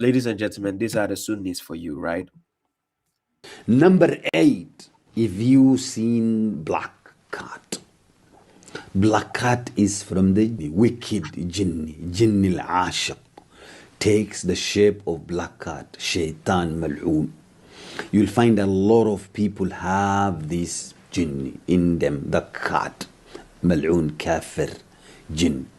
ladies and gentlemen, these are the Sunnis for you, right? Number 8, if you seen black cat. Black cat is from the wicked jinni al-ashiq, takes the shape of black cat, shaitan mal'oon. You'll find a lot of people have this jinni in them, the cat, mal'oon, kafir, jinn,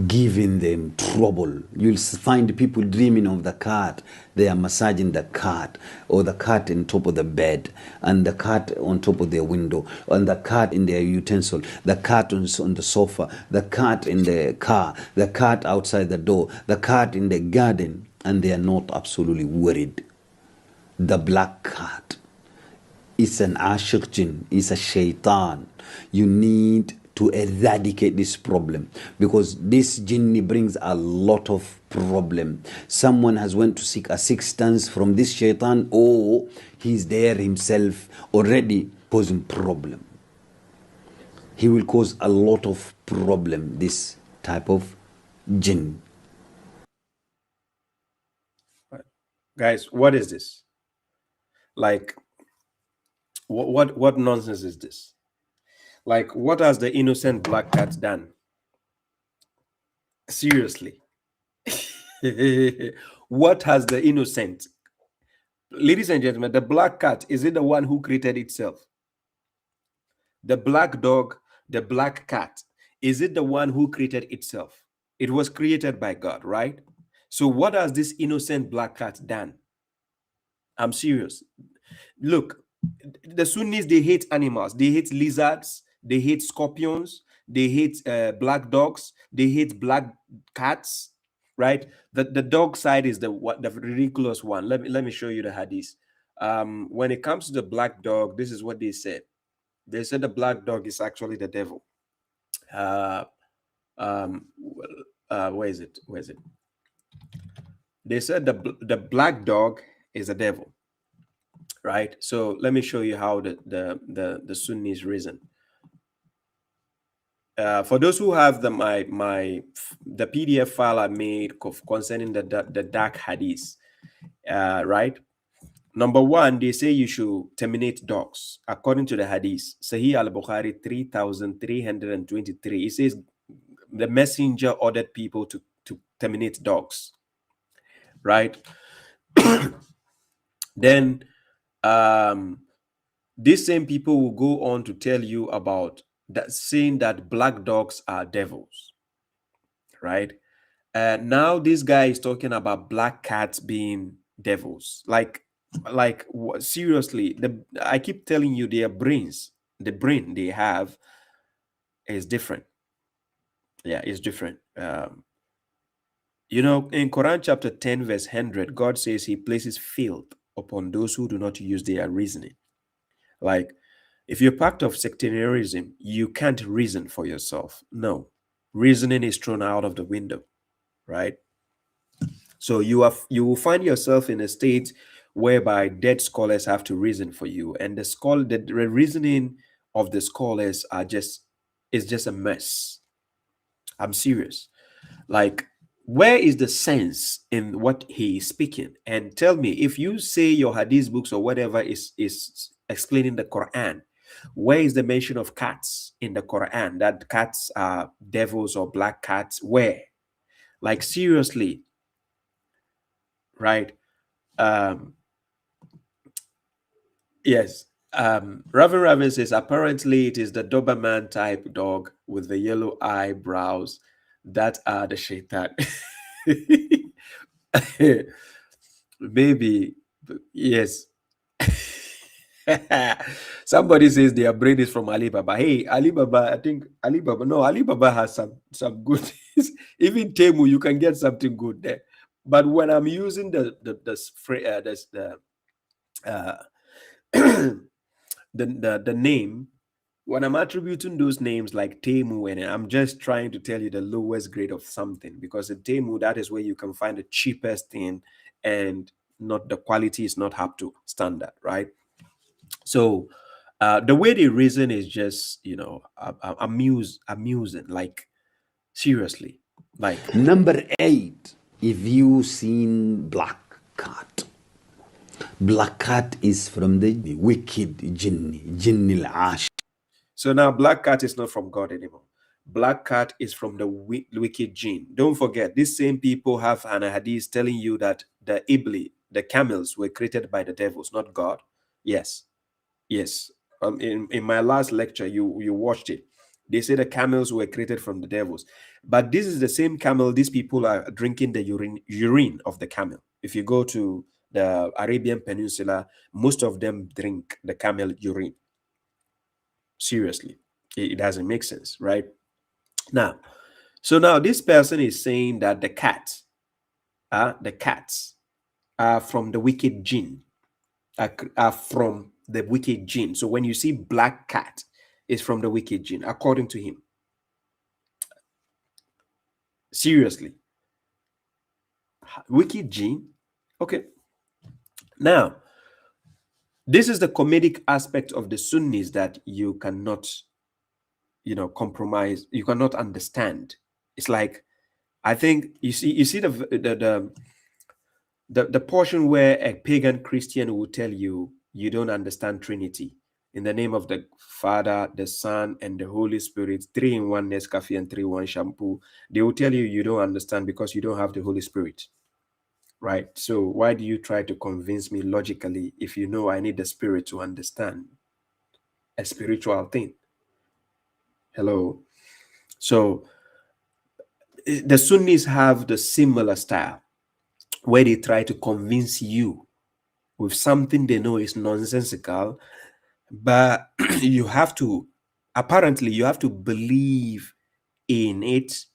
giving them trouble. You'll find people dreaming of the cat. They are massaging the cat, or the cat on top of the bed, and the cat on top of their window, and the cat in their utensil, the cat on the sofa, the cat in the car, the cat outside the door, the cat in the garden, and they are not absolutely worried. The black cat is an ashiq jinn, is a shaitan. You need to eradicate this problem, because this jinni brings a lot of problem. Someone has went to seek assistance from this shaitan, or he's there himself already causing problem. He will cause a lot of problem, this type of jinn. Guys, what is this? Like, what nonsense is this? Like, what has the innocent black cat done? Seriously. What has the innocent? Ladies and gentlemen, the black cat, is it the one who created itself? The black dog, the black cat, is it the one who created itself? It was created by God, right? So what has this innocent black cat done? I'm serious. Look, the Sunnis, they hate animals. They hate lizards. They hate scorpions. They hate black dogs. They hate black cats, right? The dog side is the ridiculous one. Let me show you the hadith. When it comes to the black dog, this is what they said. They said the black dog is actually the devil. Where is it? Where is it? They said the black dog is the devil, right? So let me show you how the Sunnis reason. For those who have the PDF file I made concerning the dark hadith, right? Number one, they say you should terminate dogs according to the hadith. Sahih al-Bukhari 3323. It says the messenger ordered people to terminate dogs, right? Then these same people will go on to tell you about that, saying that black dogs are devils, right? Now this guy is talking about black cats being devils. Like seriously, I keep telling you, their brains, the brain they have is different. Yeah, it's different. You know, in Quran chapter 10 verse 100, God says he places filth upon those who do not use their reasoning. Like, if you're part of sectarianism, you can't reason for yourself. No, reasoning is thrown out of the window, right? So you will find yourself in a state whereby dead scholars have to reason for you, and the reasoning of the scholars is just a mess. I'm serious. Like, where is the sense in what he is speaking? And tell me, if you say your hadith books or whatever is explaining the Quran, where is the mention of cats in the Quran, that cats are devils or black cats? Where? Like, seriously, right? Yes. Raven Raven says apparently it is the Doberman type dog with the yellow eyebrows that are the shaitan. Maybe, yes. Somebody says their brain is from Alibaba. Hey, Alibaba, I think Alibaba. No, Alibaba has some good things. Even Temu, you can get something good there. But when I'm using the the name, when I'm attributing those names like Temu, and I'm just trying to tell you the lowest grade of something, because in Temu, that is where you can find the cheapest thing, and not the quality is not up to standard, right? So the way they reason is just, you know, amusing. Like, seriously, like Number 8, if you seen black cat, black cat is from the wicked jinn al-ash. So now black cat is not from God anymore. Black cat is from the wicked jinn. Don't forget, these same people have an hadith telling you that the ibli, the camels, were created by the devils, not God. Yes, yes. In my last lecture, you watched it. They say the camels were created from the devils, but this is the same camel. These people are drinking the urine of the camel. If you go to the Arabian Peninsula, most of them drink the camel urine. Seriously, it doesn't make sense, right? Now, so now this person is saying that the cats are from the wicked jinn, are from the wicked jinn. So when you see black cat, it's from the wicked jinn, according to him. Seriously, wicked jinn. Okay. Now, this is the comedic aspect of the Sunnis that you cannot, compromise. You cannot understand. It's like, I think you see the portion where a pagan Christian will tell you you don't understand Trinity. In the name of the Father, the Son, and the Holy Spirit, 3-in-1 Nescafe and 3-in-1 shampoo. They will tell you you don't understand because you don't have the Holy Spirit. Right? So why do you try to convince me logically if you know I need the Spirit to understand a spiritual thing? Hello. So the Sunnis have the similar style where they try to convince you with something they know is nonsensical, but you have to believe in it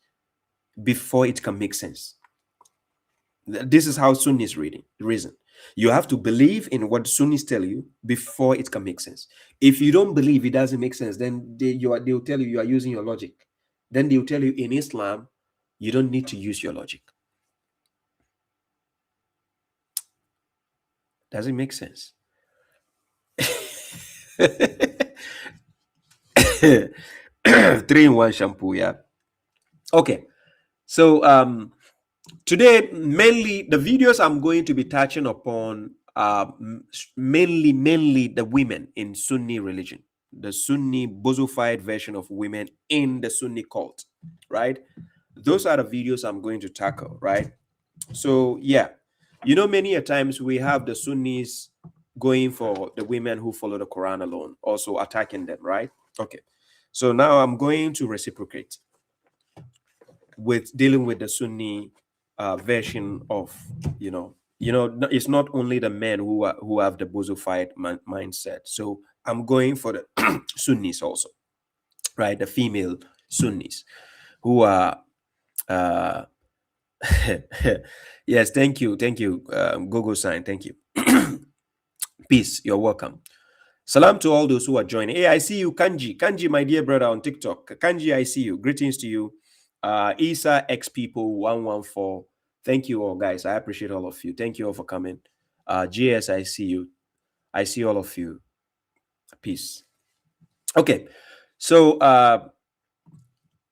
before it can make sense. This is how Sunnis reason. You have to believe in what Sunnis tell you before it can make sense. If you don't believe it doesn't make sense, then they'll tell you are using your logic. Then they'll tell you in Islam, you don't need to use your logic. Does it make sense? 3-in-1 shampoo, yeah. Okay. So today, mainly the videos I'm going to be touching upon are mainly the women in Sunni religion, the Sunni bosofied version of women in the Sunni cult, right? Those are the videos I'm going to tackle, right? So yeah, many a times we have the Sunnis going for the women who follow the Quran alone, also attacking them, right? Okay. So now I'm going to reciprocate with dealing with the Sunni version of, it's not only the men who have the bosofied mindset. So I'm going for the Sunnis also, right? The female Sunnis who are, yes, thank you, Gogo sign, thank you. Peace, you're welcome. Salam to all those who are joining. Hey, I see you, Kanji, my dear brother on TikTok. Kanji, I see you. Greetings to you. Isa X People 114. Thank you all, guys. I appreciate all of you. Thank you all for coming. GS, I see you. I see all of you. Peace. Okay. So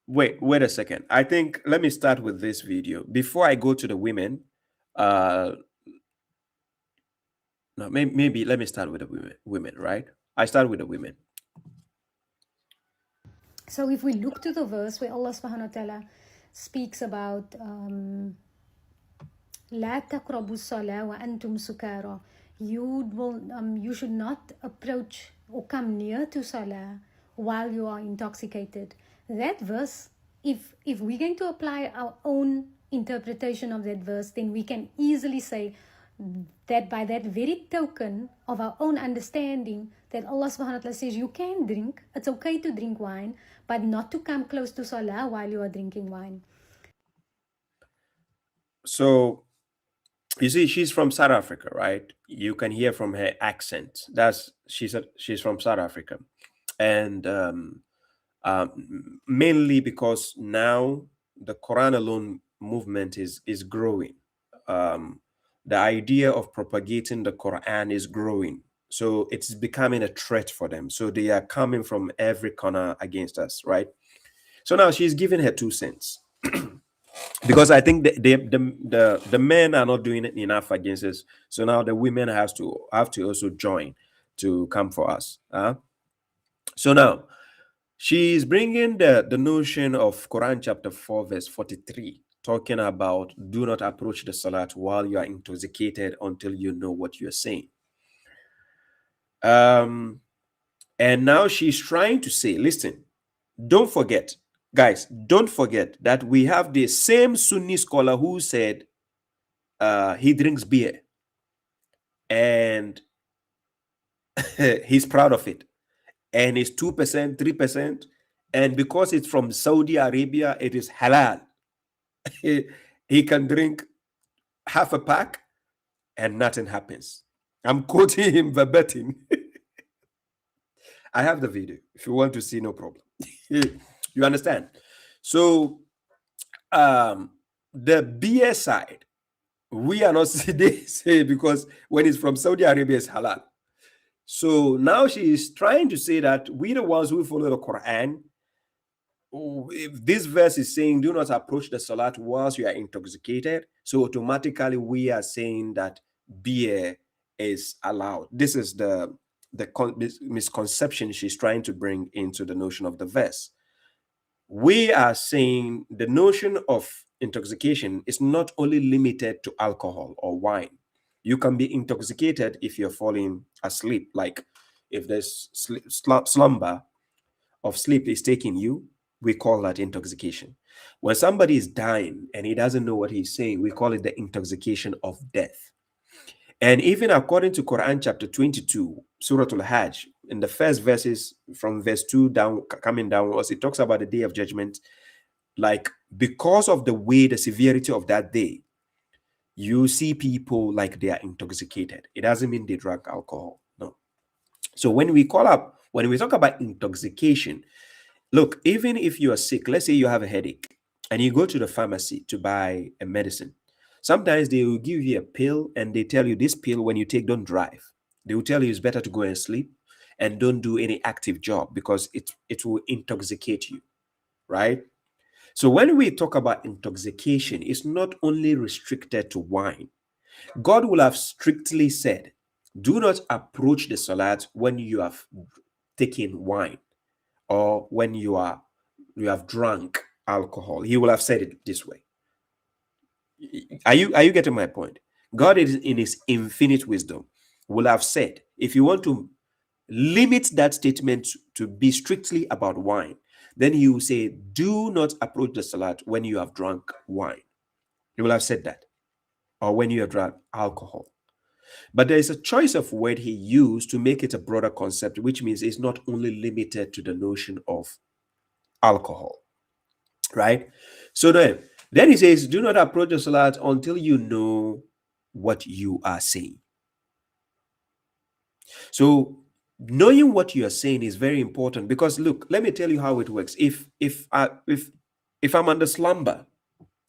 wait a second. I think let me start with this video. Before I go to the women, no, maybe let me start with the women, right? I start with the women. So if we look to the verse where Allah subhanahu wa ta'ala speaks about لا تقربوا الصلاة وأنتم سكارى, you should not approach or come near to salah while you are intoxicated. That verse, if we're going to apply our own interpretation of that verse, then we can easily say that by that very token of our own understanding, that Allah subhanahu wa ta'ala says you can drink, it's okay to drink wine, but not to come close to salah while you are drinking wine. So you see, she's from South Africa, right? You can hear from her accent. She's from South Africa, and mainly because now the Quran alone movement is growing. The idea of propagating the Quran is growing, so it's becoming a threat for them. So they are coming from every corner against us, right? So now she's giving her 2 cents. because I think the men are not doing enough against us. So now the women have to also join to come for us. So now she's bringing the notion of Quran chapter 4 verse 43, talking about do not approach the salat while you are intoxicated until you know what you're saying. And now she's trying to say, listen, don't forget, guys, don't forget that we have the same Sunni scholar who said he drinks beer and he's proud of it. And it's 2%, 3%. And because it's from Saudi Arabia, it is halal. He can drink half a pack and nothing happens. I'm quoting him verbatim. I have the video. If you want to see, no problem. You understand? So the beer side, we are not they say because when it's from Saudi Arabia, it's halal. So now she is trying to say that we the ones who follow the Quran, if this verse is saying do not approach the salat whilst you are intoxicated, so automatically we are saying that beer is allowed. This is the misconception she's trying to bring into the notion of the verse. We are saying the notion of intoxication is not only limited to alcohol or wine. You can be intoxicated if you're falling asleep, like if there's slumber of sleep is taking you, we call that intoxication. When somebody is dying and he doesn't know what he's saying, we call it the intoxication of death. And even according to Quran chapter 22, Surah Al-Hajj, in the first verses from verse 2 down, coming downwards, it talks about the day of judgment. Like, because of the way, the severity of that day, you see people like they are intoxicated. It doesn't mean they drank alcohol. No. So when we talk about intoxication, look, even if you are sick, let's say you have a headache and you go to the pharmacy to buy a medicine. Sometimes they will give you a pill and they tell you this pill, when you take, don't drive. They will tell you it's better to go and sleep and don't do any active job because it will intoxicate you, right? So when we talk about intoxication, it's not only restricted to wine. God will have strictly said, do not approach the salat when you have taken wine or when you have drunk alcohol. He will have said it this way. Are you getting my point? God is in his infinite wisdom will have said, if you want to limit that statement to be strictly about wine, then he will say, do not approach the salat when you have drunk wine. He will have said that. Or when you have drunk alcohol. But there is a choice of word he used to make it a broader concept, which means it's not only limited to the notion of alcohol, right? So then he says, do not approach the salat until you know what you are saying. So knowing what you are saying is very important because look, let me tell you how it works. If I'm under slumber,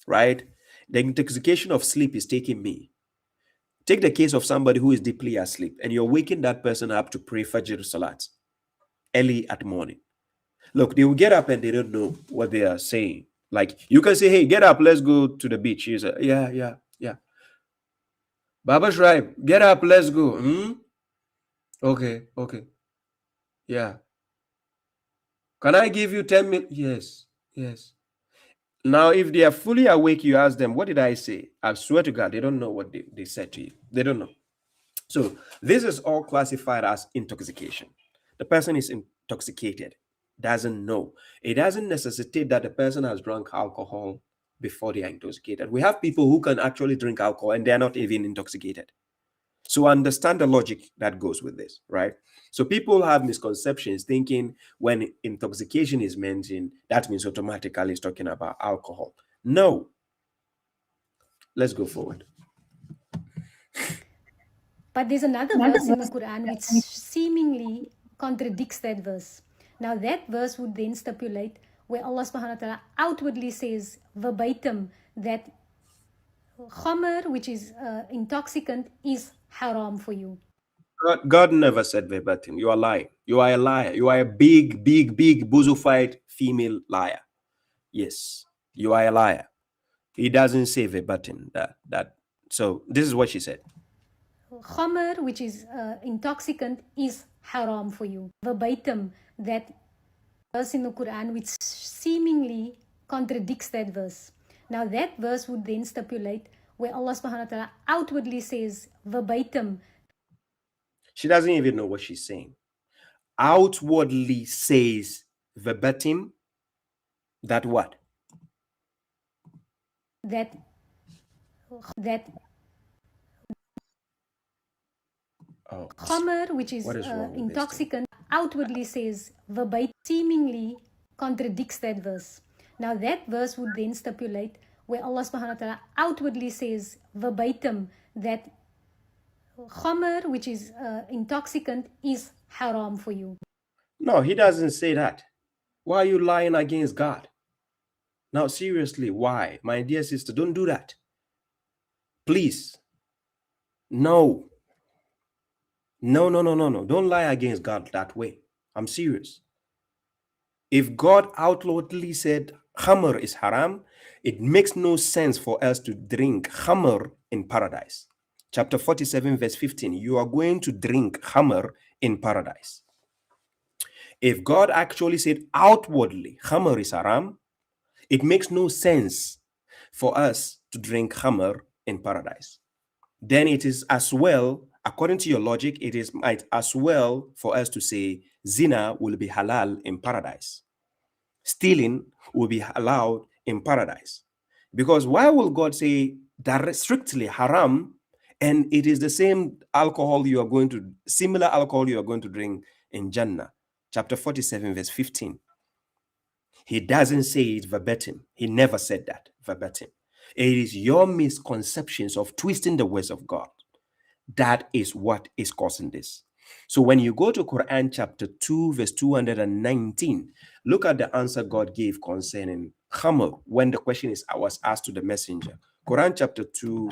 right, the intoxication of sleep is taking me. Take the case of somebody who is deeply asleep and you're waking that person up to pray Fajr Salat early at morning. Look, they will get up and they don't know what they are saying. Like you can say, hey, get up, let's go to the beach. You say, yeah. Baba's right. Get up, let's go. Okay. Yeah. Can I give you 10 minutes? Yes. Now, if they are fully awake, you ask them, what did I say? I swear to God, they don't know what they said to you. They don't know. So this is all classified as intoxication. The person is intoxicated, doesn't know. It doesn't necessitate that the person has drunk alcohol before they are intoxicated. We have people who can actually drink alcohol and they're not even intoxicated. So understand the logic that goes with this, right? So people have misconceptions thinking when intoxication is mentioned, that means automatically it's talking about alcohol. No. Let's go forward. But there's another verse in the Quran which seemingly contradicts that verse. Now that verse would then stipulate where Allah subhanahu wa ta'ala outwardly says verbatim that khamr, which is intoxicant, is haram for you. God never said verbatim. You are lying. You are a liar. You are a big, bosofied female liar. Yes, you are a liar. He doesn't say verbatim that. So this is what she said. Khamr, which is intoxicant, is haram for you. Verbatim, that verse in the Quran which seemingly contradicts that verse. Now that verse would then stipulate where Allah subhanahu wa ta'ala outwardly says verbatim. She doesn't even know what she's saying. Outwardly says verbatim that what? That Khamr, which is intoxicant, outwardly says verbatim, seemingly contradicts that verse. Now that verse would then stipulate where Allah subhanahu wa ta'ala outwardly says verbatim that Khamr, which is intoxicant, is haram for you. No, he doesn't say that. Why are you lying against God? Now, seriously, why? My dear sister, don't do that. Please. No. No. Don't lie against God that way. I'm serious. If God outwardly said khamr is haram, it makes no sense for us to drink khamr in paradise. Chapter 47, verse 15, you are going to drink khamr in paradise. If God actually said outwardly khamr is haram, it makes no sense for us to drink khamr in paradise. Then it is as well, according to your logic, it is might as well for us to say zina will be halal in paradise. Stealing will be allowed in paradise. Because why will God say that strictly haram, and it is the same alcohol you are going to, similar alcohol you are going to drink in Jannah? Chapter 47, verse 15. He doesn't say it verbatim. He never said that verbatim. It is your misconceptions of twisting the words of God. That is what is causing this. So when you go to Quran chapter 2, verse 219, look at the answer God gave concerning Khamr when the question was asked to the messenger. Quran chapter 2,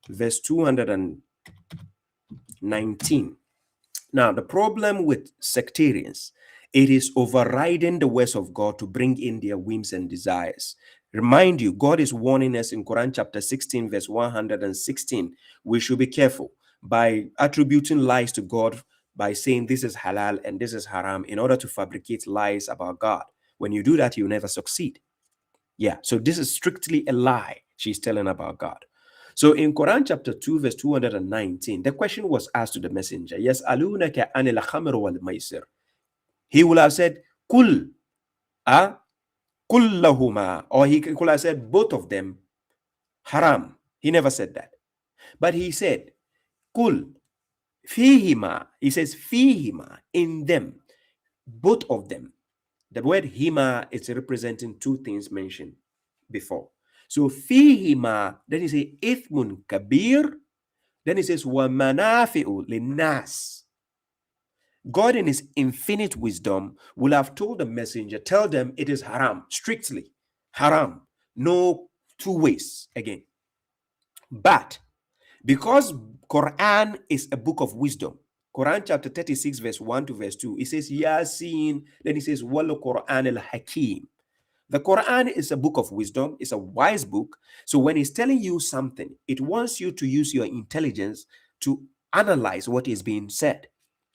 verse 219. Now, the problem with sectarians, it is overriding the words of God to bring in their whims and desires. Remind you, God is warning us in Quran chapter 16, verse 116. We should be careful by attributing lies to God by saying this is halal and this is haram in order to fabricate lies about God. When you do that, you'll never succeed. Yeah, so this is strictly a lie she's telling about God. So in Quran chapter 2, verse 219, the question was asked to the messenger, Yes, alunaka anil khamr wal maisir. He will have said, Kul, kullahuma, or he could have said both of them haram. He never said that. But he said, Kul, fihima. He says, fihima, in them, both of them. The word hima is representing two things mentioned before. So fihima, then he says ithmun kabir, then he says wa manafi'u linnas. God in his infinite wisdom will have told the messenger, tell them it is haram, strictly haram, no two ways again. But because Quran is a book of wisdom, Quran chapter 36 verse 1 to verse 2, it says Yasin, then it says Wal Quran al-Hakim. The Quran is a book of wisdom, it's a wise book. So when it's telling you something, it wants you to use your intelligence to analyze what is being said.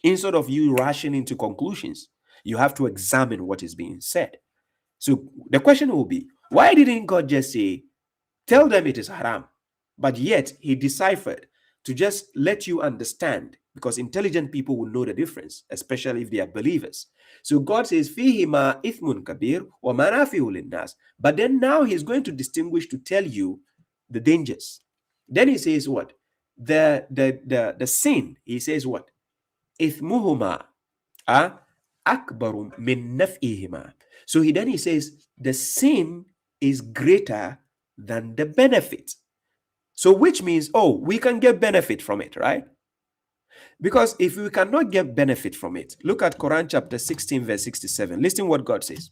Instead of you rushing into conclusions, you have to examine what is being said. So the question will be, why didn't God just say, tell them it is haram? But yet he deciphered to just let you understand, because intelligent people will know the difference, especially if they are believers. So God says, Fihima ithmun kabir wa manafi'u linnas. But then now he's going to distinguish to tell you the dangers. Then he says what? The sin, he says what? Ithmuhuma akbaru min naf'ihima. So he says the sin is greater than the benefit. So which means, oh, we can get benefit from it, right? Because if we cannot get benefit from it, look at Quran chapter 16, verse 67. Listen what God says.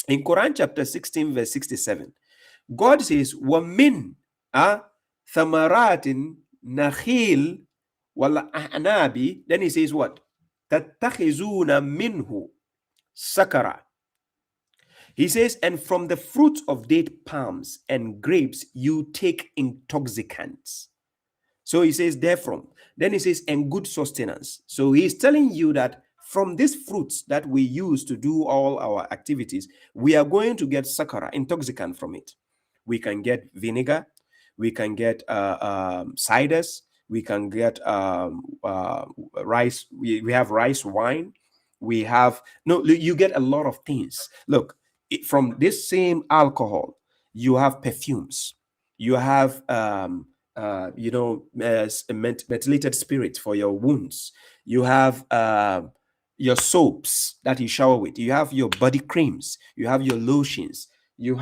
In Quran chapter 16, verse 67, God says, وَمِن ثَمَرَاتٍ نَخِيلٍ وَالْأَعْنَابِ. Then he says what? تَتَّخِذُونَ مِنْهُ سَكَرًا. He says, and from the fruit of date palms and grapes, you take intoxicants. So he says, therefrom. Then he says, and good sustenance. So he's telling you that from these fruits that we use to do all our activities, we are going to get sakara, intoxicant from it. We can get vinegar, we can get ciders, we can get rice. We have rice wine. We have, no, you get a lot of things. Look, from this same alcohol, you have perfumes, you have methylated spirit for your wounds. You have your soaps that you shower with. You have your body creams. You have your lotions. You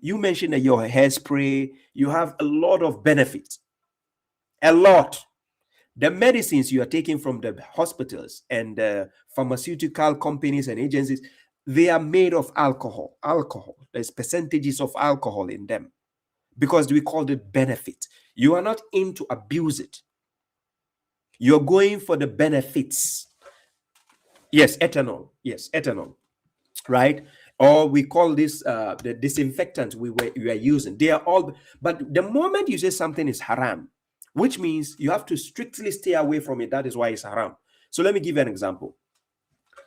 mentioned that your hairspray. You have a lot of benefits. A lot. The medicines you are taking from the hospitals and the pharmaceutical companies and agencies, they are made of alcohol. There's percentages of alcohol in them because we call it benefit. You are not in to abuse it. You're going for the benefits. Yes, ethanol. Yes, ethanol. Right? Or we call this the disinfectants we are using. They are all, but the moment you say something is haram, which means you have to strictly stay away from it. That is why it's haram. So let me give you an example.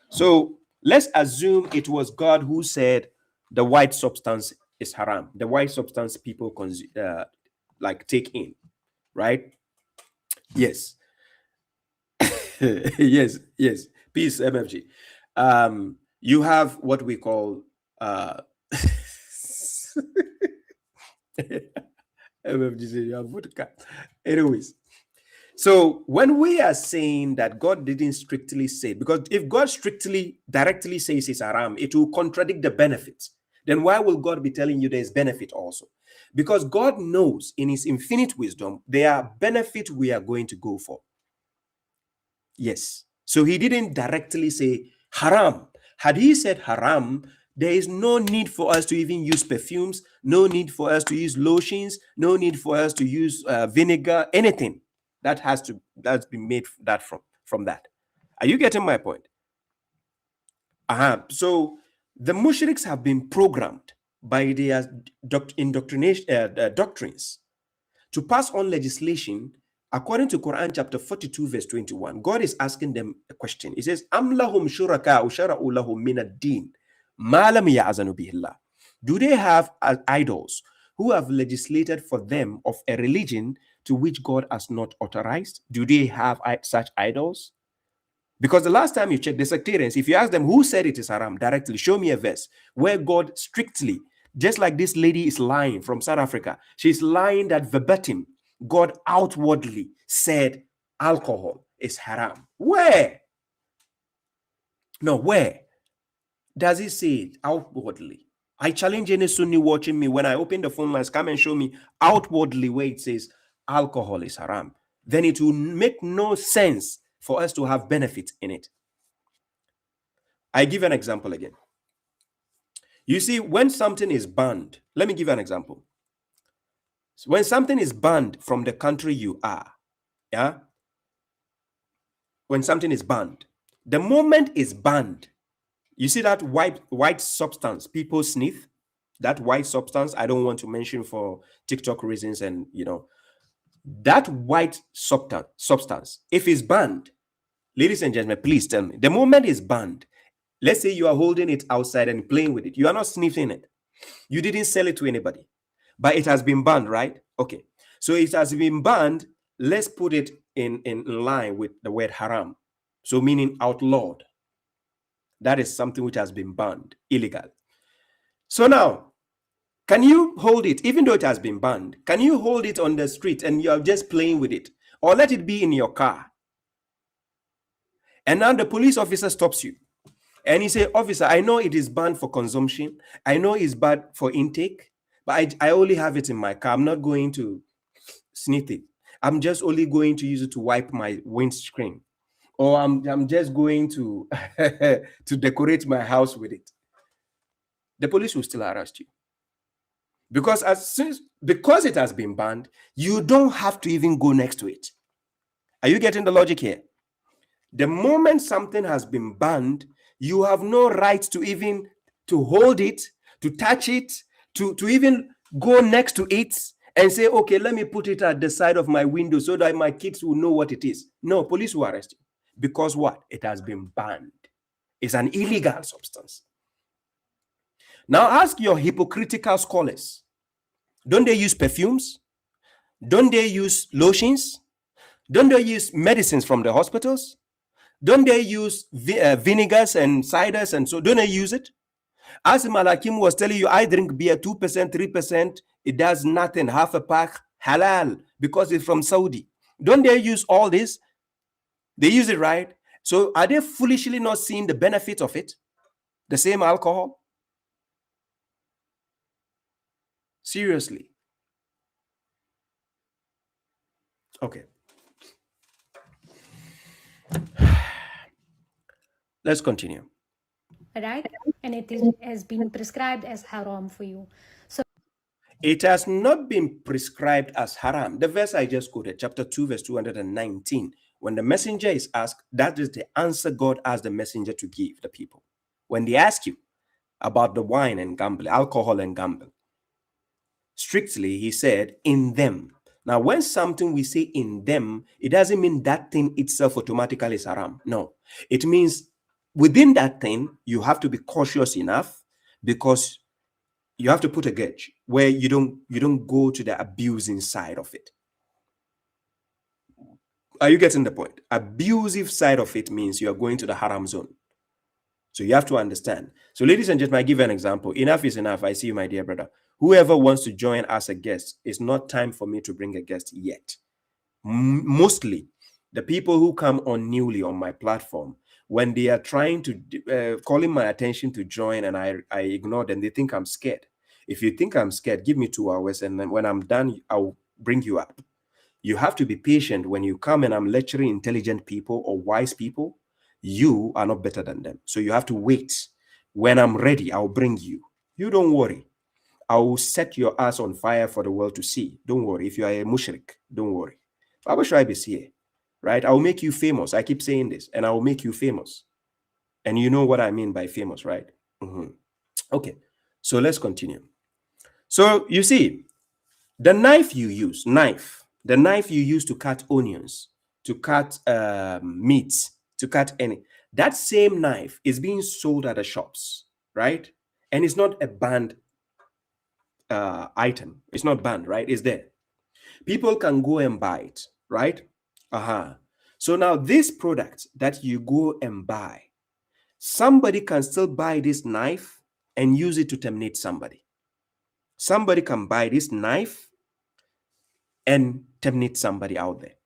So let's assume it was God who said the white substance is haram. The white substance people take in, right? Yes. yes. Peace, MFG. You have what we call MFG said you have vodka. Anyways, so when we are saying that God didn't strictly say, because if God directly says it's haram, it will contradict the benefits. Then why will God be telling you there's benefit also? Because God knows in his infinite wisdom, there are benefits we are going to go for. Yes. So he didn't directly say haram. Had he said haram, there is no need for us to even use perfumes, no need for us to use lotions, no need for us to use vinegar, anything that's been made from that. Are you getting my point? So the mushriks have been programmed by their doctrines to pass on legislation. According to Quran chapter 42 verse 21, God is asking them a question. He says, Am lahum shuraka shara'u lahum min ad-din ma lam ya'zanu bihillah. Do they have idols who have legislated for them of a religion to which God has not authorized? Do they have such idols? Because the last time you checked the sectarians, if you ask them who said it is haram directly, show me a verse where God strictly, just like this lady is lying from South Africa, she's lying that verbatim God outwardly said alcohol is haram. Where? No, where does he say it outwardly? I challenge any Sunni watching me, when I open the phone lines, come and show me outwardly where it says alcohol is haram. Then it will make no sense for us to have benefit in it. I give an example again. You see, when something is banned, let me give you an example. When something is banned from the country you are, yeah? When something is banned, the moment it's banned, you see that white substance people sniff, that white substance, I don't want to mention for TikTok reasons, and that white substance, if it's banned, ladies and gentlemen, please tell me, the moment it's banned, let's say you are holding it outside and playing with it, you are not sniffing it, you didn't sell it to anybody, but it has been banned, right? Okay, so it has been banned. Let's put it in line with the word haram, so meaning outlawed. That is something which has been banned, illegal. So now, can you hold it, even though it has been banned? Can you hold it on the street and you are just playing with it, or let it be in your car? And now the police officer stops you and he says, officer, I know it is banned for consumption, I know it's bad for intake, but I only have it in my car. I'm not going to sniff it. I'm just only going to use it to wipe my windscreen, or I'm just going to to decorate my house with it. The police will still arrest you, because because it has been banned, you don't have to even go next to it. Are you getting the logic here? The moment something has been banned, you have no right to even to hold it, to touch it, to even go next to it and say, okay, let me put it at the side of my window so that my kids will know what it is. No, police will arrest you. Because what? It has been banned. It's an illegal substance. Now ask your hypocritical scholars. Don't they use perfumes? Don't they use lotions? Don't they use medicines from the hospitals? Don't they use vinegars and ciders and so don't they use it? As Malakim was telling you, I drink beer 2%, 3%. It does nothing. Half a pack, halal, because it's from Saudi. Don't they use all this? They use it, right? So are they foolishly not seeing the benefit of it? The same alcohol? Seriously. Okay. Let's continue. Right? And it has been prescribed as haram for you. So it has not been prescribed as haram. The verse I just quoted, chapter 2, verse 219, when the messenger is asked, that is the answer God asked the messenger to give the people. When they ask you about the wine and gamble, alcohol and gamble, strictly, he said, in them. Now, when something we say in them, it doesn't mean that thing itself automatically is haram. No, it means within that thing, you have to be cautious enough because you have to put a gauge where you don't go to the abusing side of it. Are you getting the point? Abusive side of it means you are going to the haram zone. So you have to understand. So ladies and gentlemen, I give you an example. Enough is enough. I see you, my dear brother. Whoever wants to join as a guest, it's not time for me to bring a guest yet. Mostly, the people who come on newly on my platform, when they are trying to, calling my attention to join and I ignore them, they think I'm scared. If you think I'm scared, give me 2 hours and then when I'm done, I'll bring you up. You have to be patient when you come and I'm lecturing intelligent people or wise people. You are not better than them. So you have to wait. When I'm ready, I'll bring you. You don't worry. I will set your ass on fire for the world to see. Don't worry. If you are a mushrik, don't worry. Baba Shraib is here, right? I will make you famous. I keep saying this, and I will make you famous. And you know what I mean by famous, right? Okay, so let's continue. So you see, the knife you use, the knife you use to cut onions, to cut meats, to cut any, that same knife is being sold at the shops, right? And it's not a banned item. It's not banned, right? It's there. People can go and buy it, right? So now this product that you go and buy, somebody can still buy this knife and use it to terminate somebody. Somebody can buy this knife and terminate somebody out there.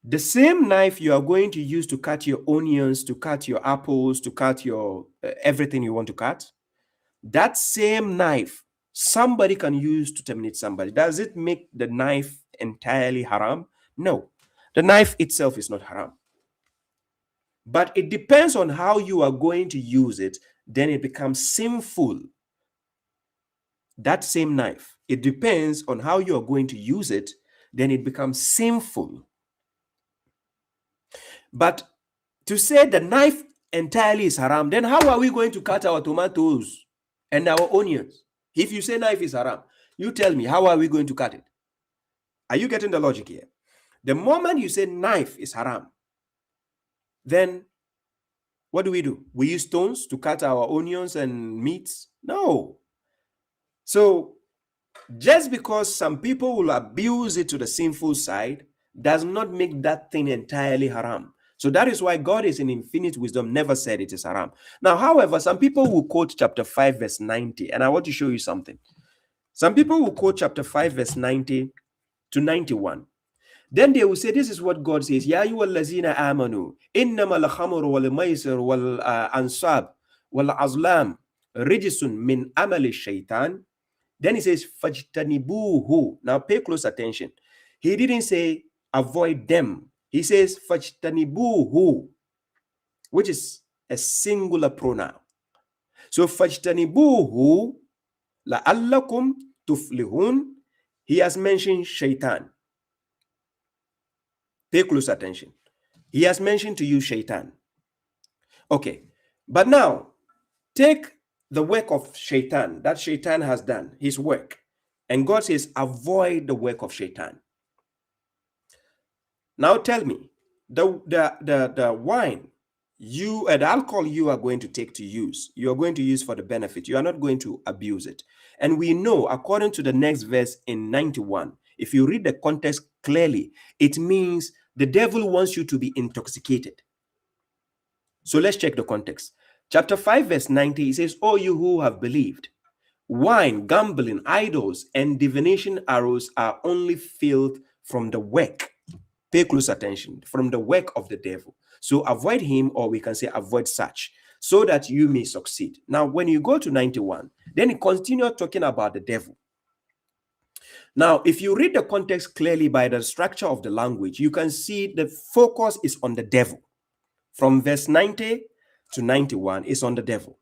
The same knife you are going to use to cut your onions, to cut your apples, to cut your everything you want to cut, that same knife somebody can use to terminate somebody. Does it make the knife entirely haram? No. The knife itself is not haram. But it depends on how you are going to use it, then it becomes sinful. That same knife, it depends on how you are going to use it, then it becomes sinful. But to say the knife entirely is haram, then how are we going to cut our tomatoes and our onions? If you say knife is haram, you tell me, how are we going to cut it? Are you getting the logic here? The moment you say knife is haram, then what do? We use stones to cut our onions and meats? No. So just because some people will abuse it to the sinful side does not make that thing entirely haram. So that is why God is in infinite wisdom never said it is haram. Now, however, some people will quote chapter 5 verse 90, and I want to show you something. Some people will quote chapter 5 verse 90 to 91. Then they will say, this is what God says, Ya ayyuhallazina amanu, innamal khamru wal maisir wal ansab wal azlam rijsun min amali shaitan. Then he says, fajtanibuhu. Now pay close attention. He didn't say avoid them. He says fajtanibuhu, which is a singular pronoun. So fajtanibuhu la'allakum tuflihun. He has mentioned shaitan. Pay close attention. He has mentioned to you shaitan. Okay, but now take the work of Shaitan, that Shaitan has done, his work. And God says, avoid the work of Shaitan. Now tell me, the wine, the alcohol you are going to take to use, you are going to use for the benefit. You are not going to abuse it. And we know, according to the next verse in 91, if you read the context clearly, it means the devil wants you to be intoxicated. So let's check the context. Chapter 5, verse 90, it says, "O you who have believed, wine, gambling, idols, and divination arrows are only filth from the work." Pay close attention. From the work of the devil. So avoid him, or we can say avoid such, so that you may succeed. Now, when you go to 91, then it continues talking about the devil. Now, if you read the context clearly by the structure of the language, you can see the focus is on the devil. From verse 90 to 91 is on the devil.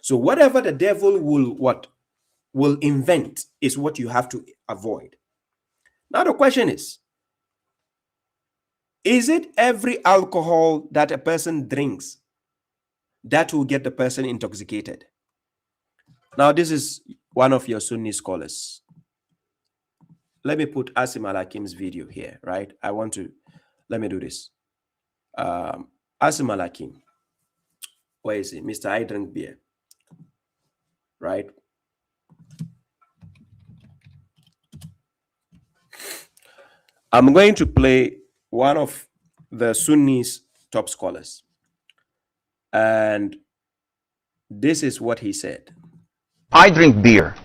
So whatever the devil will invent is what you have to avoid. Now the question is it every alcohol that a person drinks that will get the person intoxicated? Now this is one of your Sunni scholars. Let me put Asim Al-Hakim's video here, right? Let me do this. Asim Al-Hakim, where is he? Mr. I drink beer, right? I'm going to play one of the Sunni's top scholars. And this is what he said. I drink beer,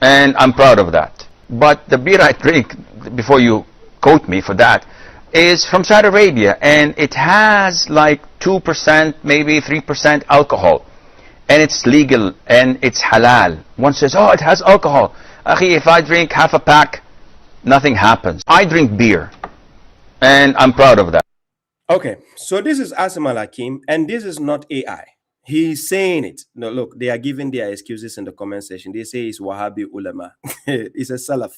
and I'm proud of that. But the beer I drink, before you quote me for that, is from Saudi Arabia, and it has like 2%, maybe 3% alcohol. And it's legal, and it's halal. One says, oh, it has alcohol. Akhi, if I drink half a pack, nothing happens. I drink beer, and I'm proud of that. Okay, so this is Asim Al-Hakim, and this is not AI. He's saying it. No, look, they are giving their excuses in the comment section. They say it's Wahhabi ulama. It's a Salaf.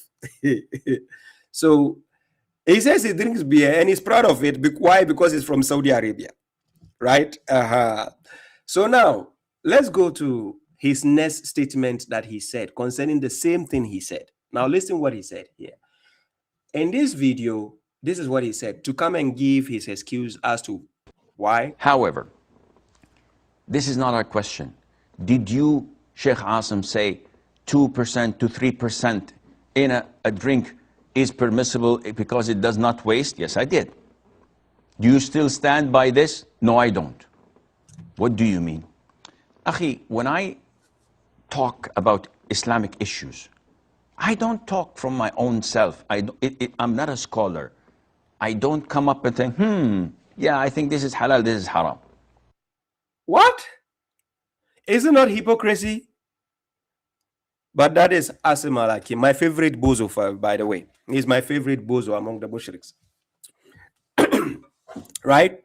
So he says he drinks beer and he's proud of it. Why? Because it's from Saudi Arabia, right? So now let's go to his next statement that he said concerning the same thing he said. Now listen what he said here. In this video, this is what he said to come and give his excuse as to why. However, this is not our question. Did you, Sheikh Asim, say 2% to 3% in a drink is permissible because it does not waste? Yes, I did. Do you still stand by this? No, I don't. What do you mean? Akhi, when I talk about Islamic issues, I don't talk from my own self. I'm not a scholar. I don't come up and think, yeah, I think this is halal, this is haram. What? Is it not hypocrisy? But that is Asim Al-Hakim, my favorite bozo, by the way. He's my favorite bozo among the mushriks. Right?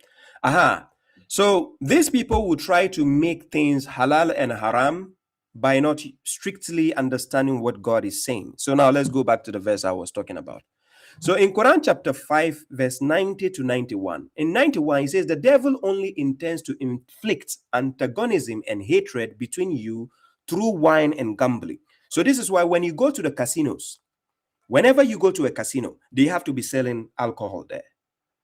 So these people will try to make things halal and haram by not strictly understanding what God is saying. So now let's go back to the verse I was talking about. So in Quran chapter 5, verse 90 to 91, in 91, he says, the devil only intends to inflict antagonism and hatred between you through wine and gambling. So this is why when you go to the casinos, whenever you go to a casino, they have to be selling alcohol there.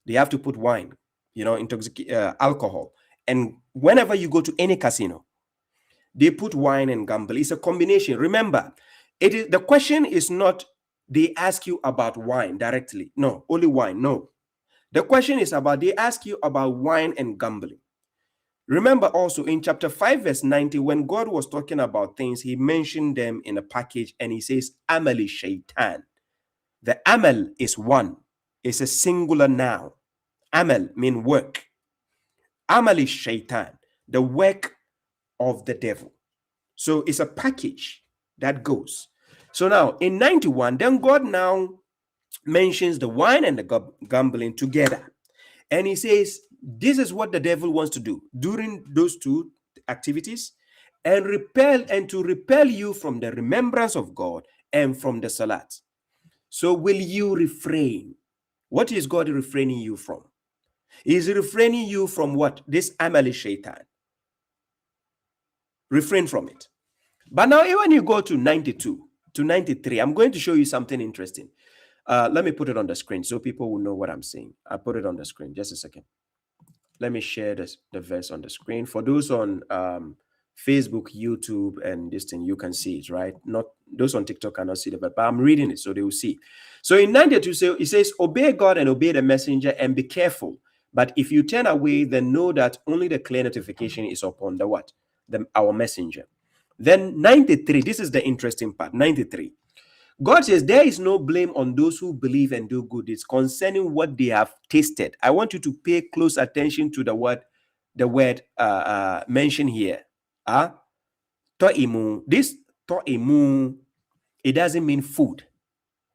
They have to put wine, alcohol. And whenever you go to any casino, they put wine and gamble. It's a combination. Remember, the question is not they ask you about wine directly. No, only wine. No. The question is about they ask you about wine and gambling. Remember also in chapter 5, verse 90, when God was talking about things, he mentioned them in a package and he says, Amali Shaitan. The amal is one. It's a singular noun. Amal means work. Amali Shaitan, the work of the devil. So it's a package that goes. So now in 91, then God now mentions the wine and the gambling together. And he says, this is what the devil wants to do during those two activities and to repel you from the remembrance of God and from the salat. So will you refrain? What is God refraining you from? Is he refraining you from what? This Amali Shaitan. Refrain from it. But now, when you go to 92 to 93, I'm going to show you something interesting. Let me put it on the screen so people will know what I'm saying. I'll put it on the screen. Just a second. Let me share the verse on the screen. For those on Facebook, YouTube, and this thing, you can see it, right? Not those on TikTok cannot see it, but I'm reading it so they will see. So in 92, it says, obey God and obey the messenger and be careful. But if you turn away, then know that only the clear notification is upon the what? Our messenger. Then 93, this is the interesting part. 93. God says there is no blame on those who believe and do good. It's concerning what they have tasted. I want you to pay close attention to the word mentioned here. To'imu. This to'imu, it doesn't mean food.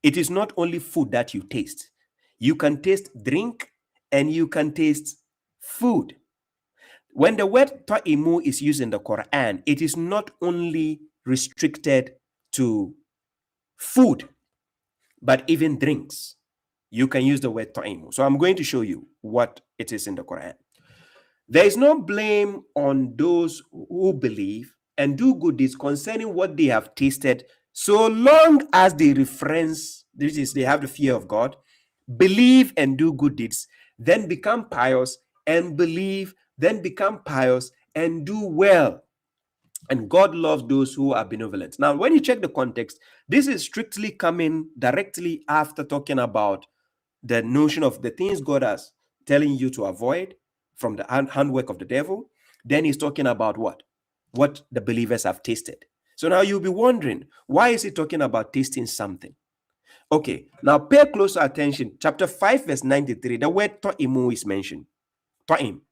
It is not only food that you taste. You can taste drink and you can taste food. When the word to'imu is used in the Quran, it is not only restricted to food, but even drinks. You can use the word ta'imu. So I'm going to show you what it is in the Quran. There is no blame on those who believe and do good deeds concerning what they have tasted, so long as they reference, this is, they have the fear of God, believe and do good deeds, then become pious, and believe, then become pious, and do well. And God loves those who are benevolent. Now, when you check the context, this is strictly coming directly after talking about the notion of the things God has telling you to avoid from the handwork of the devil. Then he's talking about what? What the believers have tasted. So now you'll be wondering, why is he talking about tasting something? Okay, now pay closer attention. Chapter 5, verse 93, the word ta'imu is mentioned. Ta'im.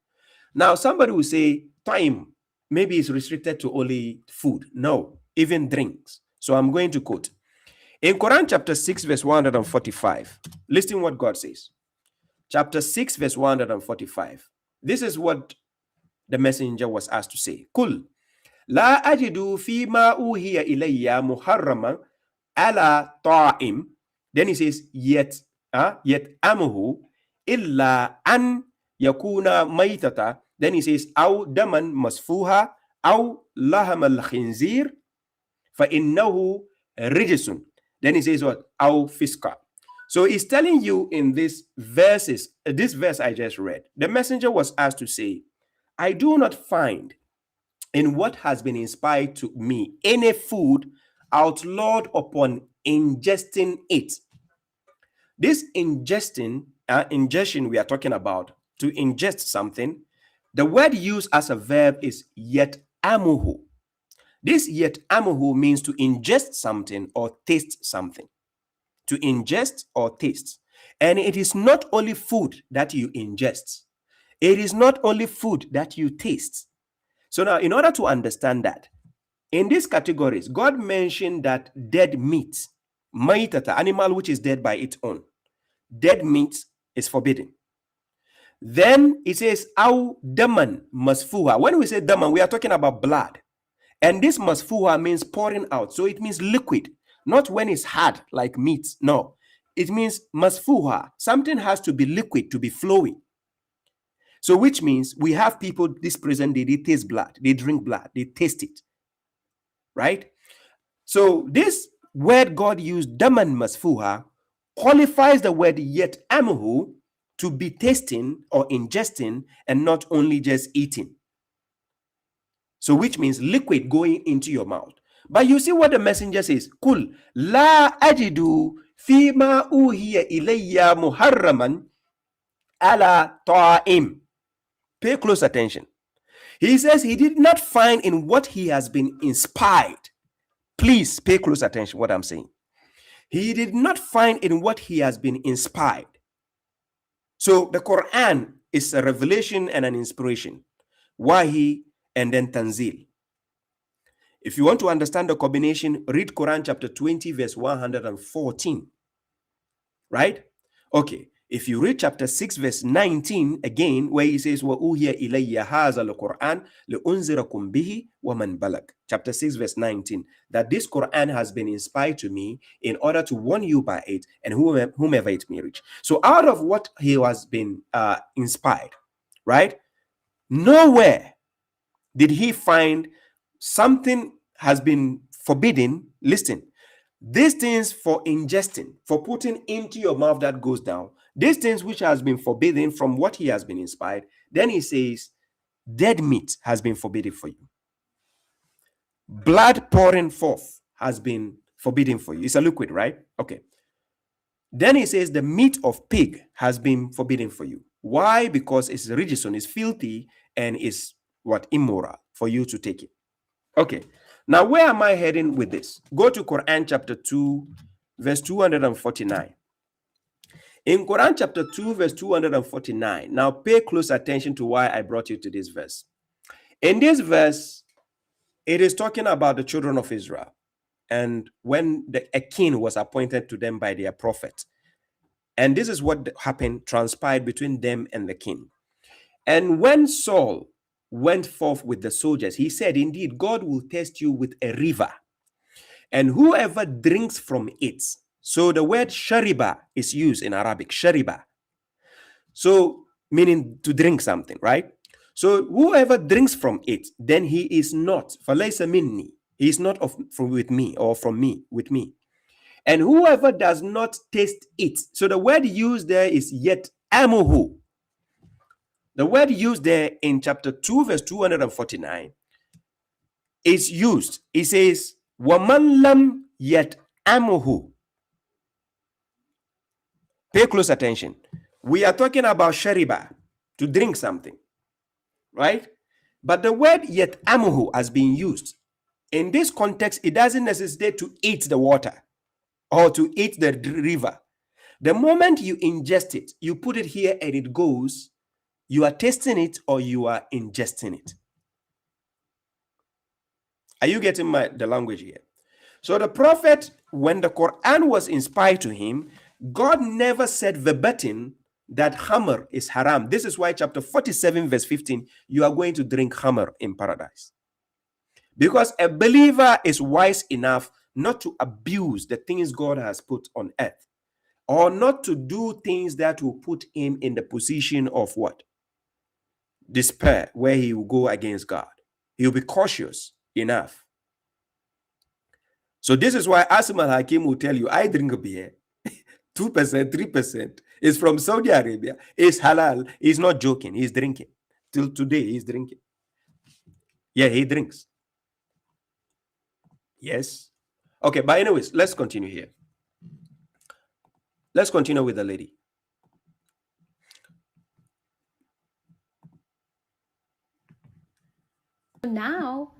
Now, somebody will say, ta'im, maybe it's restricted to only food. No, even drinks. So I'm going to quote. In Quran chapter 6, verse 145, listen what God says. Chapter 6, verse 145. This is what the messenger was asked to say. Kul, la ajidu fi ma uhiya ilayya muharrama ala ta'im. Then he says, yet amuhu illa an yakuna maytata. Then he says, aw daman masfuha, aw laham al-khinzir, fa innahu rijisun. Then he says what? Aw fiska. So he's telling you in these verses, this verse I just read, the messenger was asked to say, I do not find in what has been inspired to me any food outlawed upon ingesting it. This ingestion we are talking about, to ingest something, the word used as a verb is yet amuhu. This yet amuhu means to ingest something or taste something. To ingest or taste. And it is not only food that you ingest. It is not only food that you taste. So now, in order to understand that, in these categories, God mentioned that dead meat, maitata, animal which is dead by its own, dead meat is forbidden. Then it says, aw daman masfuha. When we say daman, we are talking about blood. And this masfuha means pouring out. So it means liquid. Not when it's hard like meat. No, it means masfuha. Something has to be liquid to be flowing. So which means we have people this present day, they taste blood, they drink blood, they taste it. Right? So this word God used, daman masfuha, qualifies the word yet amuhu to be tasting or ingesting and not only just eating. So which means liquid going into your mouth. But you see what the messenger says, Kul la ajidu fima uhiya ilayya muharraman ala ta'im. Pay close attention. He says he did not find in what he has been inspired. Please pay close attention what I'm saying. He did not find in what he has been inspired. So the Quran is a revelation and an inspiration. Wahi and then Tanzil. If you want to understand the combination, read Quran chapter 20, verse 114. Right? Okay. If you read chapter 6, verse 19, again, where he says, وَأُوهِيَ إِلَيَّ هَذَا الْقُرْآنِ لِأُنذِرَكُمْ بِهِ وَمَنْ بَلَغَ. Chapter 6, verse 19. That this Quran has been inspired to me in order to warn you by it and whomever it may reach. So out of what he has been inspired, right? Nowhere did he find something has been forbidden, listen, these things for ingesting, for putting into your mouth that goes down, these things which has been forbidden from what he has been inspired, then he says, dead meat has been forbidden for you. Blood pouring forth has been forbidden for you. It's a liquid, right? Okay. Then he says the meat of pig has been forbidden for you. Why? Because it's ridicule, it's filthy, and is what? Immoral for you to take it. Okay. Now, where am I heading with this? Go to Quran chapter 2, verse 249. In Quran chapter 2, verse 249, now pay close attention to why I brought you to this verse. In this verse, it is talking about the children of Israel. And when a king was appointed to them by their prophet. And this is what happened, transpired between them and the king. And when Saul went forth with the soldiers, he said, indeed, God will test you with a river. And whoever drinks from it. So the word shariba is used in Arabic, shariba. So meaning to drink something, right? So whoever drinks from it, then he is not, falaysa minni. He is not with me or from me, with me. And whoever does not taste it. So the word used there is yet amuhu. The word used there in chapter 2, verse 249 is used. It says, Waman lam yet amuhu. Pay close attention. We are talking about shariba, to drink something, right? But the word yet amuhu has been used. In this context, it doesn't necessitate to eat the water or to eat the river. The moment you ingest it, you put it here and it goes, you are tasting it or you are ingesting it. Are you getting the language here? So the prophet, when the Quran was inspired to him, God never said verbatim that hammer is haram. This is why chapter 47, verse 15, you are going to drink hammer in paradise. Because a believer is wise enough not to abuse the things God has put on earth, or not to do things that will put him in the position of what? Despair, where he will go against God. He will be cautious enough. So this is why Asim al-Hakim will tell you, I drink a beer, 2%, 3%, is from Saudi Arabia, is halal, he's not joking, he's drinking. Till today, he's drinking. Yeah, he drinks. Yes. Okay, but anyways, let's continue here. Let's continue with the lady. Now,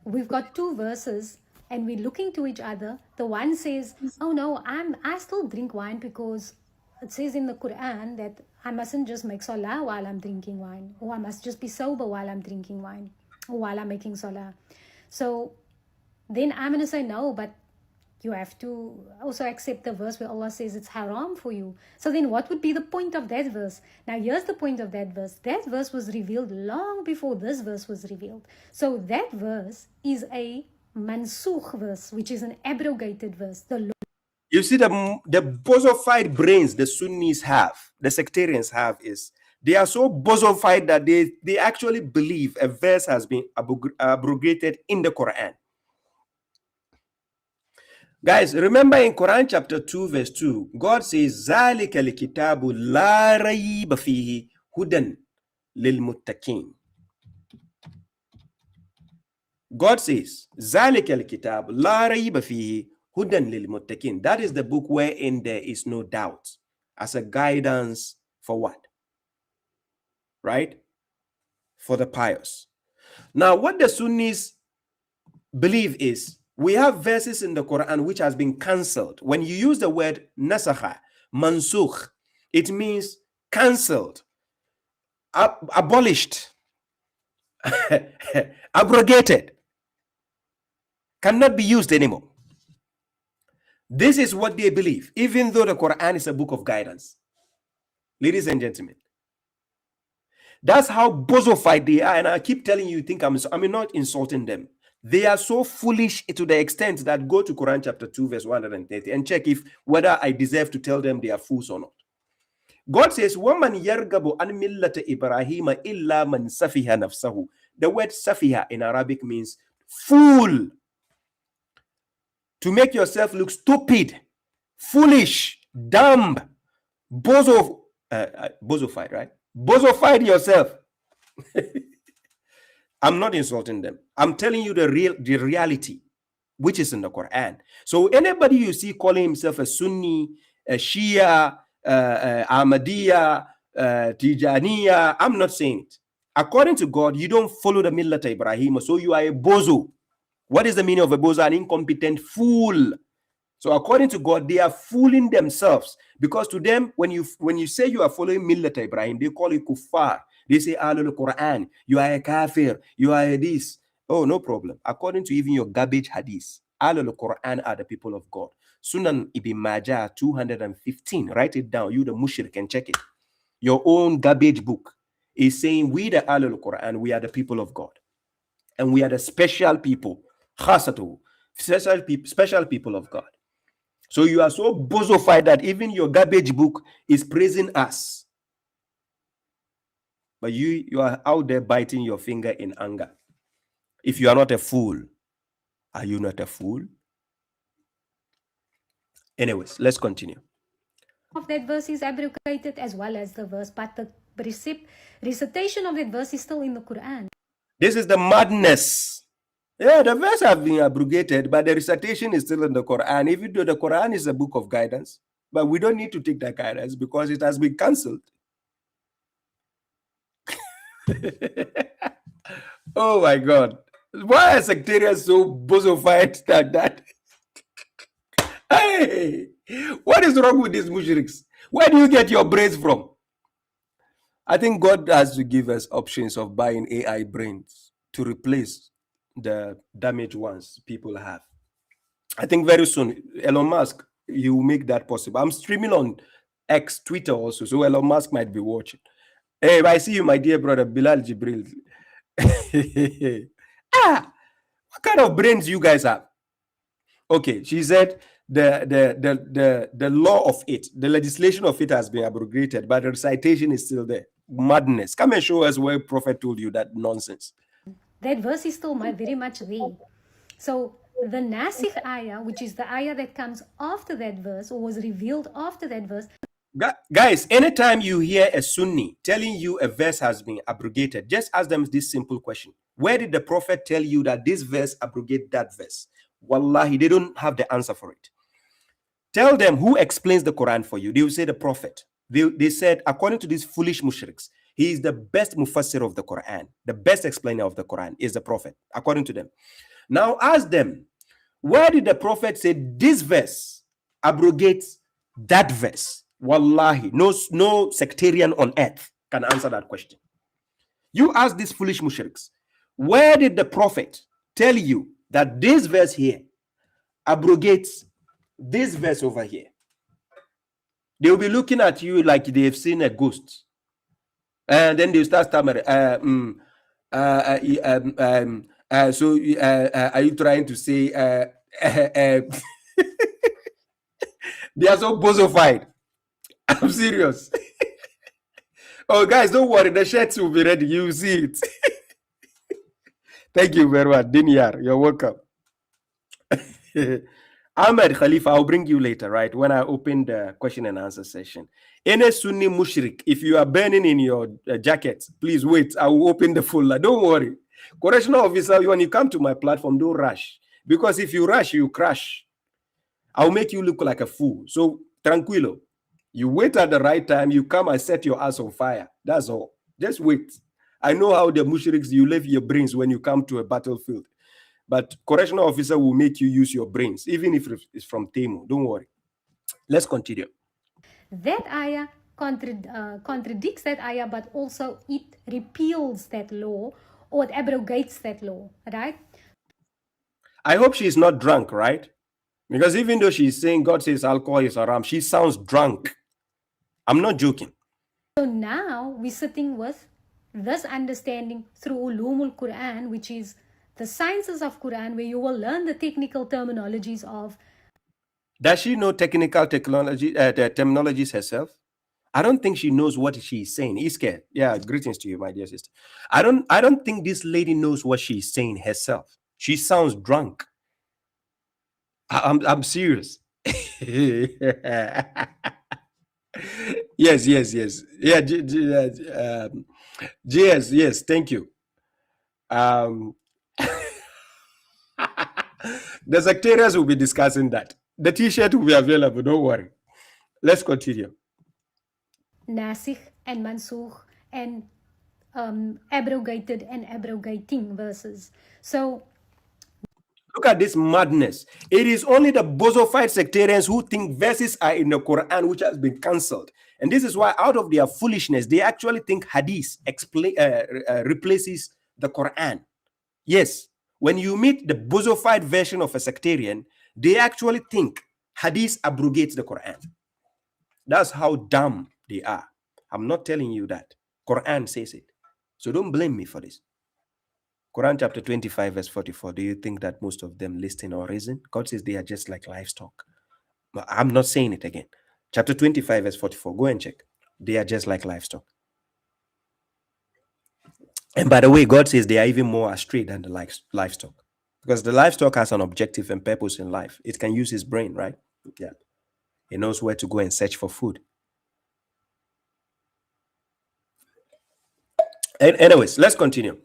we've got two verses and we're looking to each other. The one says, oh no, I still drink wine because it says in the Quran that I mustn't just make salah while I'm drinking wine, or I must just be sober while I'm drinking wine, or while I'm making salah. So then I'm going to say no, but you have to also accept the verse where Allah says it's haram for you. So then what would be the point of that verse? Now here's the point of that verse. That verse was revealed long before this verse was revealed. So that verse is a mansukh verse, which is an abrogated verse. You see, the bozophied brains the Sunnis have, the sectarians have, is they are so bozophied that they actually believe a verse has been abrogated in the Quran. Guys, remember in Quran chapter 2, verse 2, God says, ذَلِكَ الْكِتَابُ لَا رَيْبَ فِيهِ هُدًى لِلْمُتَّقِينَ. God says, ذَلِكَ الْكِتَابُ لَا رَيْبَ فِيهِ هُدًى لِلْمُتَّقِينَ. That is the book wherein there is no doubt, as a guidance for what? Right? For the pious. Now, what the Sunnis believe is, we have verses in the Quran which has been cancelled. When you use the word nasakha, mansukh, it means cancelled, abolished, abrogated, cannot be used anymore. This is what they believe, even though the Quran is a book of guidance. Ladies and gentlemen, that's how bozophied they are. And I keep telling you, I'm not insulting them. They are so foolish to the extent that go to Quran chapter 2, verse 130 and check whether I deserve to tell them they are fools or not. God says, وَمَنْ يَرْغَبُ عَنْ مِلَّةِ إِبْرَاهِيمَ إِلَّا مَنْ سَفِهَ نَفْسَهُ. The word safiha in Arabic means fool. To make yourself look stupid, foolish, dumb, bozofied, right? Bozofied yourself. I'm not insulting them. I'm telling you the reality, which is in the Quran. So anybody you see calling himself a Sunni, a Shia, Ahmadiyya, Tijaniya, I'm not saying it. According to God, you don't follow the Millat Ibrahim, so you are a bozo. What is the meaning of a bozo? An incompetent fool. So according to God, they are fooling themselves, because to them, when you say you are following Millat Ibrahim, they call it kuffar. They say, Ahlul Quran, you are a kafir, you are a this. Oh, no problem. According to even your garbage hadith, Ahlul Quran are the people of God. Sunan Ibn Majah 215. Write it down. You the mushrik can check it. Your own garbage book is saying we the Ahlul Quran, we are the people of God. And we are the special people. Khasatu. Special people of God. So you are so bozofied that even your garbage book is praising us. But you are out there biting your finger in anger. If you are not a fool, are you not a fool? Anyways, let's continue. Of that verse is abrogated as well as the verse, but the recitation of that verse is still in the Quran. This is the madness. Yeah, the verse have been abrogated, but the recitation is still in the Quran, even though the Quran is a book of guidance. But we don't need to take that guidance because it has been cancelled. Oh my God. Why are sectarians so bozofied like that? Hey, what is wrong with these mushriks? Where do you get your brains from? I think God has to give us options of buying AI brains to replace the damaged ones people have. I think very soon, Elon Musk, he will make that possible. I'm streaming on X, Twitter also, so Elon Musk might be watching. Hey, I see you, my dear brother, Bilal Jibril. What kind of brains you guys have? Okay, she said the law of it, the legislation of it has been abrogated, but the recitation is still there. Madness. Come and show us where Prophet told you that nonsense. That verse is still very much there. So the Nasikh ayah, which is the ayah that comes after that verse or was revealed after that verse. Guys, anytime you hear a Sunni telling you a verse has been abrogated, just ask them this simple question. Where did the Prophet tell you that this verse abrogate that verse? Wallahi, they don't have the answer for it. Tell them who explains the Quran for you. They will say the Prophet. They said, according to these foolish mushriks, he is the best mufassir of the Quran. The best explainer of the Quran is the Prophet, according to them. Now ask them, where did the Prophet say this verse abrogates that verse? Wallahi, no sectarian on earth can answer that question. You ask these foolish mushriks, where did the Prophet tell you that this verse here abrogates this verse over here? They will be looking at you like they've seen a ghost. And then they start stammering. So are you trying to say they are so bozofied? I'm serious. Oh, guys, don't worry. The shirts will be ready. You see it. Thank you very much. Dinyar, you're welcome. Ahmed Khalifa, I'll bring you later, right? When I open the question and answer session. Any Sunni mushrik, if you are burning in your jacket, please wait. I will open the folder. Don't worry. Correctional officer, when you come to my platform, don't rush. Because if you rush, you crash. I'll make you look like a fool. So, tranquilo. You wait at the right time. You come and set your ass on fire. That's all. Just wait. I know how the mushriks, you leave your brains when you come to a battlefield. But correctional officer will make you use your brains, even if it's from Temu. Don't worry. Let's continue. That ayah contradicts that ayah, but also it repeals that law or it abrogates that law, right? I hope she's not drunk, right? Because even though she's saying God says alcohol is haram, she sounds drunk. I'm not joking. So now we're sitting with this understanding through Ulumul Quran, which is the sciences of Quran, where you will learn the technical terminologies of. Does she know technical terminologies herself? I don't think she knows what she's saying. He's scared. Yeah, greetings to you, my dear sister. I don't think this lady knows what she's saying herself. She sounds drunk. I'm serious. Yes. Yeah, yes, thank you. The sectarians will be discussing that. The t-shirt will be available, don't worry. Let's continue. Nasikh and mansukh and abrogated and abrogating verses. So Look at this madness. It is only the bozofied sectarians who think verses are in the Quran which has been cancelled. And this is why, out of their foolishness, they actually think hadith replaces the Quran. Yes, when you meet the bozofied version of a sectarian, they actually think hadith abrogates the Quran. That's how dumb they are. I'm not telling you that. Quran says it. So don't blame me for this. Quran chapter 25 verse 44. Do you think that most of them listen or reason? God says they are just like livestock. I'm not saying it again. Chapter 25 verse 44. Go and check. They are just like livestock. And by the way, God says they are even more astray than the livestock. Because the livestock has an objective and purpose in life. It can use its brain, right? Yeah. It knows where to go and search for food. Anyways, let's continue.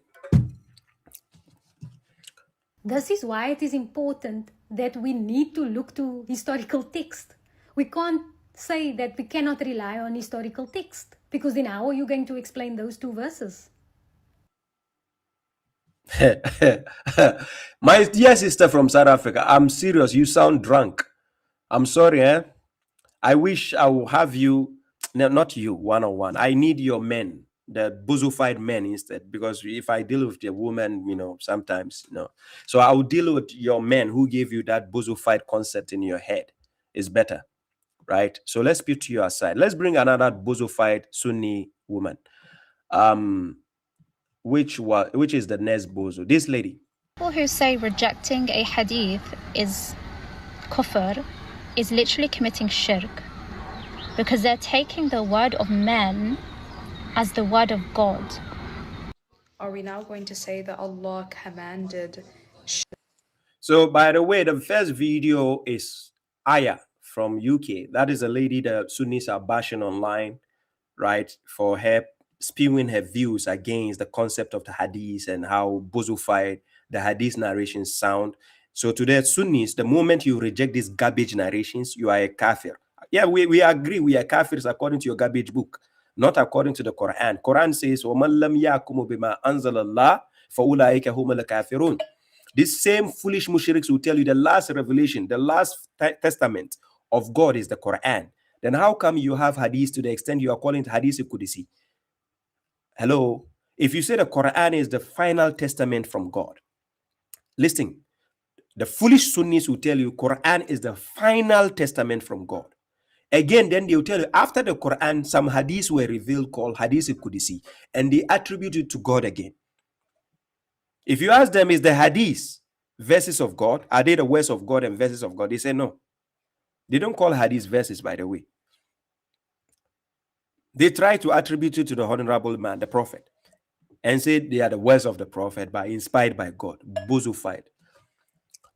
this is why it is important that we need to look to historical text. We can't say that we cannot rely on historical text, because then how are you going to explain those two verses? My dear sister from South Africa, I'm serious. You sound drunk. I'm sorry, I wish I will have you, no, not you, one-on-one. I need your men, the bozofied men instead, because if I deal with the woman, sometimes, So I will deal with your men who gave you that bozofied concept in your head. It's better, right? So let's put to your side. Let's bring another bozofied Sunni woman. Which is the next bozo? This lady. People who say rejecting a hadith is kufr is literally committing shirk, because they're taking the word of men as the word of God. Are we now going to say that Allah commanded? So, by the way, the first video is Aya from UK. That is a lady the Sunnis are bashing online, right? For her spewing her views against the concept of the hadith and how bozofied the hadith narrations sound. So to the Sunnis, the moment you reject these garbage narrations, you are a kafir. Yeah, we agree we are kafirs according to your garbage book, not according to the Quran. Quran says, وَمَنْ لَمْ يَحْكُمُ بِمَا أَنزَلَ اللَّهُ فَأُولَٰئِكَ هُمُ الْكَافِرُونَ. These same foolish mushriks will tell you the last revelation, the last testament of God is the Quran. Then how come you have hadith to the extent you are calling it hadith Qudsi? Hello? If you say the Quran is the final testament from God, listen, the foolish Sunnis will tell you Quran is the final testament from God. Again, then they will tell you after the Quran, some hadiths were revealed called hadith Qudsi, and they attribute it to God again. If you ask them, is the hadith verses of God? Are they the words of God and verses of God? They say no. They don't call hadith verses, by the way. They try to attribute it to the honorable man, the prophet, and say they are the words of the prophet, but inspired by God, bozofied.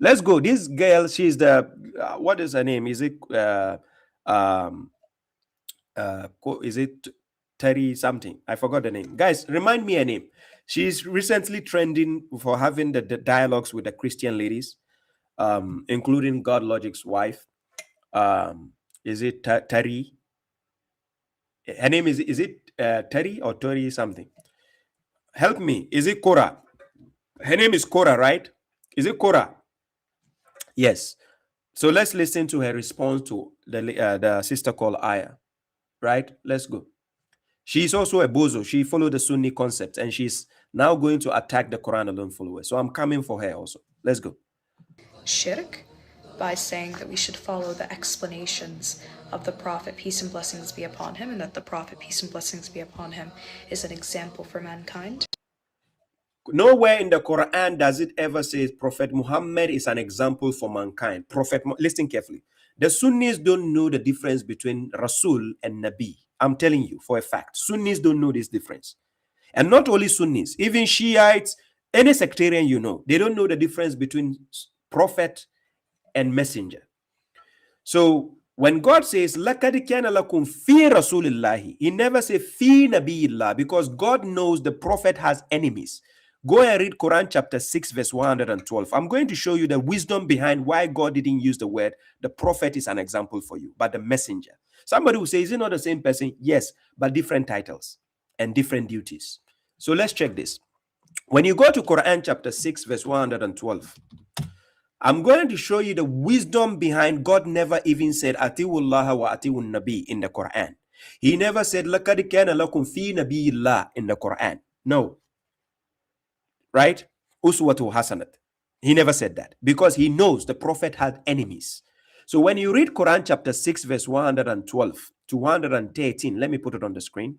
Let's go. This girl, she's the, what is her name? Is it, is it Terry something? I forgot the name. Guys, remind me her name. She's recently trending for having the dialogues with the Christian ladies, including God Logic's wife. Is it Terry? Her name is it Terry or Tori something? Help me. Is it Cora? Her name is Cora, right? Is it Cora? Yes. So let's listen to her response to the sister called Aya. Right? Let's go. She's also a bozo. She followed the Sunni concept, and she's now going to attack the Quran alone followers. So I'm coming for her also. Let's go. Shirk by saying that we should follow the explanations of the Prophet, peace and blessings be upon him, and that the Prophet, peace and blessings be upon him, is an example for mankind. Nowhere in the Quran does it ever say Prophet Muhammad is an example for mankind. Listen carefully. The Sunnis don't know the difference between Rasul and Nabi. I'm telling you for a fact. Sunnis don't know this difference. And not only Sunnis, even Shiites, any sectarian you know, they don't know the difference between prophet and messenger. So when God says, لَقَدْ كَانَ لَكُمْ فِي رَسُولِ اللَّهِ, he never says فِي نَبِيِّ اللَّهِ, because God knows the prophet has enemies. Go and read Quran chapter 6 verse 112. I'm going to show you the wisdom behind why God didn't use the word the prophet is an example for you, but the messenger. Somebody will say, is it not the same person? Yes, but different titles and different duties. So let's check this. When you go to Quran chapter 6 verse 112, I'm going to show you the wisdom behind God never even said Atiwullah wa Atiwun Nabi in the Quran. He never said Laqad kana lakum fi nabiyillah in the Quran. No. Right? Uswatu hasanat. He never said that because he knows the prophet had enemies. So when you read Quran chapter 6 verse 112 to 113, let me put it on the screen.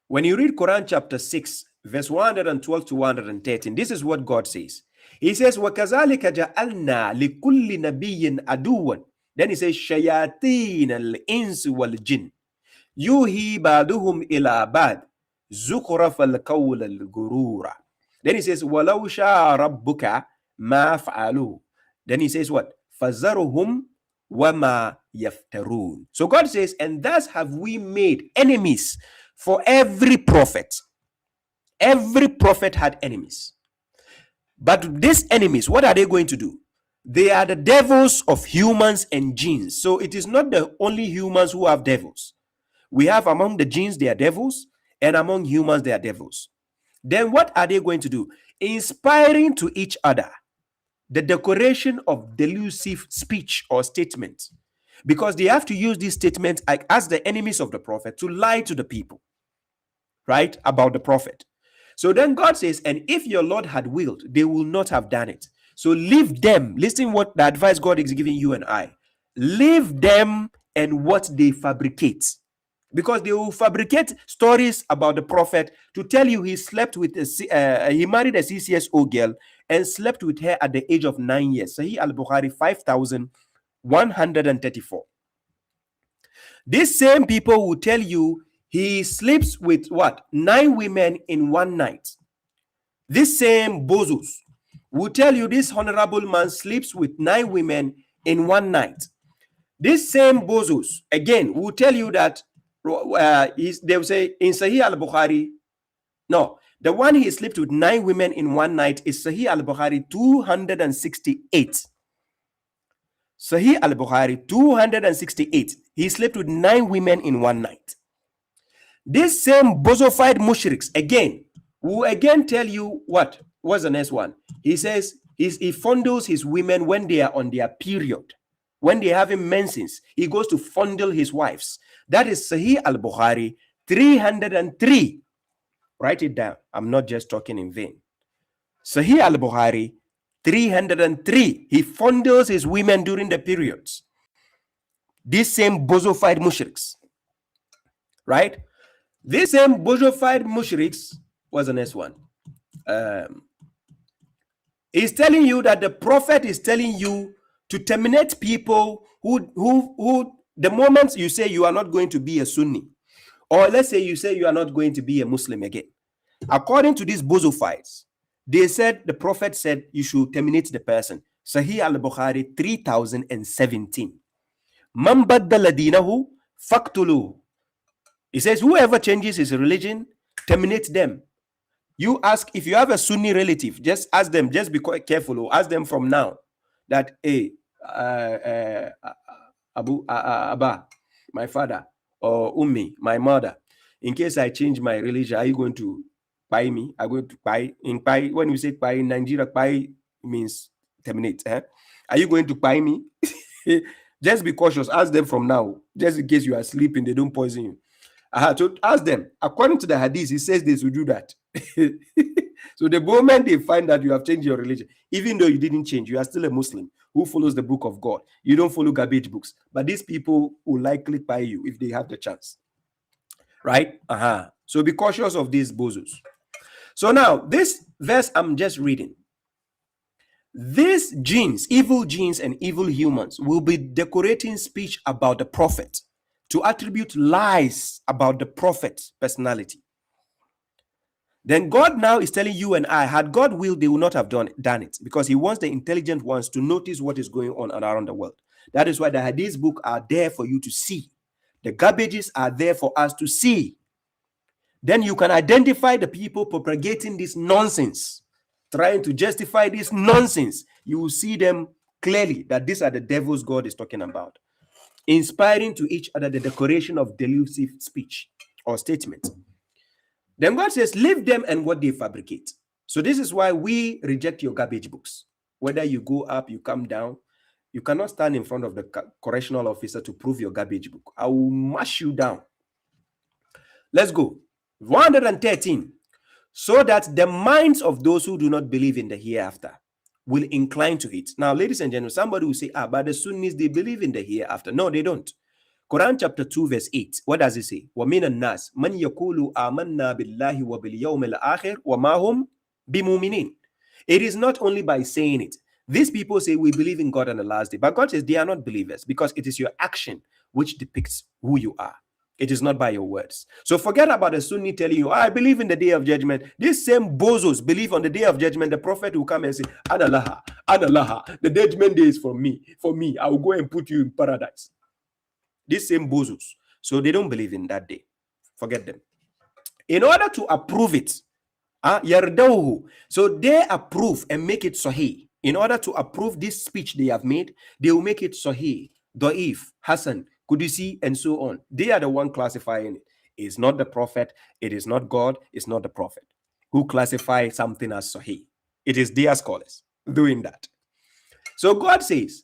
When you read Quran chapter 6 verse 112 to 113, this is what God says. He says, وَكَذَلِكَ جَعَلْنَا لِكُلِّ نَبِيٍّ عَدُوًّا. Then he says, شَيَاطِينَ الْإِنسِ وَالْجِنِّ يُوحِي بَعْضُهُمْ إِلَى بَعْضٍ زُخْرَفَ الْقَوْلِ الْغُرُورَ. Then he says, وَلَوْ شَاءَ رَبُّكَ مَا فَعَلُوهُ. Then he says what? فَذَرُهُمْ وَمَا يَفْتَرُونَ. So God says, and thus have we made enemies for every prophet. Every prophet had enemies. But these enemies, what are they going to do? They are the devils of humans and jinns. So it is not the only humans who have devils. We have among the jinns, they are devils, and among humans, they are devils. Then what are they going to do? Inspiring to each other the decoration of delusive speech or statements. Because they have to use these statements as the enemies of the prophet to lie to the people, right, about the prophet. So then God says, and if your Lord had willed, they will not have done it. So leave them. Listen what the advice God is giving you and I. Leave them and what they fabricate. Because they will fabricate stories about the prophet to tell you he slept with he married a CCSO girl and slept with her at the age of 9 years. Sahih al-Bukhari 5134. These same people will tell you he sleeps with what? 9 women in one night. This same bozos will tell you this honorable man sleeps with 9 women in one night. This same bozos, again, will tell you that they will say in Sahih al-Bukhari, no, the one he slept with 9 women in one night is Sahih al-Bukhari 268. Sahih al-Bukhari 268. He slept with 9 women in one night. This same bozofied mushriks again will again tell you what was the next one. He says he fondles his women when they are on their period. When they have menses, he goes to fondle his wives. That is Sahih al-Bukhari 303. Write it down. I'm not just talking in vain. Sahih al-Bukhari 303. He fondles his women during the periods. This same bozofied mushriks, right? This same bozofied mushriks was the next one. He's telling you that the prophet is telling you to terminate people who the moment you say you are not going to be a Sunni, or let's say you say you are not going to be a Muslim again, according to these bozophites, they said the prophet said you should terminate the person. Sahih al-Bukhari 3017. Man baddala dinahu faqtuluhu. He says whoever changes his religion, terminate them. You ask, if you have a Sunni relative, just ask them, just be quite careful, ask them from now that, hey, Abba, my father, or Ummi, my mother, in case I change my religion, are you going to buy me? I'm going to buy. When we say buy in Nigeria, buy means terminate. Are you going to buy me? Just be cautious. Ask them from now, just in case you are sleeping, they don't poison you. I had to ask them. According to the hadith, it says they should do that. So the moment they find that you have changed your religion, even though you didn't change, you are still a Muslim who follows the book of God. You don't follow garbage books. But these people will likely buy you if they have the chance. Right? So be cautious of these bozos. So now, this verse I'm just reading. These genes, evil genes and evil humans, will be decorating speech about the prophet to attribute lies about the prophet's personality. Then God now is telling you and I, had God willed, they would not have done it, because he wants the intelligent ones to notice what is going on around the world. That is why the hadith book are there for you to see. The garbages are there for us to see. Then you can identify the people propagating this nonsense, trying to justify this nonsense. You will see them clearly that these are the devils God is talking about, inspiring to each other the decoration of delusive speech or statement. Then God says, leave them and what they fabricate. So this is why we reject your garbage books. Whether you go up, you come down, you cannot stand in front of the correctional officer to prove your garbage book. I will mash you down. Let's go. 113. So that the minds of those who do not believe in the hereafter will incline to it. Now, ladies and gentlemen, somebody will say, but the Sunnis, they believe in the hereafter. No, they don't. Quran chapter 2 verse 8. What does it say? وَمِنَ النَّاسِ مَنْ يَقُولُ آمَنَّا بِاللَّهِ وَبِالْيَوْمِ الْآخِرِ وَمَا هُمْ بِمُؤْمِنِينَ. It is not only by saying it. These people say we believe in God on the last day, but God says they are not believers, because it is your action which depicts who you are. It is not by your words. So forget about a Sunni telling you, I believe in the day of judgment. These same bozos believe on the day of judgment. The prophet will come and say, Anallaha, Anallaha, the judgment day is for me. For me, I will go and put you in paradise. These same bozos. So they don't believe in that day. Forget them. In order to approve it, yardawhu, so they approve and make it sahih. In order to approve this speech they have made, they will make it sahih, da'if, hasan, Qudsi, and so on. They are the one classifying it. It's not the prophet, it is not God, it's not the prophet who classify something as sahih. It is their scholars doing that. So God says,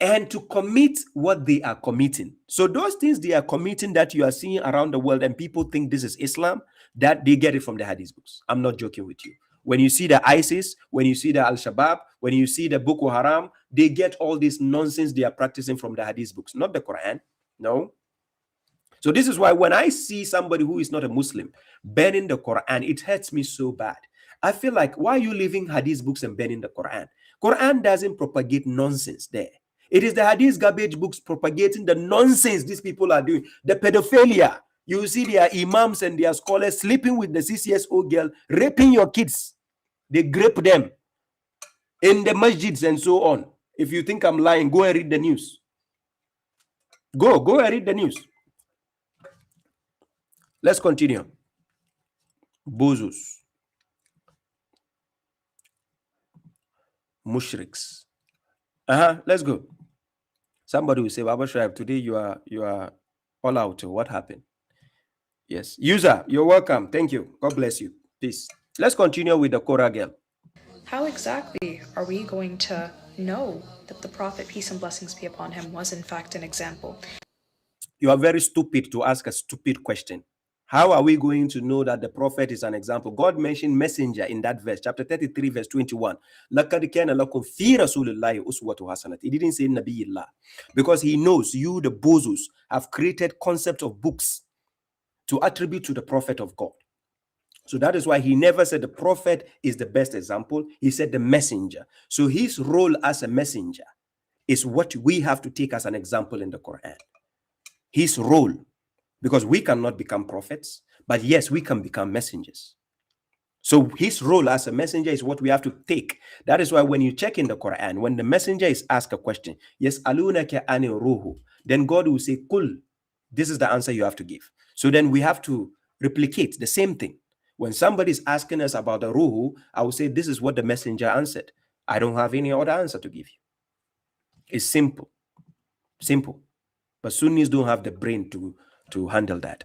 and to commit what they are committing. So those things they are committing that you are seeing around the world and people think this is Islam, that they get it from the hadith books. I'm not joking with you. When you see the ISIS, when you see the Al-Shabaab, when you see the Boko Haram, they get all this nonsense they are practicing from the hadith books, not the Quran. No. So this is why when I see somebody who is not a Muslim banning the Quran, it hurts me so bad. I feel like, why are you leaving hadith books and banning the Quran? Quran doesn't propagate nonsense there. It is the hadith garbage books propagating the nonsense these people are doing. The pedophilia. You see their imams and their scholars sleeping with the CCSO girl, raping your kids. They grape them in the masjids and so on. If you think I'm lying, go and read the news. Go and read the news. Let's continue. Bozos. Mushriks. Let's go. Somebody will say, Baba Shaib, today you are all out. What happened? Yes. User, you're welcome. Thank you. God bless you. Peace. Let's continue with the Korah girl. How exactly are we going to know that the Prophet, peace and blessings be upon him, was in fact an example? You are very stupid to ask a stupid question. How are we going to know that the prophet is an example? God mentioned messenger in that verse, chapter 33, verse 21. He didn't say Nabiyillah, because he knows you, the bozos, have created concept of books to attribute to the prophet of God. So that is why he never said the prophet is the best example. He said the messenger. So his role as a messenger is what we have to take as an example in the Quran. His role, because we cannot become prophets, but yes, we can become messengers. So his role as a messenger is what we have to take. That is why when you check in the Quran, when the messenger is asked a question, yes, alunaka ani ruhu, then God will say, kul, this is the answer you have to give. So then we have to replicate the same thing. When somebody is asking us about the ruhu, I will say, this is what the messenger answered. I don't have any other answer to give you. It's simple. Simple. But Sunnis don't have the brain to handle that.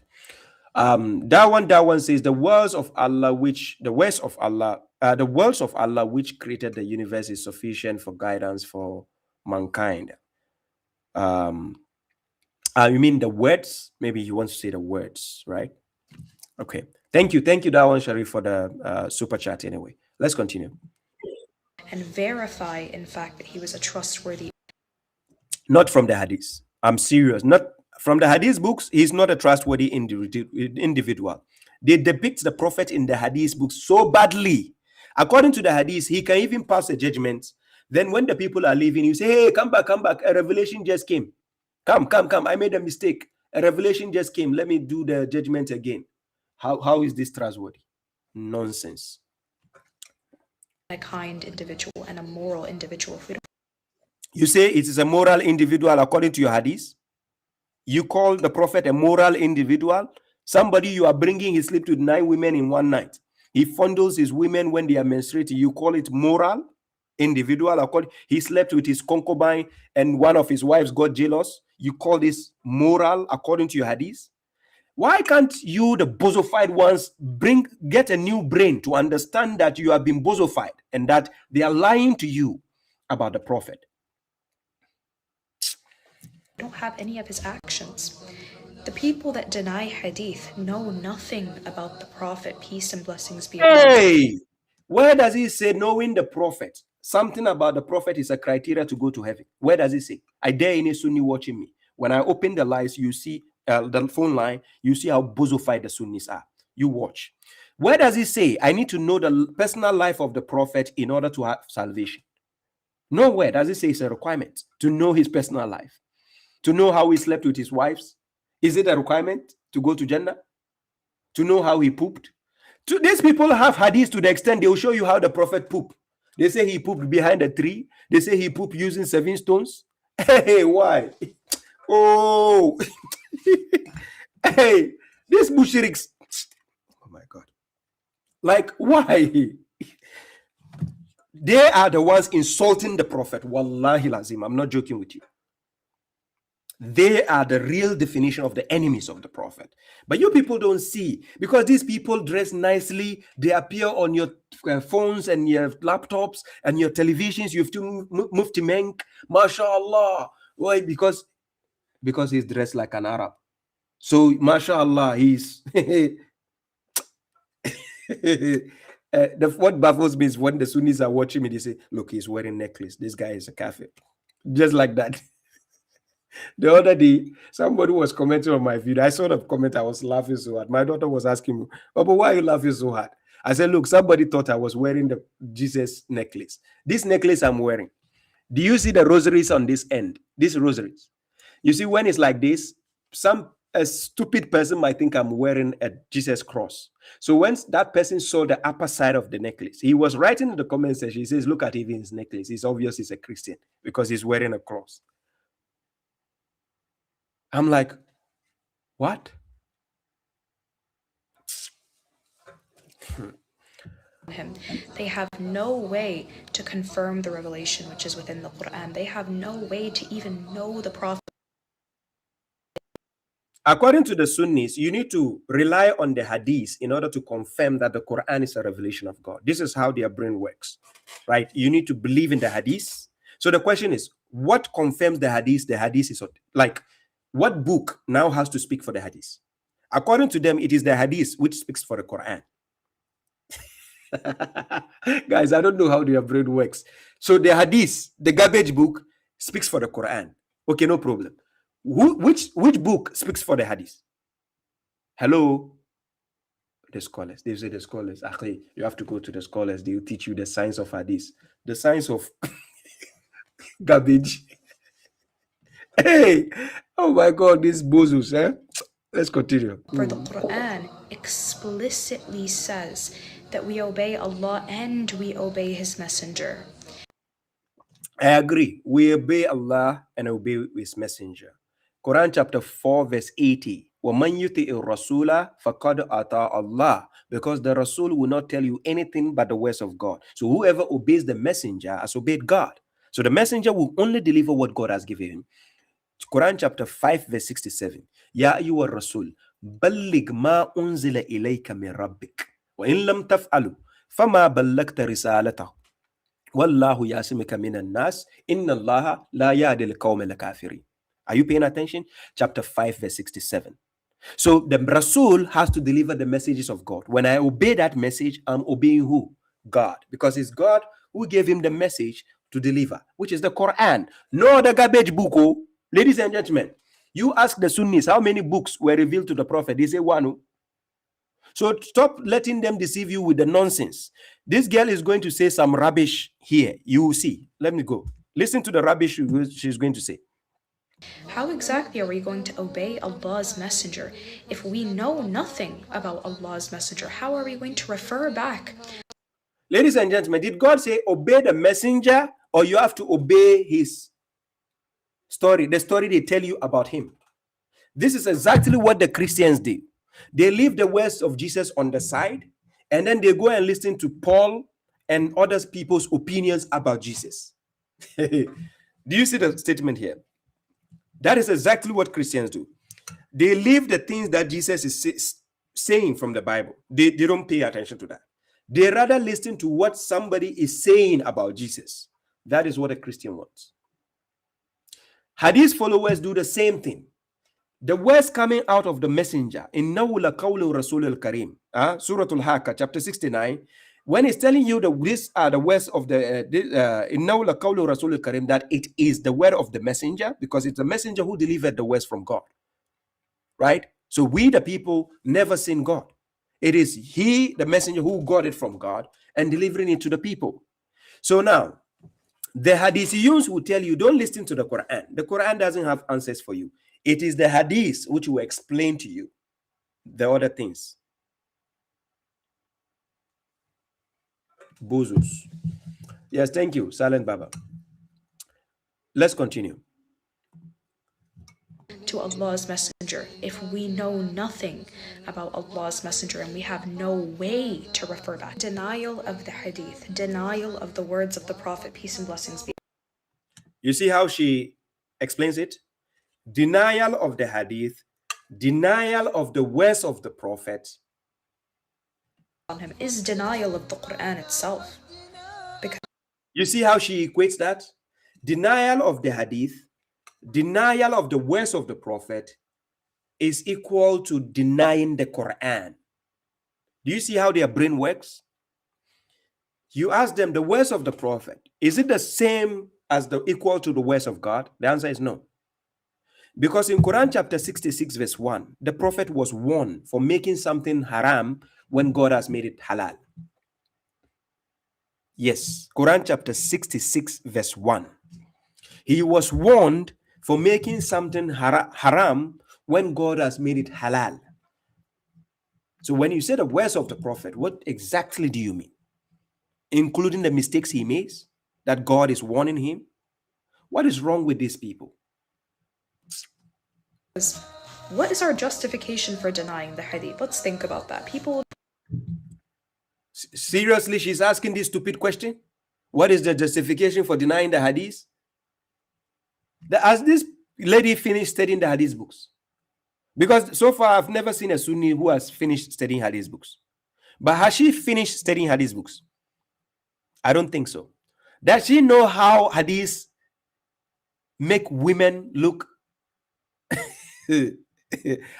That one says the words of Allah which created the universe is sufficient for guidance for mankind. You mean the words? Maybe he wants to say the words, right? Okay. Thank you, Dawan Sharif, for the super chat anyway. Let's continue. And verify, in fact, that he was a trustworthy. Not from the hadith. I'm serious. Not from the hadith books. He's not a trustworthy individual. They depict the prophet in the hadith books so badly. According to the hadith, he can even pass a judgment Then when the people are leaving, you say, hey, come back, a revelation just came. Come, I made a mistake. A revelation just came. Let me do the judgment again. How is this trustworthy? Nonsense. A kind individual and a moral individual. If we don't You say it is a moral individual according to your hadith? You call the prophet a moral individual? Somebody you are bringing, he slept with 9 women in one night. He fondles his women when they are menstruating. You call it moral individual? He slept with his concubine and one of his wives got jealous. You call this moral according to your hadith? Why can't you, the bozofied ones, get a new brain to understand that you have been bozofied and that they are lying to you about the prophet? have any of his actions. The people that deny hadith know nothing about the prophet, peace and blessings be upon him. Hey, where does he say knowing the prophet? Something about the prophet is a criteria to go to heaven. Where does he say? I dare any Sunni watching me. When I open the lines, you see the phone line, you see how bozofied the Sunnis are. You watch. Where does he say I need to know the personal life of the prophet in order to have salvation? Nowhere does he say it's a requirement to know his personal life, to know how he slept with his wives. Is it a requirement to go to Jannah? To know how he pooped? These people have hadith to the extent they will show you how the prophet pooped. They say he pooped behind a tree. They say he pooped using 7 stones. Hey, why? Oh, hey, these mushriks. Oh my God. Like, why? They are the ones insulting the prophet. Wallahi lazim. I'm not joking with you. They are the real definition of the enemies of the prophet. But you people don't see, because these people dress nicely. They appear on your phones and your laptops and your televisions. You have to mufti menk, mashallah. Why? Because he's dressed like an Arab. So mashallah, he's what baffles me is when the Sunnis are watching me, they say, look, he's wearing necklace. This guy is a kafir. Just like that. The other day, somebody was commenting on my video. I saw the comment. I was laughing so hard. My daughter was asking me, but why are you laughing so hard? I said, look, somebody thought I was wearing the Jesus necklace. This necklace I'm wearing. Do you see the rosaries on this end? These rosaries. You see, when it's like this, a stupid person might think I'm wearing a Jesus cross. So once that person saw the upper side of the necklace, he was writing in the comment section. He says, look at even his necklace. It's obvious he's a Christian because he's wearing a cross. I'm like, what? him. They have no way to confirm the revelation which is within the Quran. They have no way to even know the prophet. According to the Sunnis, you need to rely on the hadith in order to confirm that the Quran is a revelation of God. This is how their brain works, right? You need to believe in the hadith. So the question is, what confirms the hadith? The hadith is like, what book now has to speak for the hadith? According to them, it is the hadith which speaks for the Quran. Guys, I don't know how their brain works. So the hadith, the garbage book, speaks for the Quran. Okay, no problem. Which book speaks for the hadith? Hello? The scholars. They say the scholars. Actually, you have to go to the scholars. They will teach you the science of hadith. The science of garbage. Hey, oh my God, these bozos, eh? Let's continue. For the Quran explicitly says that we obey Allah and we obey His Messenger. I agree. We obey Allah and obey His Messenger. Quran chapter 4 verse 80. وَمَنْ يُطِعِ الرَّسُولَ فَقَدْ أَطَاعَ اللَّهَ. Because the Rasul will not tell you anything but the words of God. So whoever obeys the Messenger has obeyed God. So the Messenger will only deliver what God has given him. Quran chapter 5 verse 67. Ya ayyuha rasul balligh ma unzila ilayka min rabbik wa in lam taf'alu fama ballagta risalatahu wallahu yasimuka minan nas inna allaha la yahdi al-qawma al-kafirin. Are you paying attention? Chapter 5 verse 67. So the Rasul has to deliver the messages of God. When I obey that message, I'm obeying who? God. Because it's God who gave him the message to deliver, which is the Quran. No other garbage book. Oh. Ladies and gentlemen, you ask the Sunnis how many books were revealed to the Prophet. They say one. So stop letting them deceive you with the nonsense. This girl is going to say some rubbish here. You will see. Let me go. Listen to the rubbish she's going to say. How exactly are we going to obey Allah's messenger if we know nothing about Allah's messenger? How are we going to refer back? Ladies and gentlemen, did God say obey the messenger, or you have to obey his story, the story they tell you about him? This is exactly what the Christians do. They leave the words of Jesus on the side, and then they go and listen to Paul and other people's opinions about Jesus. Do you see the statement here? That is exactly what Christians do. They leave the things that Jesus is saying from the Bible. They don't pay attention to that. They rather listen to what somebody is saying about Jesus. That is what a Christian wants. Hadith followers do the same thing. The words coming out of the messenger in Nawla Qawlu Rasul al-Karim, Surah Al-Haqqa, chapter 69, when it's telling you that these are the words of the in Nawla Qawlu Rasul al-Karim, that it is the word of the messenger, because it's the messenger who delivered the words from God. Right? So we, the people, never seen God. It is he, the messenger, who got it from God and delivering it to the people. So now, the hadithiyuns will tell you, don't listen to the Quran. The Quran doesn't have answers for you. It is the hadith which will explain to you the other things. Buzus. Yes, thank you, Silent Baba. Let's continue. To Allah's messenger if we know nothing about Allah's messenger and we have no way to refer back. Denial of the hadith, denial of the words of the Prophet, peace and blessings be. You see how she explains it? Denial of the hadith, denial of the words of the Prophet On him is denial of the Quran itself. Because you see how she equates that? Denial of the hadith, denial of the words of the Prophet is equal to denying the Quran. Do you see how their brain works? You ask them the words of the Prophet, is it the same as the equal to the words of God? The answer is no. Because in Quran chapter 66 verse 1, the Prophet was warned for making something haram when God has made it halal. Yes, Quran chapter 66 verse 1. He was warned for making something haram when God has made it halal. So when you say the words of the Prophet, what exactly do you mean? Including the mistakes he makes, that God is warning him? What is wrong with these people? what is our justification for denying the hadith? Let's think about that. People Seriously, she's asking this stupid question? What is the justification for denying the hadith? Has this lady finished studying the hadith books? Because so far I've never seen a Sunni who has finished studying hadith books. But has she finished studying hadith books? I don't think so. Does she know how hadith make women look?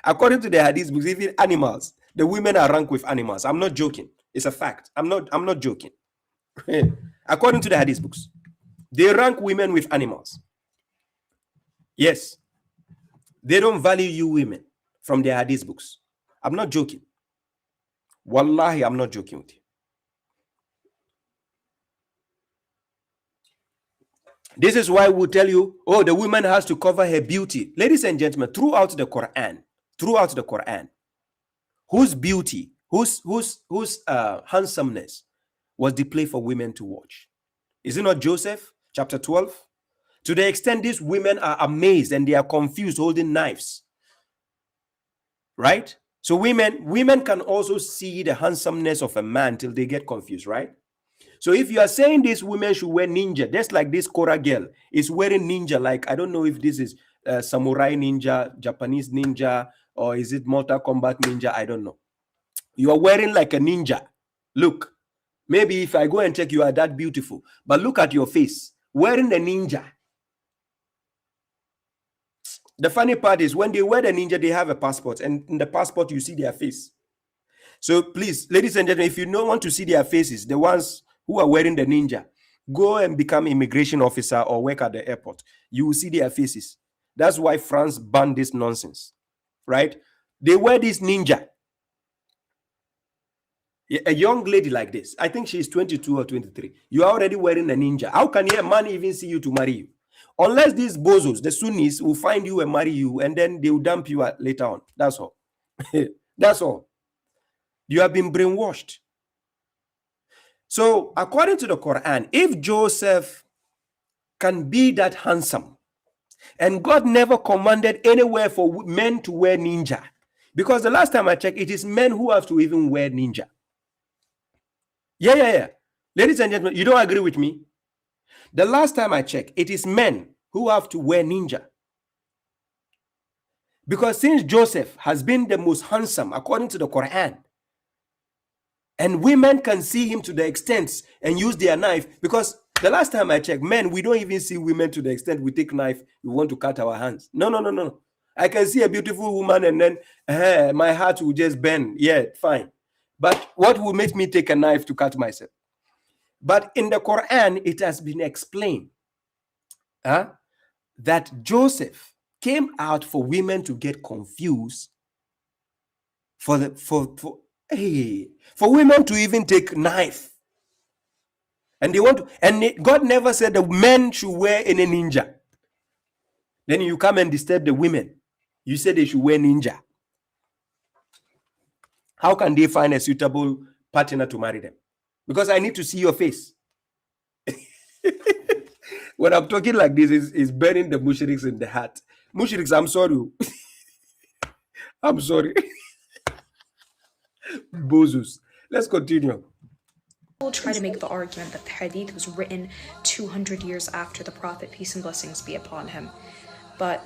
According to the hadith books, even animals, the women are ranked with animals. I'm not joking. It's a fact. I'm not joking. According to the hadith books, they rank women with animals. Yes. They don't value you women from their hadith books. I'm not joking. Wallahi, I'm not joking with you. This is why we'll tell you, oh, the woman has to cover her beauty. Ladies and gentlemen, throughout the Quran, whose beauty, whose handsomeness was displayed for women to watch? Is it not Joseph, chapter 12? To the extent these women are amazed and they are confused holding knives. Right? So women can also see the handsomeness of a man till they get confused, right? So if you are saying these women should wear ninja, just like this Kora girl is wearing ninja, like I don't know if this is samurai ninja, Japanese ninja, or is it Mortal Kombat ninja? I don't know. You are wearing like a ninja. Look, maybe if I go and check, you are that beautiful. But look at your face, wearing the ninja. The funny part is when they wear the ninja, they have a passport, and in the passport you see their face. So please, ladies and gentlemen, if you don't want to see their faces, the ones who are wearing the ninja, go and become immigration officer or work at the airport. You will see their faces. That's why France banned this nonsense, right? They wear this ninja. A young lady like this, I think she's 22 or 23. You are already wearing a ninja. How can a man even see you to marry you? Unless these bozos, the Sunnis, will find you and marry you, and then they will dump you later on. That's all. That's all. You have been brainwashed. So, according to the Quran, if Joseph can be that handsome, and God never commanded anywhere for men to wear ninja, because the last time I checked, it is men who have to even wear ninja. Yeah. Ladies and gentlemen, you don't agree with me? The last time I checked, it is men who have to wear ninja. Because since Joseph has been the most handsome, according to the Quran, and women can see him to the extent and use their knife, because the last time I checked, men, we don't even see women to the extent we take knife, we want to cut our hands. No. I can see a beautiful woman and then my heart will just bend. Yeah, fine. But what will make me take a knife to cut myself? But in the Quran, it has been explained that Joseph came out for women to get confused, for women to even take knife. And they want to, and God never said the men should wear any ninja. Then you come and disturb the women. You say they should wear ninja. How can they find a suitable partner to marry them? Because I need to see your face. When I'm talking like this, is burning the mushriks in the heart. Mushriks, I'm sorry. I'm sorry. Bozus. Let's continue. People try to make the argument that the hadith was written 200 years after the Prophet, peace and blessings be upon him. But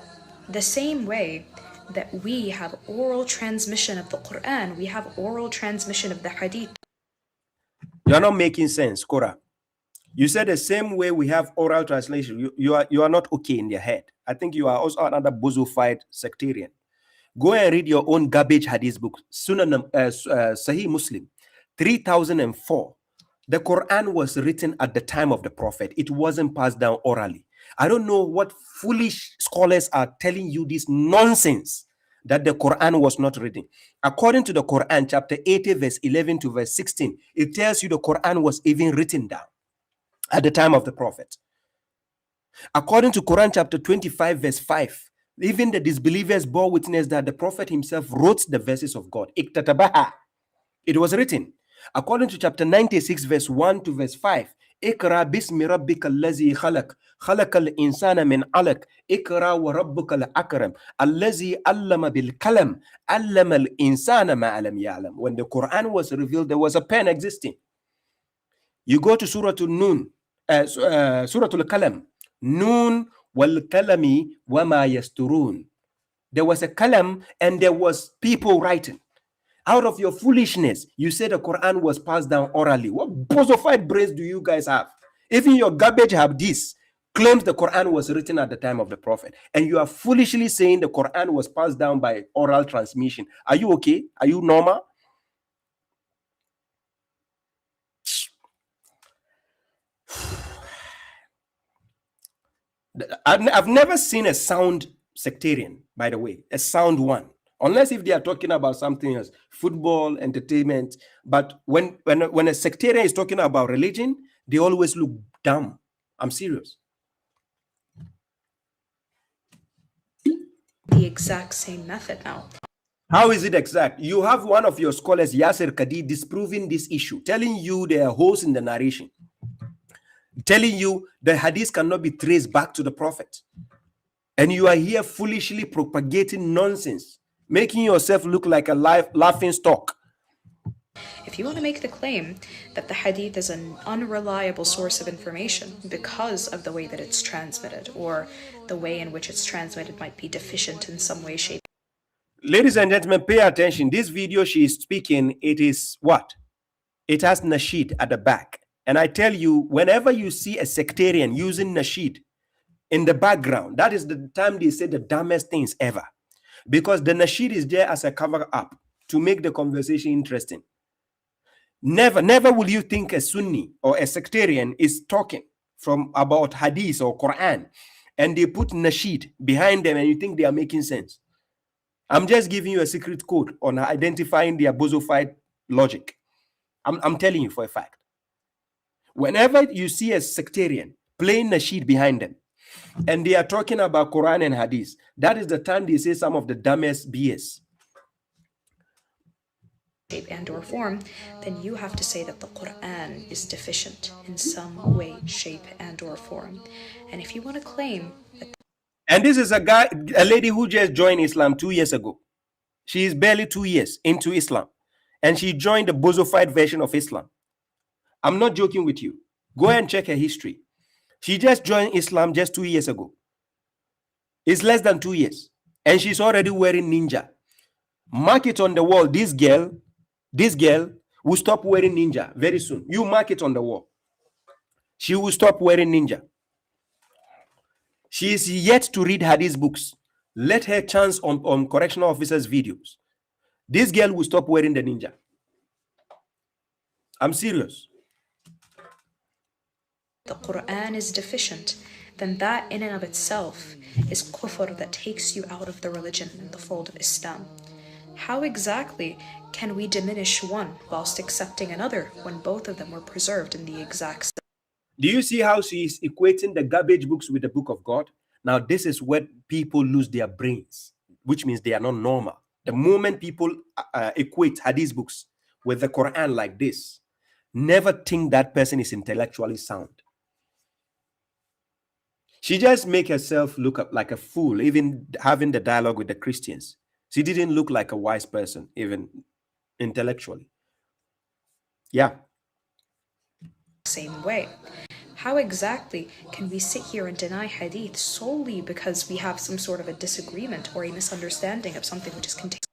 the same way that we have oral transmission of the Quran, we have oral transmission of the hadith. You're not making sense, Cora. You said the same way we have oral translation. You are not okay in your head. I think you are also another bozofied sectarian. Go and read your own garbage hadith book, Sahih Muslim, 3004. The Quran was written at the time of the Prophet. It wasn't passed down orally. I don't know what foolish scholars are telling you this nonsense that the Quran was not written. According to the Quran, chapter 80, verse 11 to verse 16, it tells you the Quran was even written down at the time of the Prophet. According to Quran chapter 25, verse 5, even the disbelievers bore witness that the Prophet himself wrote the verses of God. It was written. According to chapter 96, verse 1 to verse 5, Ikra bismi rabbika allazi khalaq, khalaqal insana min alaq, Ikra wa rabbuka al-akram, allazi allama bil kalam, allama al-insana ma alam ya'lam. When the Quran was revealed, there was a pen existing. You go to Surah Al-Nun, Surah Al-Kalam, Nun wal kalami wa ma yasturun. There was a kalam and there was people writing. Out of your foolishness, you said the Quran was passed down orally. What bozofied brains do you guys have? Even your garbage hadith claims the Quran was written at the time of the Prophet. And you are foolishly saying the Quran was passed down by oral transmission. Are you okay? Are you normal? I've never seen a sound sectarian, by the way, a sound one. Unless if they are talking about something else, football, entertainment. But when a sectarian is talking about religion, they always look dumb. I'm serious. The exact same method now. How is it exact? You have one of your scholars, Yasser Kadi, disproving this issue, telling you there are holes in the narration, telling you the hadith cannot be traced back to the Prophet. And you are here foolishly propagating nonsense, making yourself look like a laughing stock. If you want to make the claim that the hadith is an unreliable source of information because of the way that it's transmitted, or the way in which it's transmitted might be deficient in some way, shape. Ladies and gentlemen, pay attention. This video she is speaking, it is what? It has nasheed at the back. And I tell you, whenever you see a sectarian using nasheed in the background, that is the time they say the dumbest things ever. Because the nasheed is there as a cover up to make the conversation interesting. Never will you think a Sunni or a sectarian is talking from about hadith or Quran and they put nasheed behind them and you think they are making sense. I'm just giving you a secret code on identifying their bozofied logic. I'm telling you for a fact. Whenever you see a sectarian playing nasheed behind them, and they are talking about Quran and Hadith, that is the time they say some of the dumbest BS. Shape and or form, then you have to say that the Quran is deficient in some way, shape and or form. And if you want to claim that, and this is a lady who just joined Islam 2 years ago. She is barely 2 years into Islam, and she joined the bozofied version of Islam. I'm not joking with you. Go and check her history. She just joined Islam just 2 years ago. It's less than 2 years, and she's already wearing ninja. Mark it on the wall. This girl will stop wearing ninja very soon. You mark it on the wall. She will stop wearing ninja. She is yet to read Hadith books. Let her chance on correctional officers' videos. This girl will stop wearing the ninja. I'm serious. the Quran is deficient, then that in and of itself is kufr that takes you out of the religion and the fold of Islam. How exactly can we diminish one whilst accepting another when both of them were preserved in the exact same? Do you see how she is equating the garbage books with the book of God? Now, this is where people lose their brains, which means they are not normal. The moment people equate hadith books with the Quran like this, never think that person is intellectually sound. She just make herself look up like a fool, even having the dialogue with the Christians. She didn't look like a wise person, even intellectually. Yeah. Same way. How exactly can we sit here and deny hadith solely because we have some sort of a disagreement or a misunderstanding of something which is contained?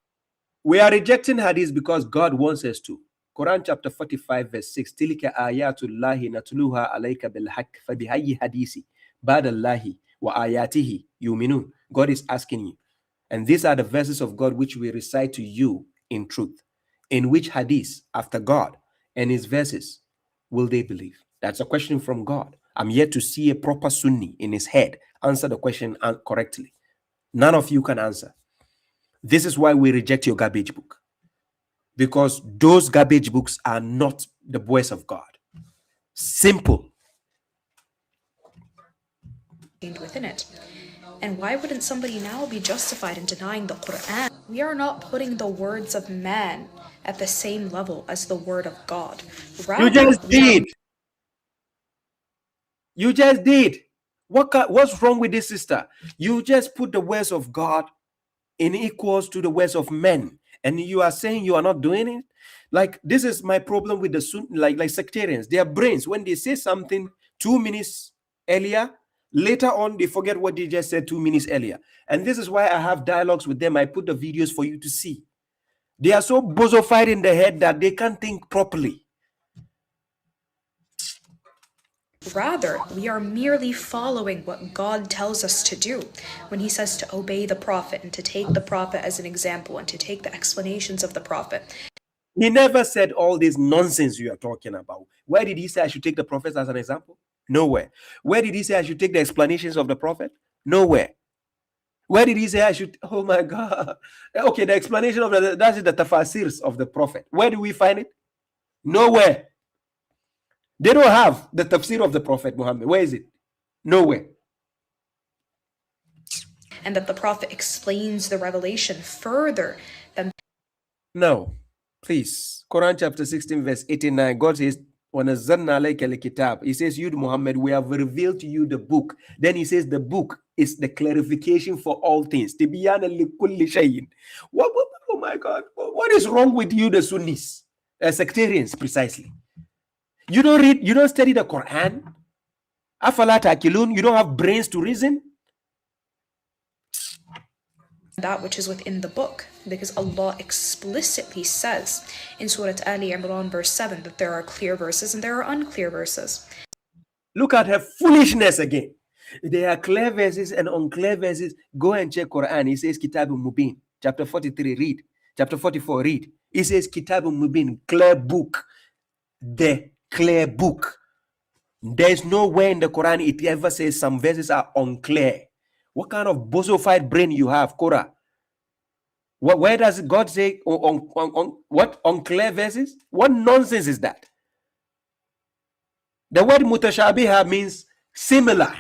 We are rejecting hadith because God wants us to. Quran chapter 45 verse 6. Tilka ayatullahi natluha alayka bilhaq fabihayyi hadisi ba'dallahi wa ayatihi yu'minun. God is asking you. And these are the verses of God which we recite to you in truth. In which hadith after God and his verses will they believe? That's a question from God. I'm yet to see a proper Sunni in his head answer the question correctly. None of you can answer. This is why we reject your garbage book. Because those garbage books are not the voice of God. Simple. Within it. And why wouldn't somebody now be justified in denying the Quran? We are not putting the words of man at the same level as the word of God. Rather, you just did. You just did. What's wrong with this, sister? You just put the words of God in equals to the words of men, and you are saying you are not doing it. Like, this is my problem with the like sectarians. Their brains, when they say something 2 minutes earlier, later on they forget what they just said 2 minutes earlier. And this is why I have dialogues with them. I put the videos for you to see. They are so bozofied in the head that they can't think properly. Rather, we are merely following what God tells us to do when he says to obey the Prophet and to take the Prophet as an example and to take the explanations of the Prophet. He never said all this nonsense you are talking about. Where did he say I should take the Prophet as an example? Nowhere. Where did he say I should take the explanations of the Prophet? Nowhere. Where did he say I should? Oh my God. Okay, the explanation of that is the tafasirs of the Prophet. Where do we find it? Nowhere. They don't have the tafsir of the Prophet Muhammad. Where is it? Nowhere. And that the Prophet explains the revelation further than... No, please. Quran chapter 16 verse 89. God says, he says, you Muhammad, we have revealed to you the book. Then he says the book is the clarification for all things. What, oh my God. What is wrong with you, the Sunnis? Sectarians, precisely. You don't read, you don't study the Quran. Afala ta'qilun, you don't have brains to reason. That which is within the book, because Allah explicitly says in Surah Ali Imran verse 7 that there are clear verses and there are unclear verses. Look at her foolishness again. There are clear verses and unclear verses. Go and check Quran. He says Kitabun Mubin, chapter 43, read. Chapter 44, read. He says Kitabun Mubin, clear book. The clear book. There's nowhere in the Quran it ever says some verses are unclear. What kind of bozofied brain you have, Korah? Where does God say on what unclear verses? What nonsense is that? The word mutashabiha means similar.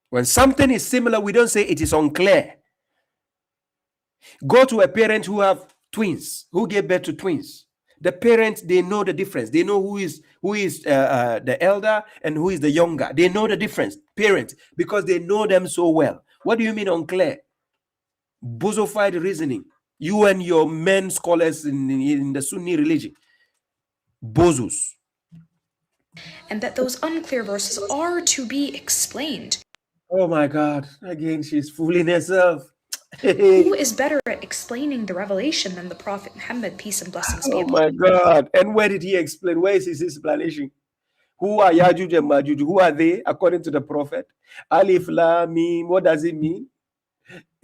When something is similar, we don't say it is unclear. Go to a parent who have twins, who gave birth to twins. The parents, they know the difference. They know who is the elder and who is the younger. They know the difference, parents, because they know them so well. What do you mean unclear? Bozofied reasoning. You and your men scholars in the Sunni religion. Bozos. And that those unclear verses are to be explained. Oh my God. Again, she's fooling herself. Who is better at explaining the revelation than the Prophet Muhammad, peace and blessings be Oh upon my God. And where did he explain? Where is his explanation? Who are Yajuj and Majuj? Who are they according to the Prophet? Alif, Lam, Mim. What does it mean?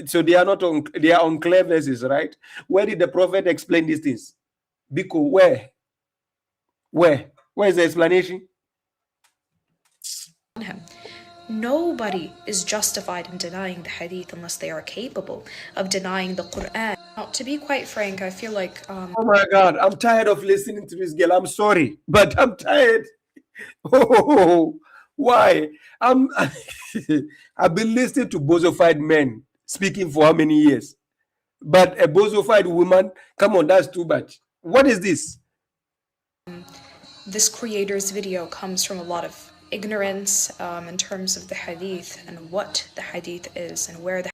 So they are not on, they are unclear verses, right? Where did the Prophet explain these things? Biko, where? Where is the explanation? him. Nobody is justified in denying the hadith unless they are capable of denying the Quran. Now, to be quite frank, I feel like Oh my God, I'm tired of listening to this girl. I'm sorry, but I'm tired. Oh, why? I've been listening to bozofied men speaking for how many years? But a bozofied woman, come on, that's too much. What is this? this creator's video comes from a lot of ignorance in terms of the hadith and what the hadith is and where the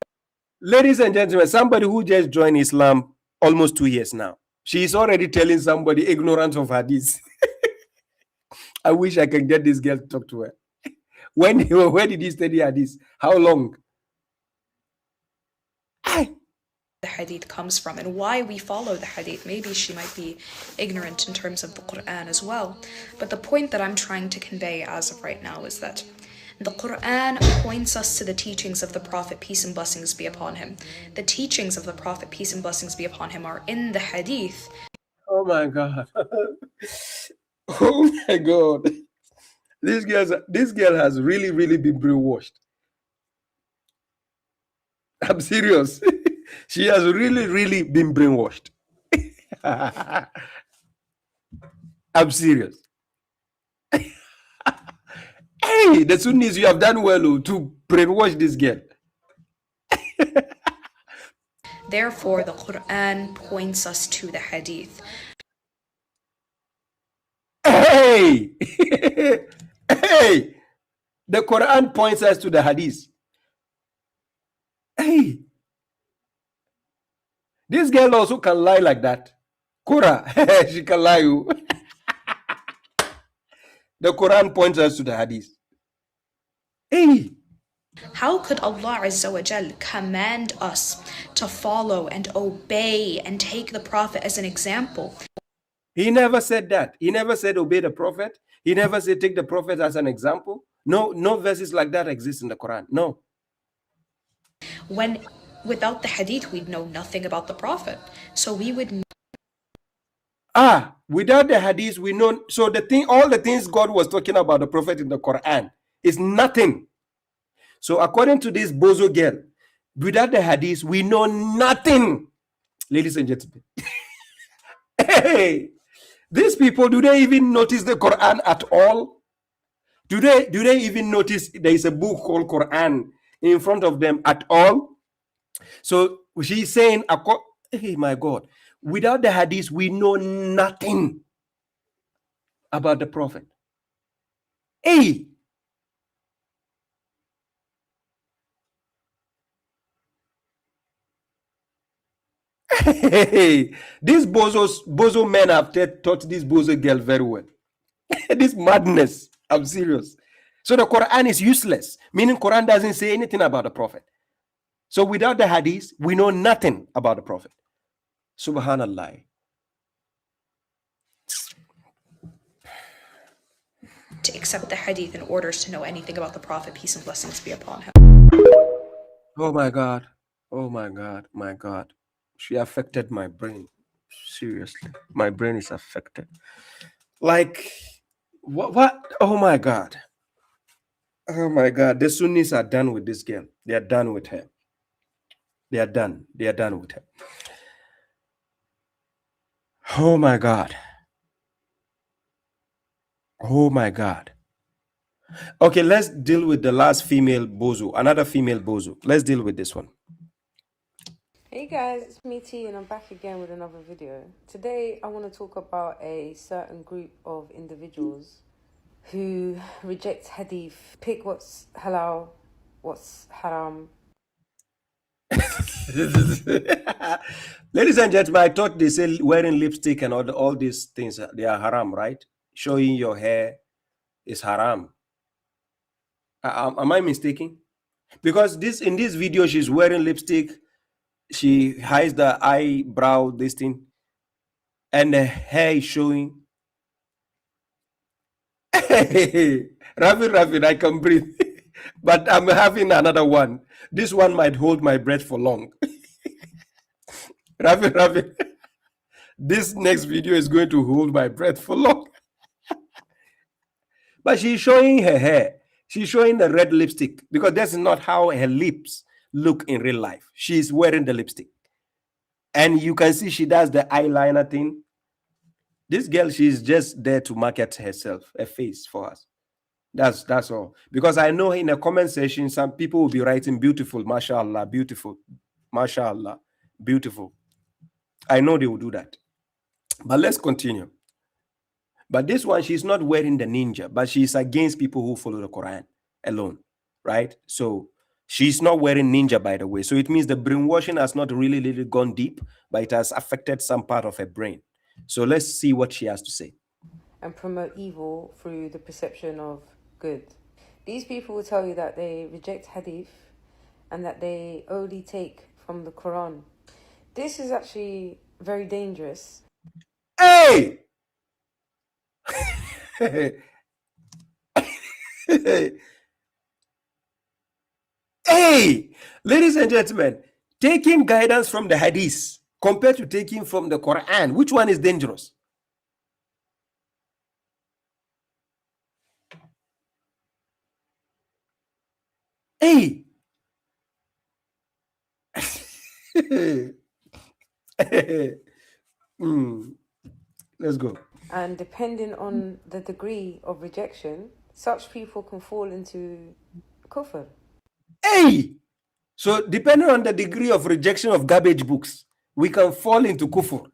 Ladies and gentlemen, somebody who just joined Islam almost 2 years now, she is already telling somebody ignorant of hadith. I wish I can get this girl to talk to her. Where did he study hadith? How long? the hadith comes from and why we follow the hadith. Maybe she might be ignorant in terms of the Quran as well. But the point that I'm trying to convey as of right now is that the Quran points us to the teachings of the Prophet, peace and blessings be upon him. The teachings of the Prophet, peace and blessings be upon him, are in the hadith. Oh my God. Oh my God. This girl has really, really been brainwashed. I'm serious. She has really, really been brainwashed. I'm serious. Hey, the Sunnis, you have done well to brainwash this girl. Therefore, the Quran points us to the hadith. Hey! Hey! The Quran points us to the hadith. Hey! This girl also can lie like that. Kura, she can lie. The Quran points us to the hadith. Hey! How could Allah Azza wa Jal command us to follow and obey and take the Prophet as an example? He never said that. He never said obey the Prophet. He never said take the Prophet as an example. No verses like that exist in the Quran. No. When without the hadith, we'd know nothing about the Prophet. So we would without the hadith, we know. So all the things God was talking about the Prophet in the Quran is nothing. So according to this bozo girl, without the hadith, we know nothing. Ladies and gentlemen. Hey, these people, do they even notice the Quran at all? Do they even notice there is a book called Quran in front of them at all? So she's saying, hey, my God, without the hadith, we know nothing about the Prophet. Hey! Hey, these bozo men have taught this bozo girl very well. This madness, I'm serious. So the Quran is useless, meaning Quran doesn't say anything about the Prophet. So without the hadith, we know nothing about the Prophet. Subhanallah. to accept the hadith in order to know anything about the Prophet, peace and blessings be upon him. Oh my God. Oh my God. My God. She affected my brain. Seriously. My brain is affected. Like, what? Oh my God. Oh my God. The Sunnis are done with this girl. They are done with her. They are done. They are done with her. Oh my God. Oh my God. Okay, let's deal with the last female bozo, another female bozo. Let's deal with this one. Hey guys, it's me T and I'm back again with another video. Today I want to talk about a certain group of individuals who reject hadith, pick what's halal, what's haram. Ladies and gentlemen, I thought they say wearing lipstick and all these things, they are haram, right? Showing your hair is haram. Am I mistaken? Because in this video, she's wearing lipstick. She hides the eyebrow, this thing, and the hair is showing. Rafi, I can breathe. But I'm having another one. This one might hold my breath for long. Rafi, this next video is going to hold my breath for long. But she's showing her hair. She's showing the red lipstick because that's not how her lips look in real life. She's wearing the lipstick. And you can see she does the eyeliner thing. This girl, she's just there to market herself, a face for us. That's all. Because I know in a comment section, some people will be writing beautiful, mashallah, beautiful, mashallah, beautiful. I know they will do that. But let's continue. But this one, she's not wearing the ninja, but she's against people who follow the Quran alone, right? So she's not wearing ninja, by the way. So it means the brainwashing has not really gone deep, but it has affected some part of her brain. So let's see what she has to say. And promote evil through the perception of good. These people will tell you that they reject hadith and that they only take from the Quran. This is actually very dangerous. Hey! Hey! Ladies and gentlemen, taking guidance from the hadith compared to taking from the Quran, which one is dangerous? Hey! Let's go. And depending on the degree of rejection, such people can fall into kufr. Hey! So depending on the degree of rejection of garbage books, we can fall into kufr.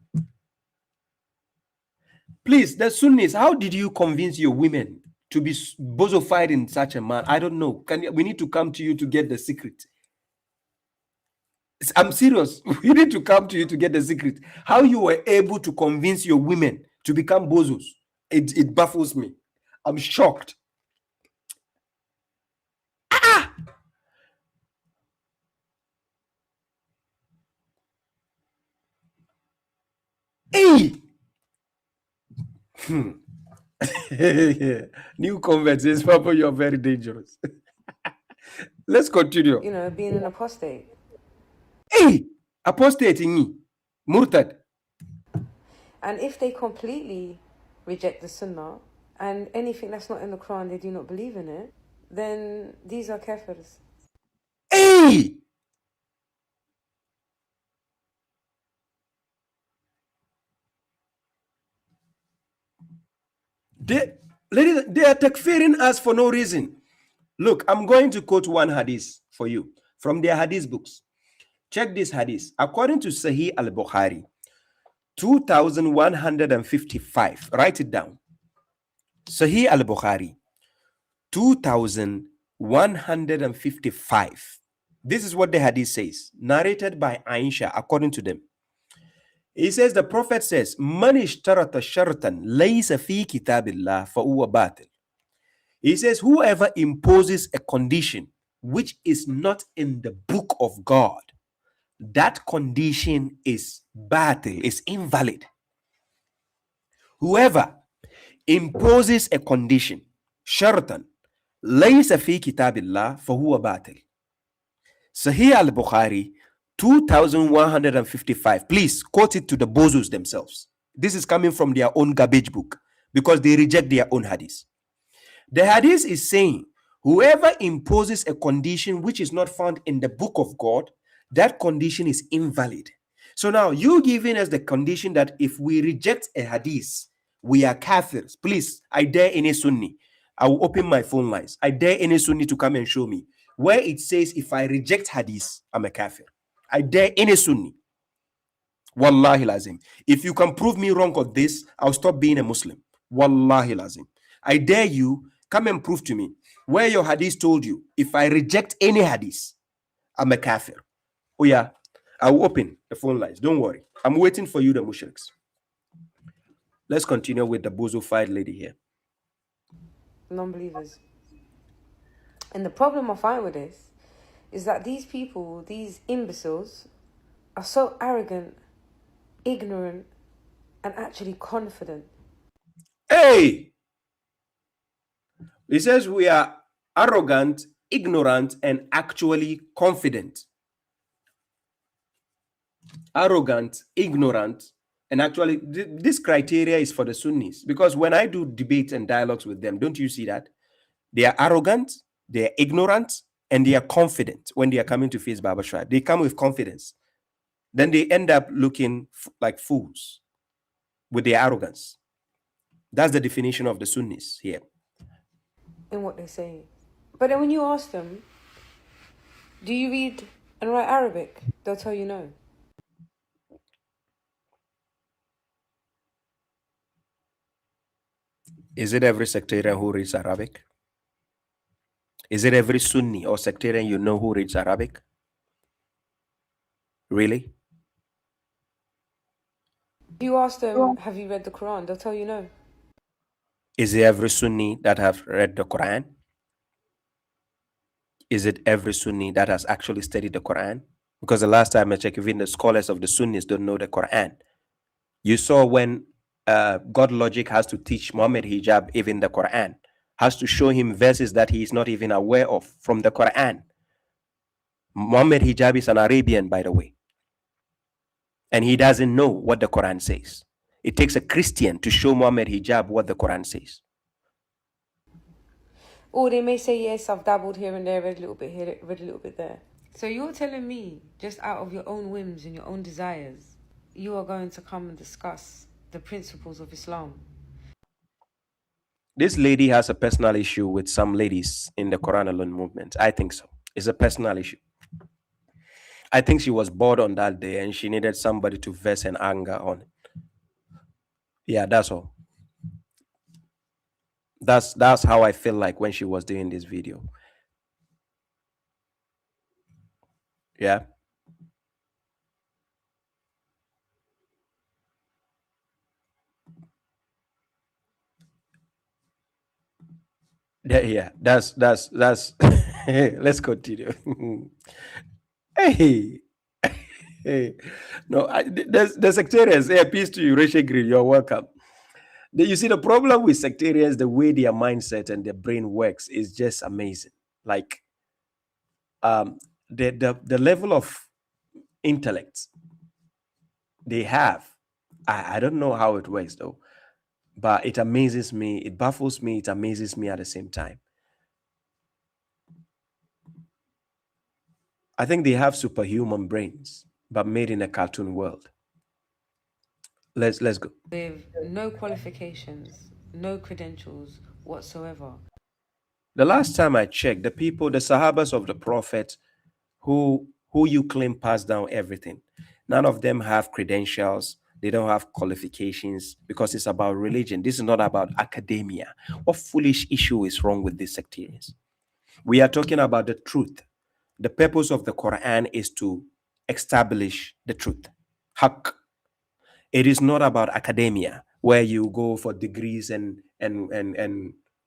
Please, the Sunnis, how did you convince your women to be bozofied in such a manner? I don't know. We need to come to you to get the secret. I'm serious. We need to come to you to get the secret. How you were able to convince your women to become bozos, it baffles me. I'm shocked. Hey! New converts is Papa, you're very dangerous. Let's continue. You know, being an apostate. Hey! Apostating me. Murtad. And if they completely reject the sunnah and anything that's not in the Quran, they do not believe in it, then these are kafirs. Hey! They are takfiring us for no reason. Look, I'm going to quote one hadith for you from their hadith books. Check this hadith. According to Sahih al-Bukhari, 2155. Write it down. Sahih al-Bukhari, 2155. This is what the hadith says, narrated by Aisha, according to them. He says, the Prophet says, Man ishtarata shartan laysa fi kitabillah fa huwa batil. He says, whoever imposes a condition which is not in the book of God, that condition is batil, is invalid. Whoever imposes a condition, shartan, laysa fi kitabillah fa huwa batil. Sahih al-Bukhari, 2155. Please quote it to the bozos themselves. This is coming from their own garbage book because they reject their own hadith. The hadith is saying, whoever imposes a condition which is not found in the book of God, that condition is invalid. So now you giving us the condition that if we reject a hadith, we are kafirs. Please, I dare any Sunni. I will open my phone lines. I dare any Sunni to come and show me where it says if I reject hadith, I'm a kafir. I dare any Sunni. Wallahi lazim. If you can prove me wrong on this, I'll stop being a Muslim. Wallahi lazim. I dare you, come and prove to me where your hadith told you if I reject any hadith, I'm a kafir. Oh yeah, I will open the phone lines. Don't worry. I'm waiting for you, the mushriks. Let's continue with the bozo-fied lady here. Non-believers. And the problem I find with this is that these people, these imbeciles, are so arrogant, ignorant, and actually confident. Hey! He says we are arrogant, ignorant, and actually confident. Arrogant, ignorant, and actually this criteria is for the Sunnis, because when I do debates and dialogues with them, don't you see that? They are arrogant, they are ignorant, and they are confident when they are coming to face Baba Shah. They come with confidence. Then they end up looking like fools with their arrogance. That's the definition of the Sunnis here. In what they say. But then when you ask them, do you read and write Arabic? They'll tell you no. Is it every sectarian who reads Arabic? Is it every Sunni or sectarian you know who reads Arabic? Really? If you ask them, have you read the Quran? They'll tell you no. Is it every Sunni that have read the Quran? Is it every Sunni that has actually studied the Quran? Because the last time I checked, even the scholars of the Sunnis don't know the Quran. You saw when God Logic has to teach Muhammad hijab, even the Quran, has to show him verses that he is not even aware of from the Quran. Muhammad hijab is an Arabian, by the way. And he doesn't know what the Quran says. It takes a Christian to show Muhammad hijab what the Quran says. Or they may say, yes, I've dabbled here and there, read a little bit here, read a little bit there. So you're telling me, just out of your own whims and your own desires, you are going to come and discuss the principles of Islam? This lady has a personal issue with some ladies in the Quran alone movement. I think so. It's a personal issue. I think she was bored on that day and she needed somebody to vent and anger on it. Yeah, that's all. That's how I feel like when she was doing this video. Yeah. Yeah, that's let's continue. Hey, hey, no, the sectarians. Hey, peace to you, Rachel Green. You're welcome. You see, the problem with sectarians, the way their mindset and their brain works is just amazing. Like, the level of intellect they have, I don't know how it works though, but it amazes me, it baffles me, it amazes me at the same time. I think they have superhuman brains, but made in a cartoon world. Let's go. With no qualifications, no credentials whatsoever. The last time I checked, the Sahabas of the Prophet who you claim passed down everything, none of them have credentials. They don't have qualifications because it's about religion. This is not about academia. What foolish issue is wrong with these sectarians? We are talking about the truth. The purpose of the Quran is to establish the truth. Haqq. It is not about academia where you go for degrees and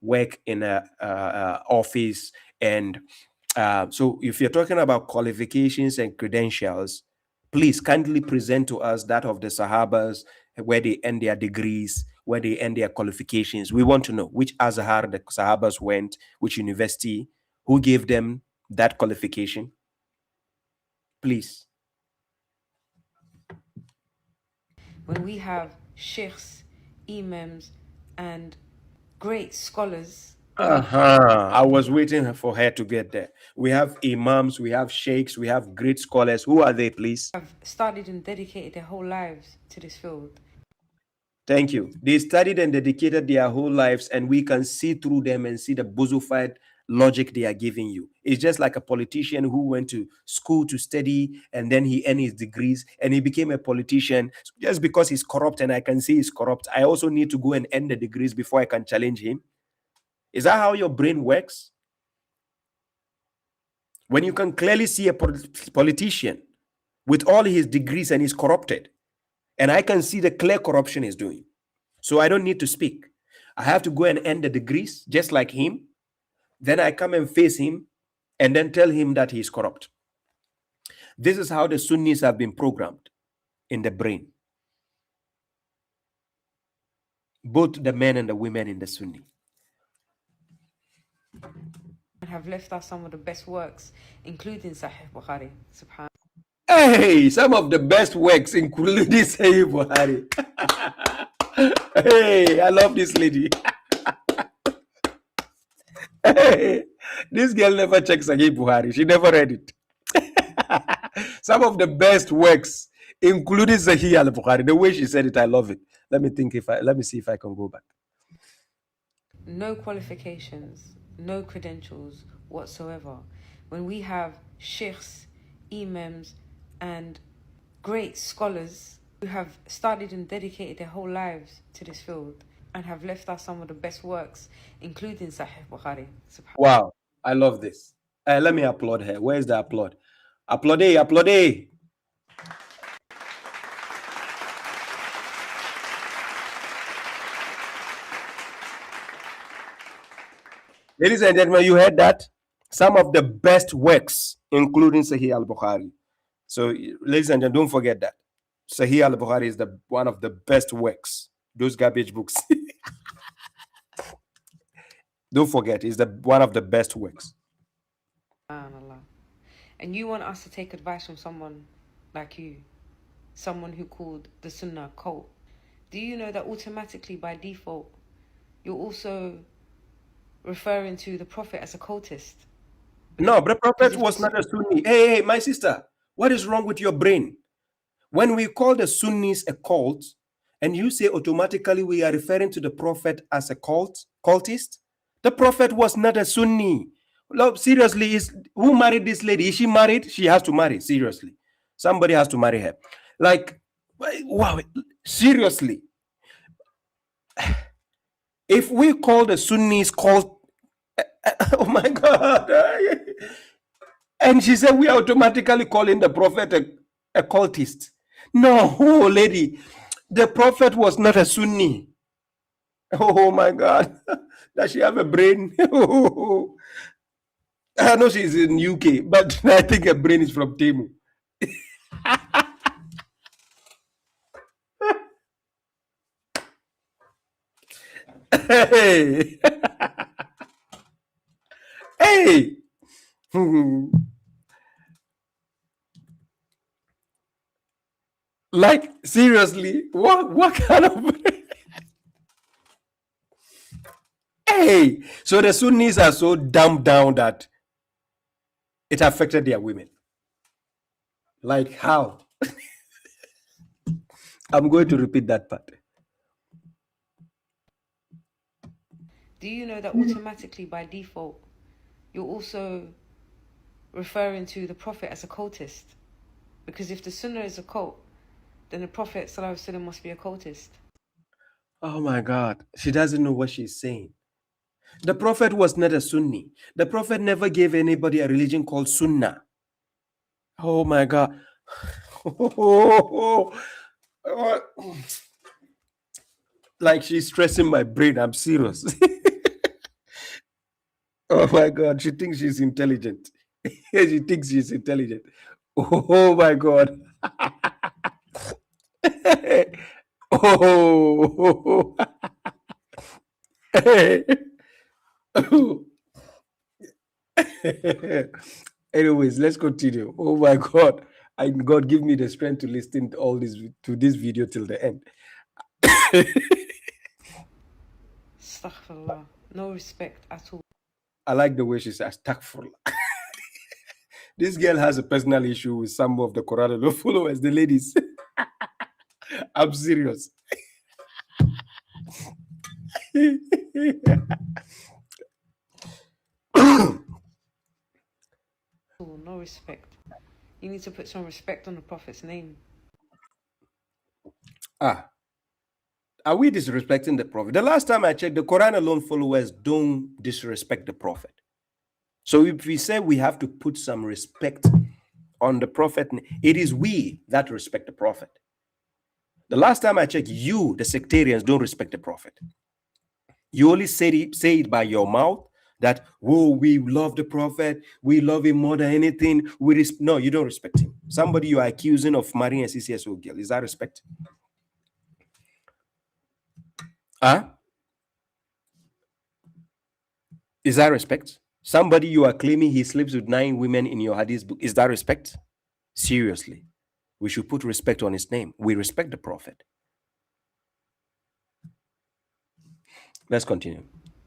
work in a office. And so if you're talking about qualifications and credentials, please kindly present to us that of the Sahabas, where they end their degrees, where they end their qualifications. We want to know which Azhar the Sahabas went, which university, who gave them that qualification. Please. When we have sheikhs, imams, and great scholars I was waiting for her to get there. We have imams, we have sheikhs, we have great scholars. Who are they, please? Have studied and dedicated their whole lives to this field. Thank you. They studied and dedicated their whole lives, and we can see through them and see the bozofied logic they are giving you. It's just like a politician who went to school to study and then he earned his degrees and he became a politician. Just because he's corrupt and I can see he's corrupt, I also need to go and earn the degrees before I can challenge him. Is that how your brain works? When you can clearly see a politician with all his degrees and he's corrupted, and I can see the clear corruption he's doing. So I don't need to speak. I have to go and earn the degrees just like him. Then I come and face him and then tell him that he's corrupt. This is how the Sunnis have been programmed in the brain. Both the men and the women in the Sunni. And have left us some of the best works, including Sahih Bukhari. Subhanallah. Hey, some of the best works, including Sahih Bukhari. Hey, I love this lady. Hey, this girl never checks Sahih Bukhari. She never read it. Some of the best works, including Sahih al-Bukhari. The way she said it, I love it. Let me see if I can go back. No qualifications, no credentials whatsoever. When we have sheikhs, imams, and great scholars who have studied and dedicated their whole lives to this field and have left us some of the best works, including Sahih Bukhari. Wow, I love this. Let me applaud her. Where's the applaud? Applaudez, applaudez. Ladies and gentlemen, you heard that? Some of the best works, including Sahih al-Bukhari. So, ladies and gentlemen, don't forget that. Sahih al-Bukhari is one of the best works. Those garbage books. Don't forget, it's one of the best works. And you want us to take advice from someone like you, someone who called the Sunnah cult. Do you know that automatically by default, you're also referring to the Prophet as a cultist? No, but the Prophet was not a Sunni. Hey, my sister, what is wrong with your brain? When we call the Sunnis a cult, and you say automatically we are referring to the Prophet as a cultist, the Prophet was not a Sunni. Look, seriously, who married this lady? Is she married? She has to marry, seriously. Somebody has to marry her. Like, wow, seriously. If we call the Sunnis cult, oh my God. And she said we are automatically calling the Prophet a cultist. No, lady, the Prophet was not a Sunni. Oh my God. Does she have a brain? I know she's in UK, but I think her brain is from Temu. Hey. Hey. Like, seriously, what kind of... Hey, so the Sunnis are so dumbed down that it affected their women. Like how? I'm going to repeat that part. Do you know that automatically by default, you're also referring to the Prophet as a cultist? Because if the Sunnah is a cult, then the Prophet ﷺ must be a cultist. Oh my God, she doesn't know what she's saying. The Prophet was not a Sunni. The Prophet never gave anybody a religion called Sunnah. Oh my God. Like she's stressing my brain. I'm serious. Oh my God, she thinks she's intelligent. She thinks she's intelligent. Oh my God. Oh. Anyways, let's continue. Oh my God. And God, give me the strength to listen to this video till the end. Astaghfirullah. No respect at all. I like the way she says astaghfirullah. This girl has a personal issue with some of the Quran followers, the ladies. I'm serious. No respect. You need to put some respect on the Prophet's name. Are we disrespecting the Prophet? The last time I checked, the Quran alone followers don't disrespect the Prophet. So if we say we have to put some respect on the Prophet, it is we that respect the Prophet. The last time I checked, you, the sectarians, don't respect the Prophet. You only say it by your mouth that, whoa, we love the Prophet, we love him more than anything. No, you don't respect him. Somebody you are accusing of marrying a CCSO girl, is that respect? Is that respect? Somebody you are claiming he sleeps with 9 women in your hadith book, is that respect? Seriously, we should put respect on his name. We respect the Prophet. Let's continue.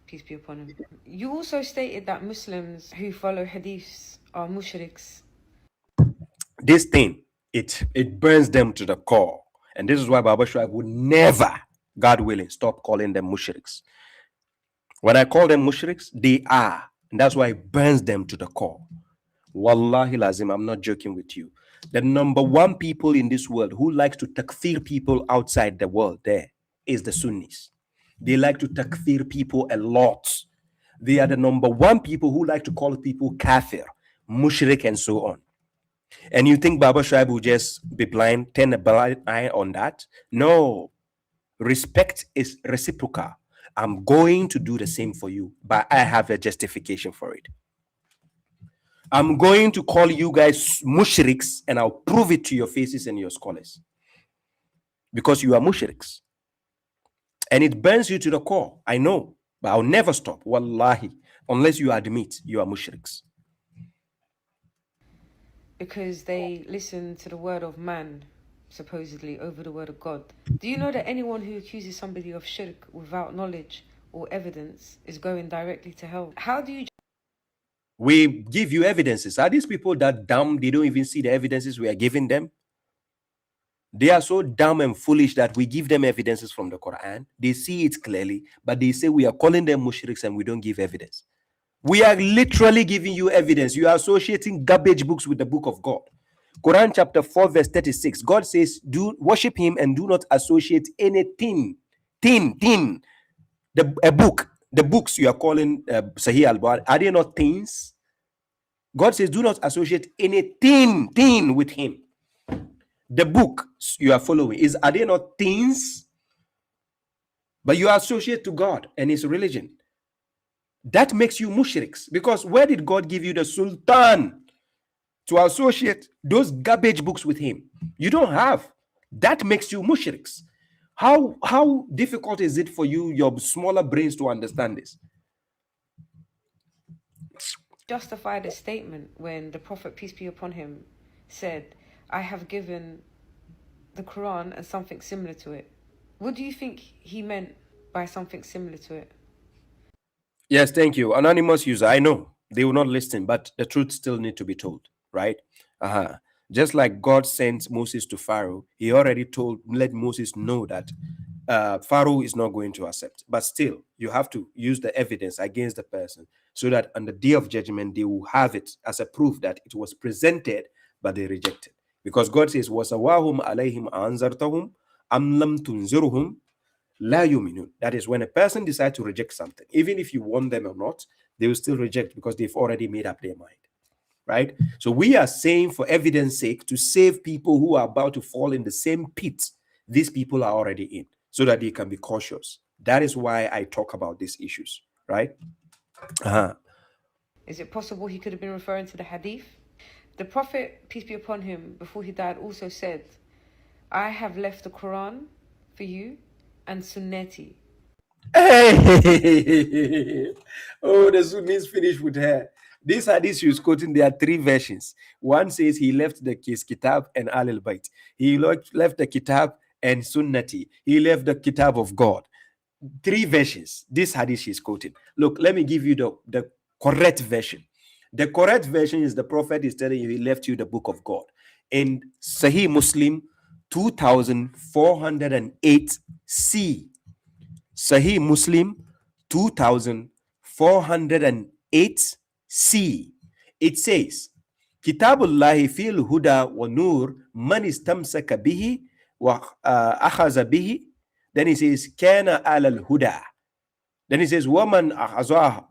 Peace be upon him. You also stated that Muslims who follow hadiths are mushriks. This thing, it burns them to the core. And this is why Baba Shuaib would never, God willing, stop calling them mushriks. When I call them mushriks, they are. And that's why it burns them to the core. Wallahi lazim, I'm not joking with you. The number one people in this world who likes to takfir people outside the world there is the Sunnis. They like to takfir people a lot. They are the number one people who like to call people kafir, mushrik, and so on. And you think Baba Shuaib will just be blind, turn a blind eye on that? No. Respect is reciprocal. I'm going to do the same for you, but I have a justification for it. I'm going to call you guys mushriks, and I'll prove it to your faces and your scholars. Because you are mushriks. And it burns you to the core. I know, but I'll never stop. Wallahi. Unless you admit you are mushriks. Because they listen to the word of man, supposedly, over the word of God. Do you know that anyone who accuses somebody of shirk without knowledge or evidence is going directly to hell? How do you... We give you evidences. Are these people that dumb? They don't even see the evidences we are giving them? They are so dumb and foolish that we give them evidences from the Quran. They see it clearly, but they say we are calling them mushriks and we don't give evidence. We are literally giving you evidence. You are associating garbage books with the book of God. Quran chapter 4 verse 36. God says, do worship him and do not associate anything. A book. The books you are calling Sahih al-Bukhari, are they not things? God says, do not associate anything with him. The book you are following, are they not things? But you associate to God and his religion. That makes you mushriks. Because where did God give you the sultan to associate those garbage books with him? You don't have. That makes you mushriks. How difficult is it for you, your smaller brains, to understand this? Justify the statement when the Prophet, peace be upon him, said, I have given the Quran and something similar to it. What do you think he meant by something similar to it? Yes, thank you. Anonymous user, I know they will not listen, but the truth still need to be told, right? Just like God sent Moses to Pharaoh, he already let Moses know that Pharaoh is not going to accept. But still, you have to use the evidence against the person so that on the day of judgment, they will have it as a proof that it was presented, but they rejected. Because God says, وَسَوَاهُمْ عَلَيْهِمْ أَنذَرْتَهُمْ أَمْ لَمْ تُنذِرْهُمْ لَا يُؤْمِنُونَ. That is when a person decides to reject something, even if you want them or not, they will still reject because they've already made up their mind. Right? So we are saying, for evidence sake, to save people who are about to fall in the same pit these people are already in, so that they can be cautious. That is why I talk about these issues, right? Is it possible he could have been referring to the hadith? The Prophet, peace be upon him, before he died, also said, I have left the Quran for you and Sunnati. Hey! Oh, the Sunnis finished with her. This hadith she was quoting, there are 3 versions. One says he left his kitab and al-bayt. He left the kitab and sunnati. He left the kitab of God. three versions. This hadith she's quoting. Look, let me give you the correct version. The correct version is the Prophet is telling you he left you the book of God. In Sahih Muslim 2408C. Sahih Muslim 2408C. It says, Kitabullahi fil huda wa nur man istamsaka bihi wa akhaza bihi. Then he says, Kana al huda. Then he says, Waman akhazah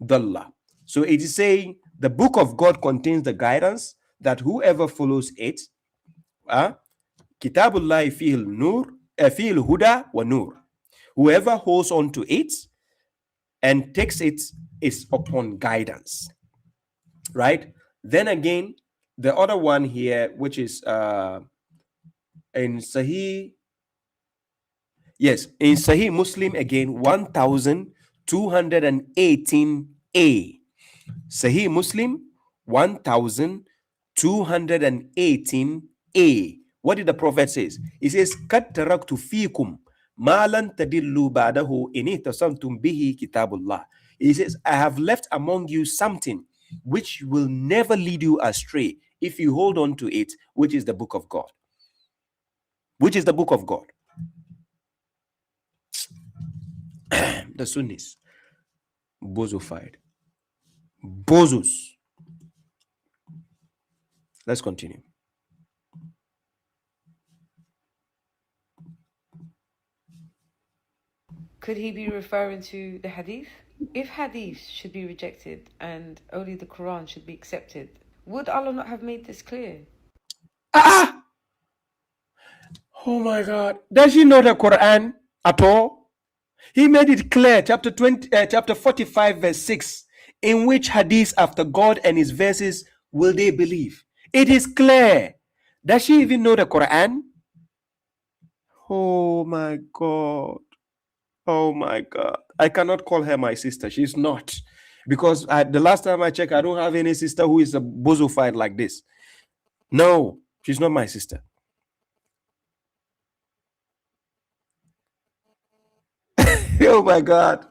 dalla. So it is saying the book of God contains the guidance that whoever follows it, Kitabullahi fil nur, fil huda wa nur. Whoever holds on to it and takes it is upon guidance. Right? Then again, the other one here, which is in Sahih, yes, in Sahih Muslim again, 1218a. Sahih Muslim 1218a. What did the Prophet says? He says, "Qad taraktu fikum ma lan tadillu ba'dahu in ihtasamtum bihi kitabullah." He says, I have left among you something which will never lead you astray if you hold on to it, which is the book of God. Which is the book of God. The Sunnis, bozofied, bozos. Let's continue. Could he be referring to the hadith? If hadith should be rejected and only the Quran should be accepted, would Allah not have made this clear? Ah! Oh my God. Does he know the Quran at all? He made it clear, chapter 45, verse 6, in which hadith after God and his verses will they believe? It is clear. Does she even know the Quran? Oh my God. Oh my God. I cannot call her my sister. She's not. Because the last time I checked, I don't have any sister who is a bozofied like this. No, she's not my sister. Oh my God.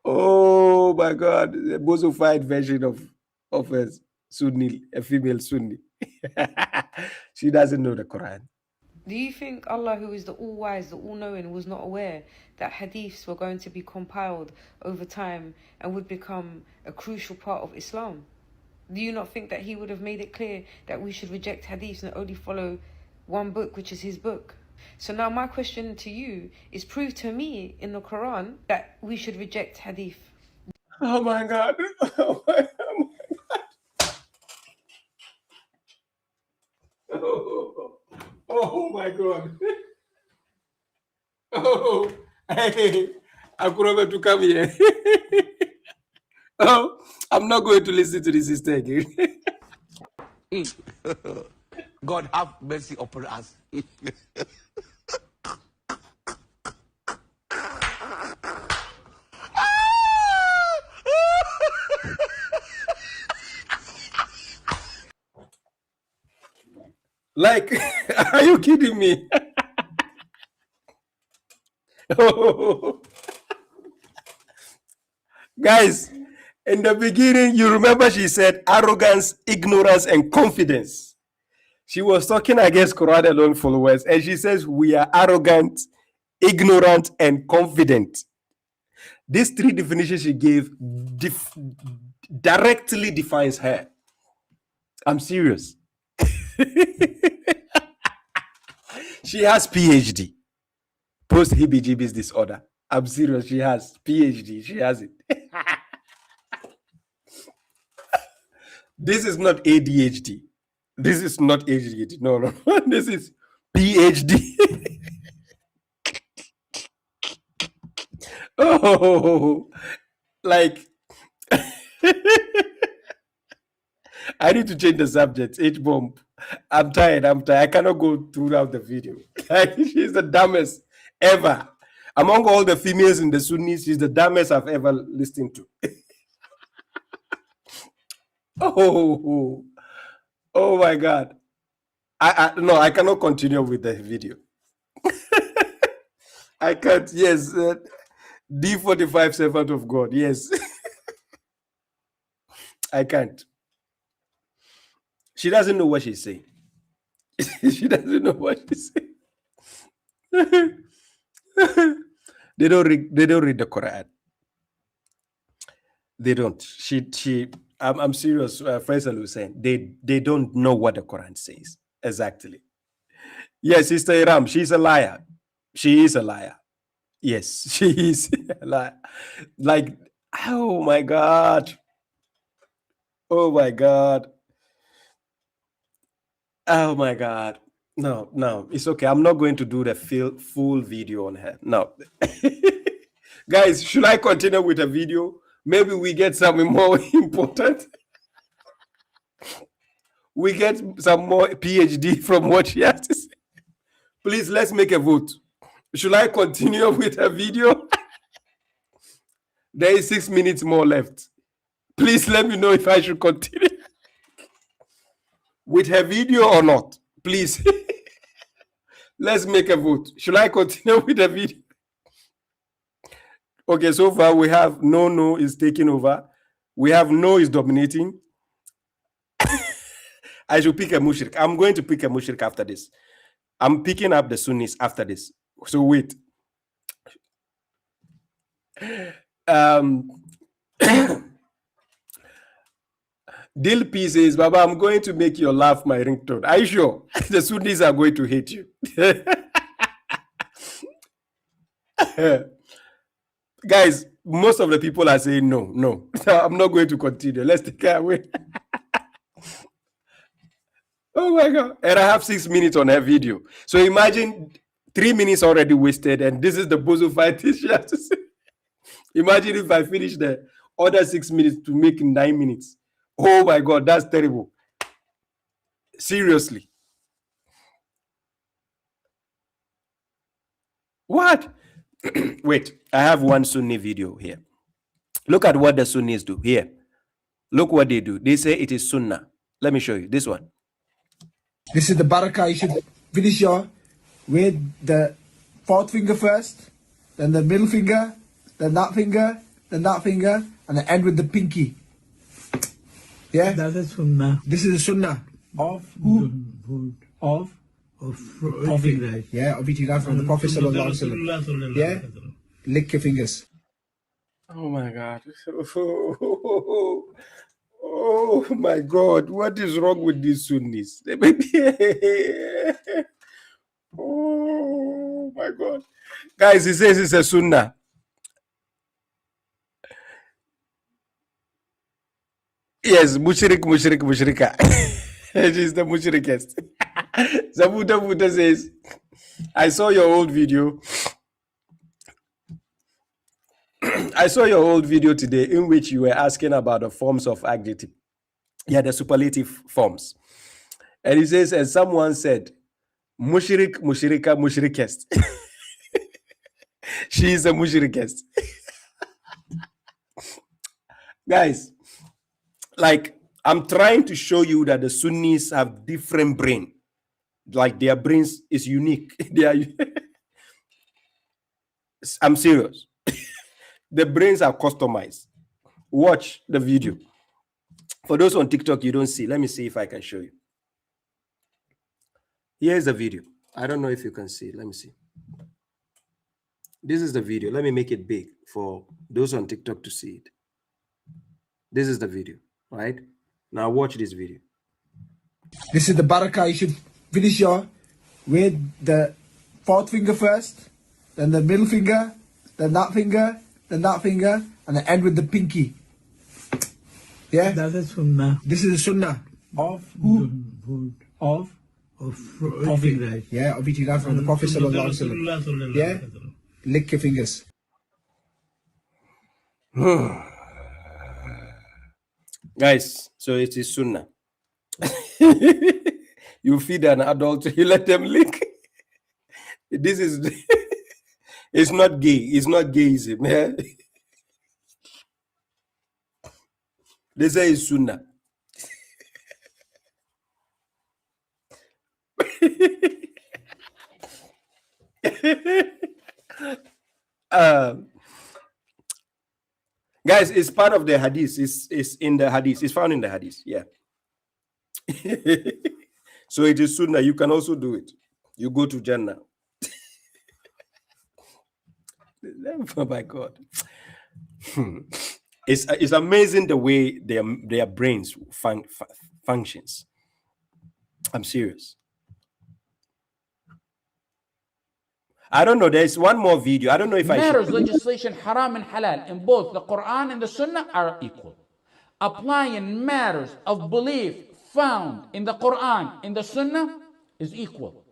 Oh my God. The bozofied version of a Sunni, a female Sunni. She doesn't know the Quran. Do you think Allah, who is the all-wise, the all-knowing, was not aware that hadiths were going to be compiled over time and would become a crucial part of Islam? Do you not think that he would have made it clear that we should reject hadiths and only follow one book, which is his book? So now my question to you is, prove to me in the Quran that we should reject hadith. Oh my God. Oh my God. Oh my God. Oh, hey, I'm going to come here. Oh, I'm not going to listen to this sister again. God have mercy upon us. Like, are you kidding me? Oh. Guys, in the beginning, you remember she said arrogance, ignorance, and confidence. She was talking against Quran alone followers, and she says we are arrogant, ignorant, and confident. These three definitions she gave directly defines her. I'm serious. She has PhD, post heebie-jeebies disorder. I'm serious. She has PhD. She has it. This is not ADHD. This is not ADHD. No. This is PhD. Oh, like I need to change the subject. H-bomb. I'm tired. I cannot go throughout the video. Like, she's the dumbest ever. Among all the females in the Sunnis, she's the dumbest I've ever listened to. Oh my God. I cannot continue with the video. I can't. Yes. D45 servant of God. Yes. I can't. She doesn't know what she's saying. She doesn't know what she's saying. They don't read the Quran. They don't. I'm serious. Faisal was saying they don't know what the Quran says exactly. Yes, Sister Iram, she's a liar. She is a liar. Yes, she is a liar. Like, oh my God. Oh my God. Oh my God. No, it's okay. I'm not going to do the full video on her. No. Guys, should I continue with the video? Maybe we get something more important. We get some more PhD from what she has to say. Please, let's make a vote. Should I continue with a video? There is 6 minutes more left. Please let me know if I should continue with her video or not. Please. Let's make a vote. Should I continue with the video? Okay, so far we have no is taking over. We have no is dominating. I should pick a mushrik. I'm going to pick a mushrik after this. I'm picking up the Sunnis after this. So wait. Dil P says, Baba, I'm going to make you laugh my ringtone. Are you sure? The Sunnis are going to hate you. Guys, most of the people are saying no. I'm not going to continue. Let's take it away. Oh my God. And I have 6 minutes on her video. So imagine 3 minutes already wasted, and this is the bozo fight she has to say. Imagine if I finish the other 6 minutes to make 9 minutes. Oh my God, that's terrible. Seriously. What? Wait, I have one Sunni video here. Look at what the Sunnis do here. Look what they do. They say it is sunnah. Let me show you this one. This is the barakah. You should finish your with the fourth finger first, then the middle finger, then that finger, then that finger, and then end with the pinky. Yeah? That is sunnah. This is the sunnah of who? Of eating rice. Yeah, of eating rice from the Prophet sallallahu alaihi wasallam. Yeah? Lick your fingers. Oh my God. Oh my God. What is wrong with these Sunnis? They may be... Oh my God. Guys, he says it's a sunnah. Yes, mushrika. She's the mushrikest. Zabuta says, I saw your old video. I saw your old video today in which you were asking about the forms of adjective. Yeah, the superlative forms. And he says, and someone said, mushrik, mushrika, mushrikest. She is a mushrikest. Guys, like, I'm trying to show you that the Sunnis have different brain. Like, their brains is unique. They are. I'm serious. The brains are customized. Watch the video. For those on TikTok, you don't see. Let me see if I can show you. Here's the video. I don't know if you can see. Let me see. This is the video. Let me make it big for those on TikTok to see it. This is the video, right? Now watch this video. This is the barakah. You should finish your with the fourth finger first, then the middle finger, then that finger, then that finger, and then end with the pinky. Yeah? That is sunnah. This is the sunnah of who? Of eating rice. Yeah, of eating rice from the Prophet sallallahu alaihi wasallam. Yeah? Lick your fingers. Guys, so it is sunnah. You feed an adult, you let them lick. This is, it's not gay. It's not gayism. Yeah? They say it's sunnah. Guys, it's part of the hadith. It's in the hadith. It's found in the hadith. Yeah. So it is sunnah. You can also do it. You go to Jannah. Oh my God. It's amazing the way their brains functions. I'm serious. I don't know. There's one more video. I don't know if matters I should. legislation haram and halal in both the Quran and the Sunnah are equal. Applying matters of belief found in the Quran in the Sunnah is equal.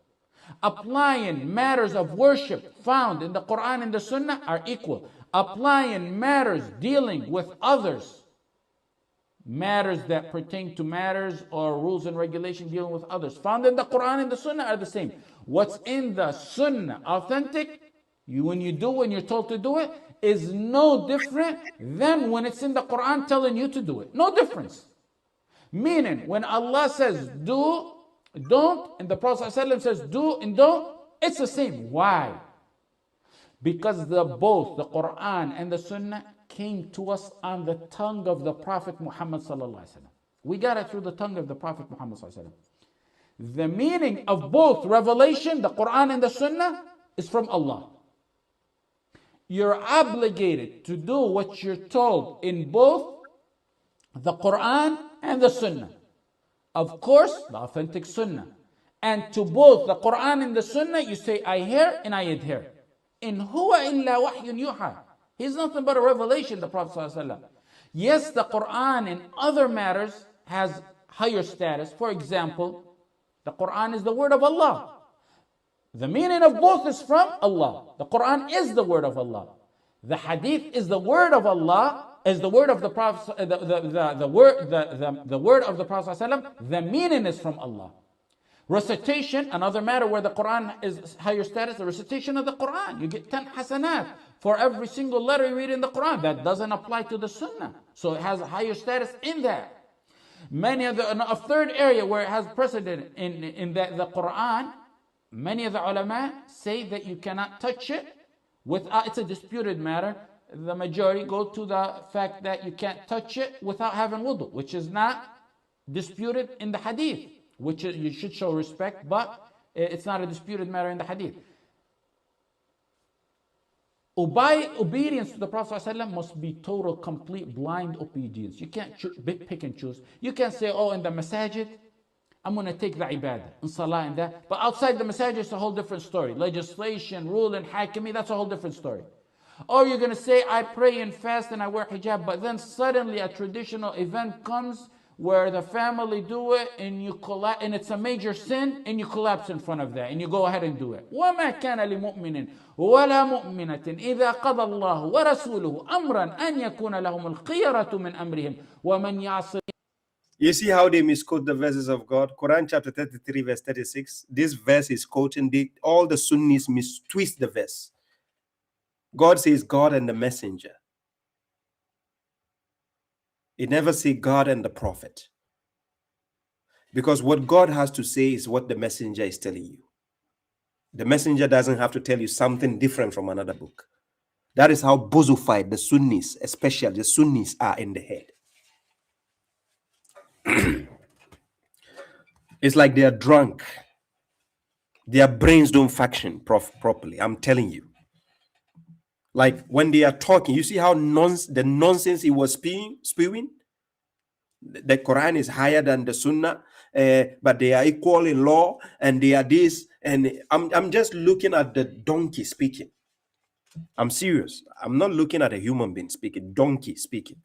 Applying matters of worship found in the Quran and the Sunnah are equal. Applying matters dealing with others, matters that pertain to matters or rules and regulations dealing with others found in the Quran and the Sunnah are the same. What's in the Sunnah authentic, when you're told to do it, is no different than when it's in the Quran telling you to do it. No difference. Meaning, when Allah says do, don't, and the Prophet ﷺ says do and don't, it's the same. Why? Because both the Quran and the Sunnah came to us on the tongue of the Prophet Muhammad ﷺ. We got it through the tongue of the Prophet Muhammad ﷺ. The meaning of both revelation, the Quran and the Sunnah, is from Allah. You're obligated to do what you're told in both the Quran and the Sunnah. Of course, the authentic Sunnah. And to both the Quran and the Sunnah, you say, I hear and I adhere. In huwa illa wahyun yuha. He's nothing but a revelation, the Prophet ﷺ. Yes, the Quran in other matters has higher status. For example, the Quran is the word of Allah. The meaning of both is from Allah. The Quran is the word of Allah. The hadith is the word of Allah, is the word of the Prophet, the word of the Prophet ﷺ. The meaning is from Allah. Recitation, another matter where the Quran is higher status, the recitation of the Quran. You get 10 hasanat for every single letter you read in the Quran. That doesn't apply to the Sunnah. So it has a higher status in that. A third area where it has precedent in the Quran, many of the ulama say that you cannot touch it without, it's a disputed matter. The majority go to the fact that you can't touch it without having wudu, which is not disputed in the hadith, which you should show respect, but it's not a disputed matter in the hadith. Obedience to the Prophet ﷺ must be total, complete, blind obedience. You can't pick and choose. You can't say, oh, in the masajid, I'm going to take the ibadah, in salah and that. But outside the masajid, it's a whole different story. Legislation, rule, and hakimi, that's a whole different story. Or you're going to say, I pray and fast and I wear hijab, but then suddenly a traditional event comes where the family do it and you collapse, and it's a major sin, and you collapse in front of that, and you go ahead and do it. وَمَا كَانَ لِمُؤْمِنٍ وَلَا مُؤْمِنَةٍ إِذَا قَضَى اللَّهُ وَرَسُولُهُ أَمْرًا أَنْ يَكُونَ لَهُمُ الْخِيَرَةُ مِنْ أَمْرِهِمْ وَمَنْ يَعْصِ. You see how they misquote the verses of God? Quran chapter 33, verse 36. This verse is quoting, all the Sunnis mistwist the verse. God says God and the messenger. It never says God and the prophet. Because what God has to say is what the messenger is telling you. The messenger doesn't have to tell you something different from another book. That is how bozofied the Sunnis, especially the Sunnis, are in the head. It's like they are drunk. Their brains don't function properly. I'm telling you. Like when they are talking, you see how the nonsense he was spewing? The Quran is higher than the Sunnah, but they are equal in law, and they are this. And I'm just looking at the donkey speaking. I'm serious. I'm not looking at a human being speaking, donkey speaking.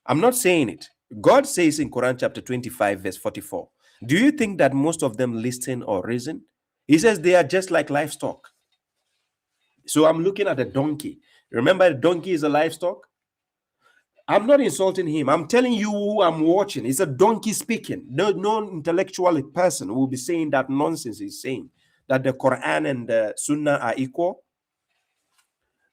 I'm not saying it. God says in Quran chapter 25, verse 44, do you think that most of them listen or reason? He says they are just like livestock. So I'm looking at a donkey. Remember, the donkey is a livestock? I'm not insulting him. I'm telling you who I'm watching. It's a donkey speaking. No intellectual person will be saying that nonsense he's saying, that the Quran and the Sunnah are equal.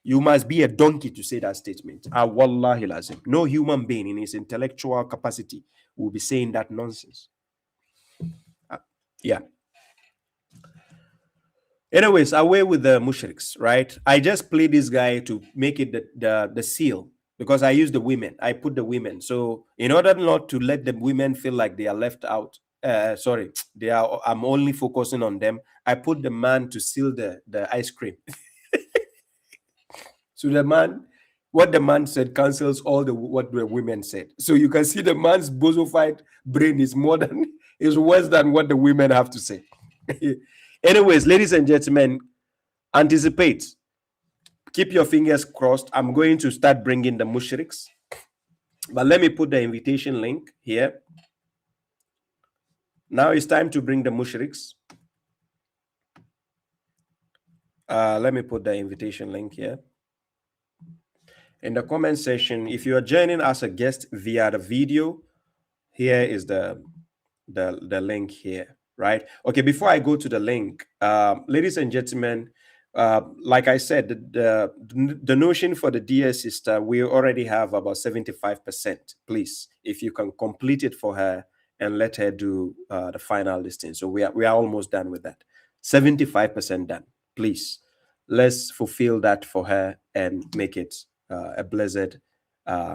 You must be a donkey to say that statement. Wallahi lazim. No human being in his intellectual capacity will be saying that nonsense. Yeah. Anyways, away with the mushriks, right? I just played this guy to make it the seal because I use the women. I put the women. So in order not to let the women feel like they are left out, sorry, they are. I'm only focusing on them. I put the man to seal the ice cream. So the man, what the man said cancels all the what the women said. So you can see the man's bosofied brain is more than is worse than what the women have to say. Anyways, ladies and gentlemen, anticipate. Keep your fingers crossed. I'm going to start bringing the mushriks. But let me put the invitation link here. Now it's time to bring the mushriks. Let me put the invitation link here. In the comment section, if you are joining as a guest via the video, here is the link here, right? Okay, before I go to the link, ladies and gentlemen, like I said, the notion for the dear sister, we already have about 75%. Please, if you can complete it for her and let her do the final listing. So we are almost done with that. 75% done. Please, let's fulfill that for her and make it a blessed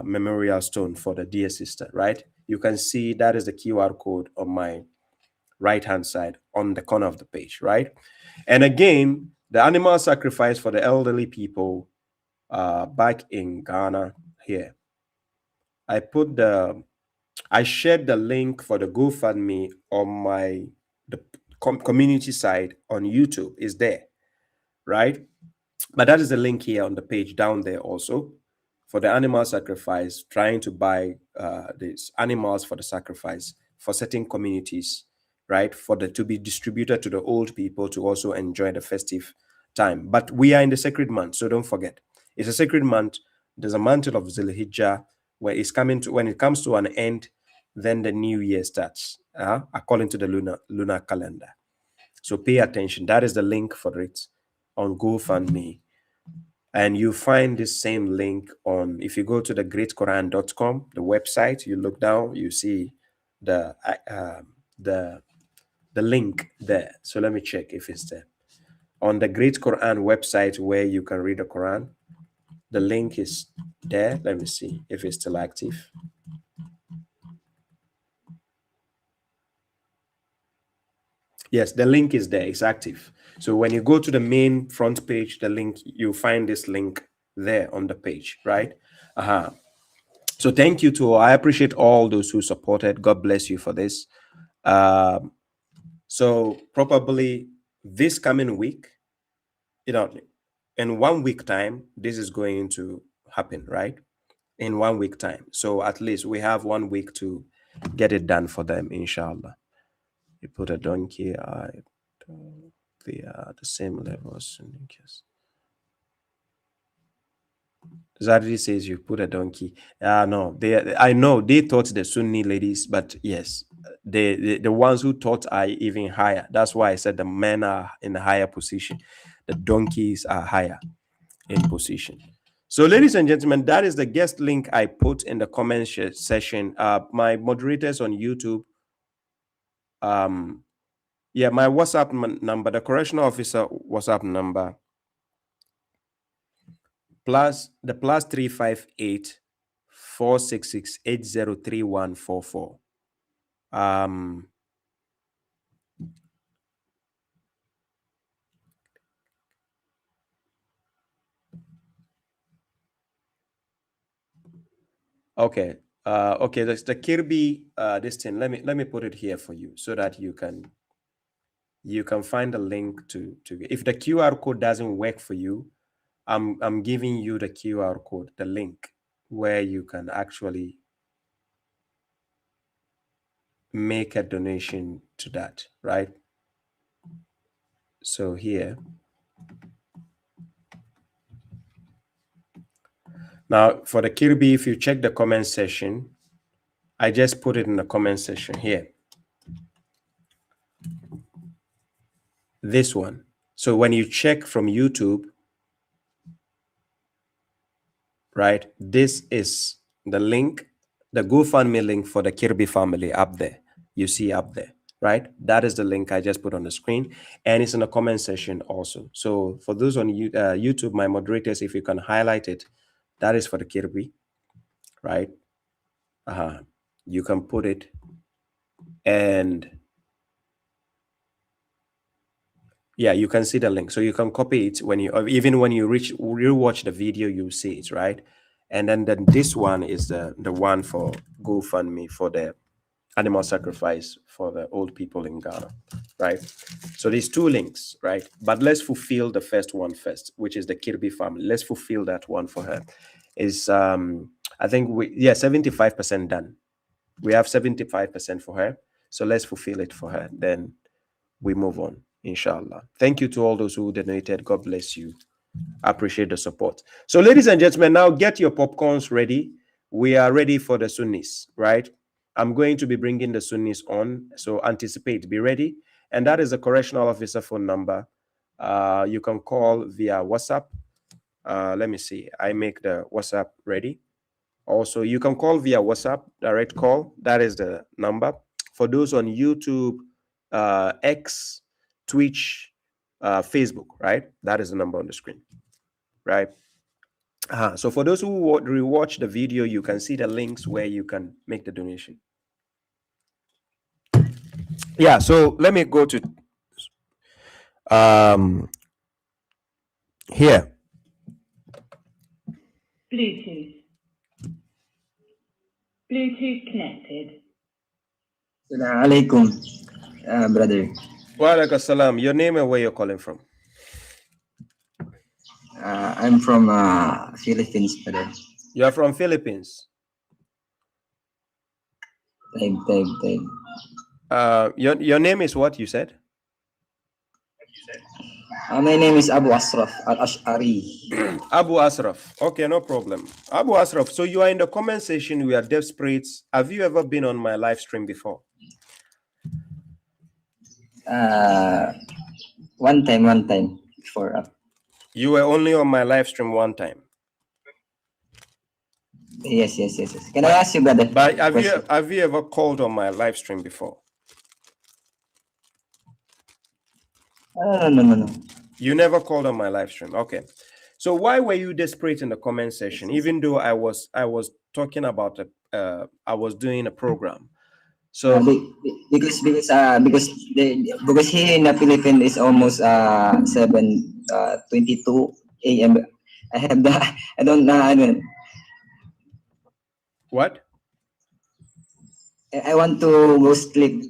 memorial stone for the dear sister, right? You can see that is the QR code on my right hand side on the corner of the page, right? And again, the animal sacrifice for the elderly people back in Ghana here. I shared the link for the GoFundMe on the community side on YouTube. Is there, right? But that is the link here on the page down there also for the animal sacrifice, trying to buy these animals for the sacrifice for certain communities, right? For the to be distributed to the old people to also enjoy the festive time. But we are in the sacred month, so don't forget. It's a sacred month. There's a month of Zulhijjah where it's coming to, when it comes to an end, then the new year starts, according to the lunar calendar. So pay attention. That is the link for it on GoFundMe. And you find this same link on, if you go to the greatquran.com, the website, you look down, you see the link there. So let me check if it's there. On the Great Quran website where you can read the Quran, the link is there. Let me see if it's still active. Yes, the link is there. It's active. So when you go to the main front page, the link, you find this link there on the page, right? So thank you to, I appreciate all those who supported. God bless you for this. So probably this coming week, in 1 week time, this is going to happen, right? In 1 week time. So at least we have 1 week to get it done for them, inshallah. You put a donkey, the same level as Sunni. Zadri says you put a donkey. No, I know they taught the Sunni ladies, but yes, the ones who taught are even higher. That's why I said the men are in a higher position. The donkeys are higher in position. So, ladies and gentlemen, that is the guest link I put in the comment session. My moderators on YouTube, yeah, my WhatsApp number, the correctional officer WhatsApp number, the +358 466 803144. Okay. Okay, that's the Kirby this thing. Let me put it here for you so that you can find a link to if the QR code doesn't work for you, I'm giving you the QR code, the link where you can actually make a donation to that, right? So here. Now for the Kirby, if you check the comment section, I just put it in the comment section here. This one. So when you check from YouTube, right, this is the link, the GoFundMe link for the Kirby family up there. You see up there. right? That is the link I just put on the screen, and it's in the comment section also. So for those on YouTube, my moderators, if you can highlight it, that is for the Kirby, right? You can put it, and yeah, you can see the link. So you can copy it when you, even when you rewatch the video, you see it, right? And then this one is the one for GoFundMe for the animal sacrifice for the old people in Ghana, right? So there's two links, right? But let's fulfill the first one first, which is the Kirby family. Let's fulfill that one for her. Is I think 75% done. We have 75% for her. So let's fulfill it for her. Then we move on, inshallah. Thank you to all those who donated. God bless you. I appreciate the support. So ladies and gentlemen, now get your popcorns ready. We are ready for the Sunnis, right? I'm going to be bringing the Sunnis on, so anticipate, be ready. And that is the correctional officer phone number. You can call via WhatsApp. Let me see. I make the WhatsApp ready. Also, you can call via WhatsApp, direct call. That is the number. For those on YouTube, X, Twitch, Facebook, right? That is the number on the screen, right? So for those who rewatch the video, you can see the links where you can make the donation. Yeah, so let me go to here. Bluetooth connected. Assalamu alaikum, brother. Wa alaikum assalam. Your name and where you're calling from? I'm from Philippines, brother. You are from Philippines. Your name is what you said? My name is Abu Asraf Al-Ash'ari. Abu Asraf. Okay, no problem. Abu Asraf, so you are in the comment section. We are desperate. Have you ever been on my live stream before? One time before. You were only on my live stream one time. Yes. Can I ask you, brother? But have you ever called on my live stream before? No. You never called on my live stream. Okay. So why were you desperate in the comment section? Even though I was talking about I was doing a program. So because here in the Philippines it's almost 7:22 a.m. I don't know. What? I want to go sleep.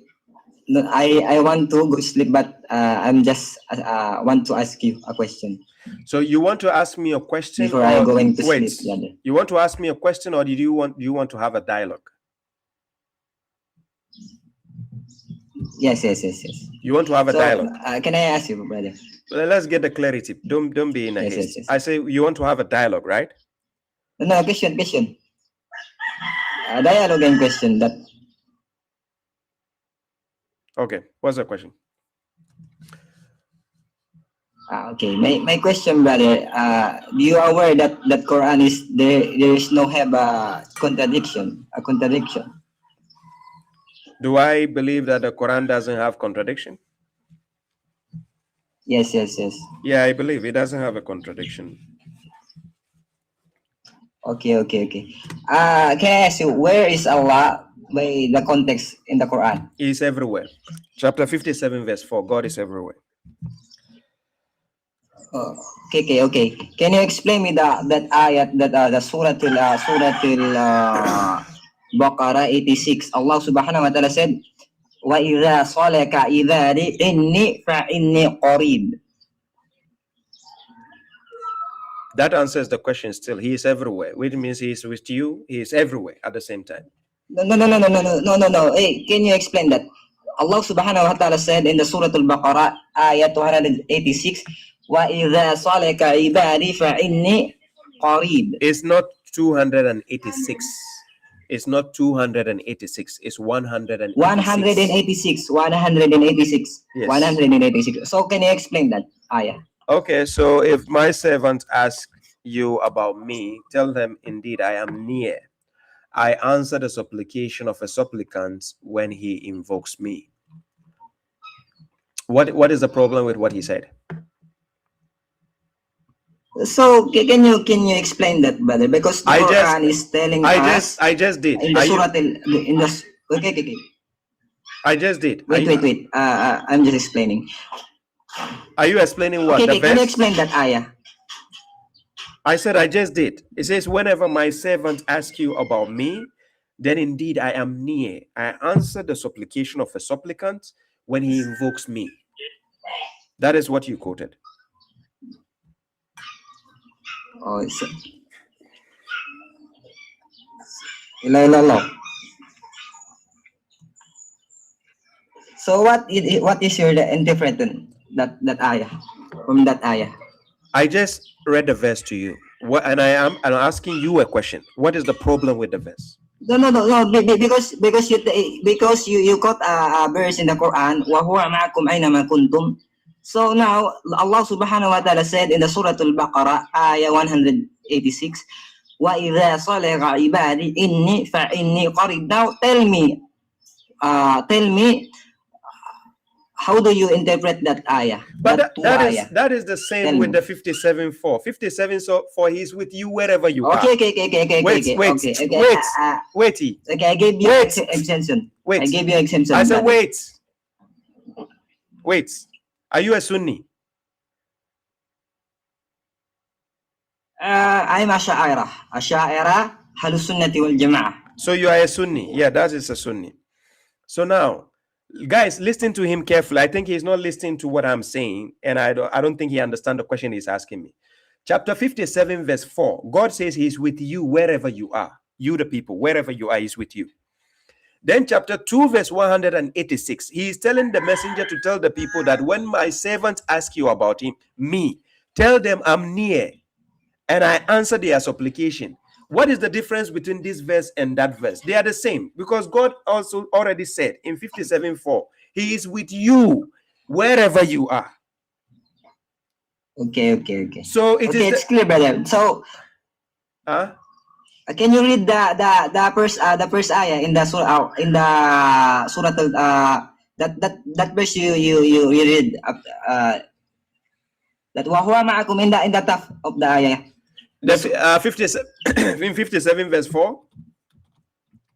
No, I want to go sleep, but I'm just want to ask you a question. So you want to ask me a question before I going to sleep? You want to ask me a question, or do you want to have a dialogue? Yes. You want to have a dialogue? Can I ask you, brother? Well, let's get the clarity. Don't be in a haste. Yes. I say you want to have a dialogue, right? No, question. Dialogue and question. That. Okay. What's the question? Okay. My question, brother. Do you aware that Quran is there is no have a contradiction? Do I believe that the Quran doesn't have contradiction? Yes. Yeah, I believe it doesn't have a contradiction. Okay. Can I ask you, where is Allah by the context in the Quran? He is everywhere. Chapter 57, verse 4. God is everywhere. Okay. Can you explain me that ayat that the Surah Baqarah 86? Allah Subhanahu wa Taala said, "Wa idza salaka idari inni fa inni qarib." That answers the question still. He is everywhere, which means he is with you. He is everywhere at the same time. No. Hey, can you explain that? Allah Subhanahu wa Taala said in the Surah Al-Baqarah, ayat 286, "Wa idza salaka ibadi fa inni qarib." It's not 286. It's not 286. It's 186. 186. Yes. 186. So can you explain that ayah? Okay, so if my servant asks you about me, tell them, indeed, I am near. I answer the supplication of a supplicant when he invokes me. What is the problem with what he said? So can you explain that, brother? Because the Quran is telling us. I just did. In the surah, okay. I just did. Wait. I'm just explaining. Are you explaining what? Okay, can you explain that ayah? I said I just did. It says, whenever my servant asks you about me, then indeed I am near. I answer the supplication of a supplicant when he invokes me. That is what you quoted. Oh, so, no. So what is your interpretation that ayah from that ayah? I just read the verse to you. And I'm asking you a question. What is the problem with the verse? No. Because you quote a verse in the Quran, wa huwa ma'akum aynama kuntum. So now Allah subhanahu wa ta'ala said in the Surah Al-Baqarah, ayah 186, wa idha salaga ibadi inni fa inni qarib. Now tell me, how do you interpret that ayah? But that is the same with the 57:4. 57:4, he's with you wherever you are. Okay. Wait. Okay, I gave you exemption. Wait. I gave you exemption. I said wait. Are you a Sunni? I'm Ash'ari, Ahlus Sunnati wal Jama'ah. So you are a Sunni. Yeah, that is a Sunni. So now, guys, listen to him carefully. I think he's not listening to what I'm saying, and I don't think he understands the question he's asking me. Chapter 57, verse 4. God says he's with you wherever you are. You, the people, wherever you are, he's with you. Then chapter 2, verse 186. He is telling the messenger to tell the people that when my servants ask you about me, tell them I'm near and I answer their supplication. What is the difference between this verse and that verse? They are the same, because God also already said in 57:4, he is with you wherever you are. Okay. So it's clear, brother. So can you read the first ayah in the surah that verse you read that wa huwa ma'akum in the top of the ayah. The 57 verse 4.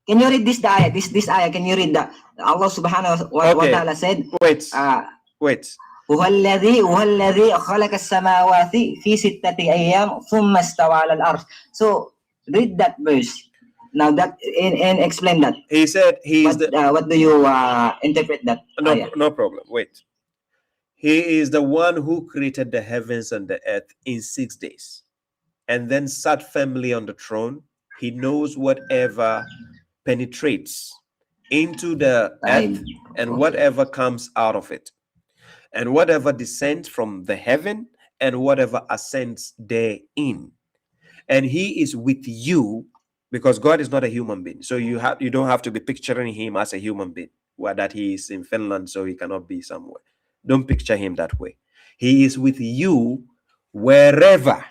Can you read this ayah? This ayah, can you read that? Allah subhanahu wa ta'ala said, wait. هو الذي خلق السماوات في ستة أيام ثم استوى على الأرش. So read that verse now, that and explain that. He said what do you interpret that? No problem. Wait. He is the one who created the heavens and the earth in 6 days and then sat firmly on the throne. He knows whatever penetrates into the earth and whatever comes out of it, and whatever descends from the heaven and whatever ascends therein. And he is with you, because God is not a human being. So you don't have to be picturing him as a human being, where that he is in Finland, so he cannot be somewhere. Don't picture him that way. He is with you wherever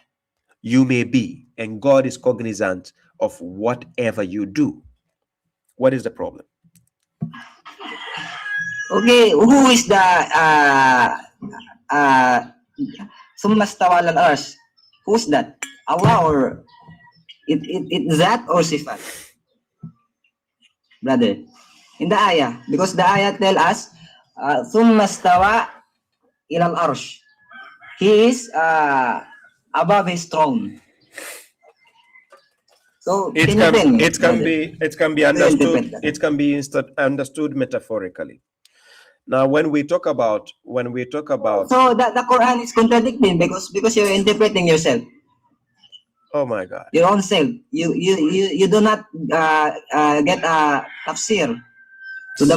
you may be, and God is cognizant of whatever you do. What is the problem? Okay, who is the summa stawa al arsh? Who's that? Allah, or it that or sifat? Brother, in the ayah, because the ayah tell us summa stawa ila al arsh. He is above his throne. So it can be understood metaphorically. Now, when we talk about so the Quran is contradicting because you're interpreting yourself. Oh my God! Your own self. You do not get a tafsir to the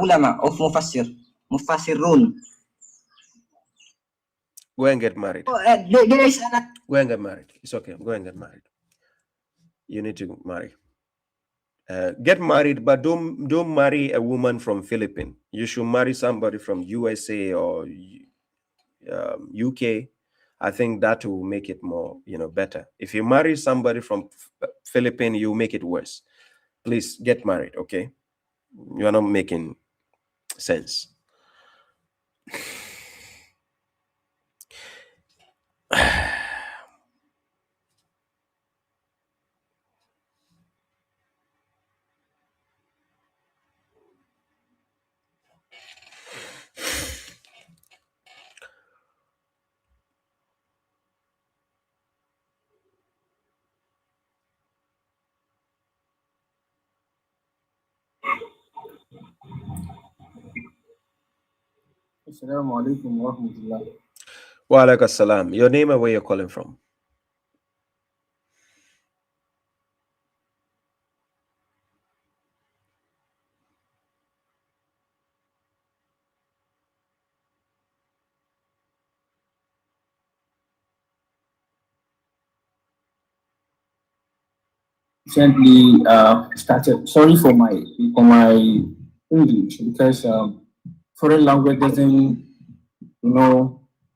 ulama of mufassirun. Go and get married. Go and get married. It's okay. Go and get married. You need to marry. Get married, but don't marry a woman from Philippines. You should marry somebody from USA or UK. I think that will make it more, better. If you marry somebody from Philippines, you make it worse. Please get married, okay? You are not making sense. Assalamu alaikum wa rahmatullah. Wa alaikum assalam. Your name and where you're calling from? Recently started. Sorry for my English because foreign language doesn't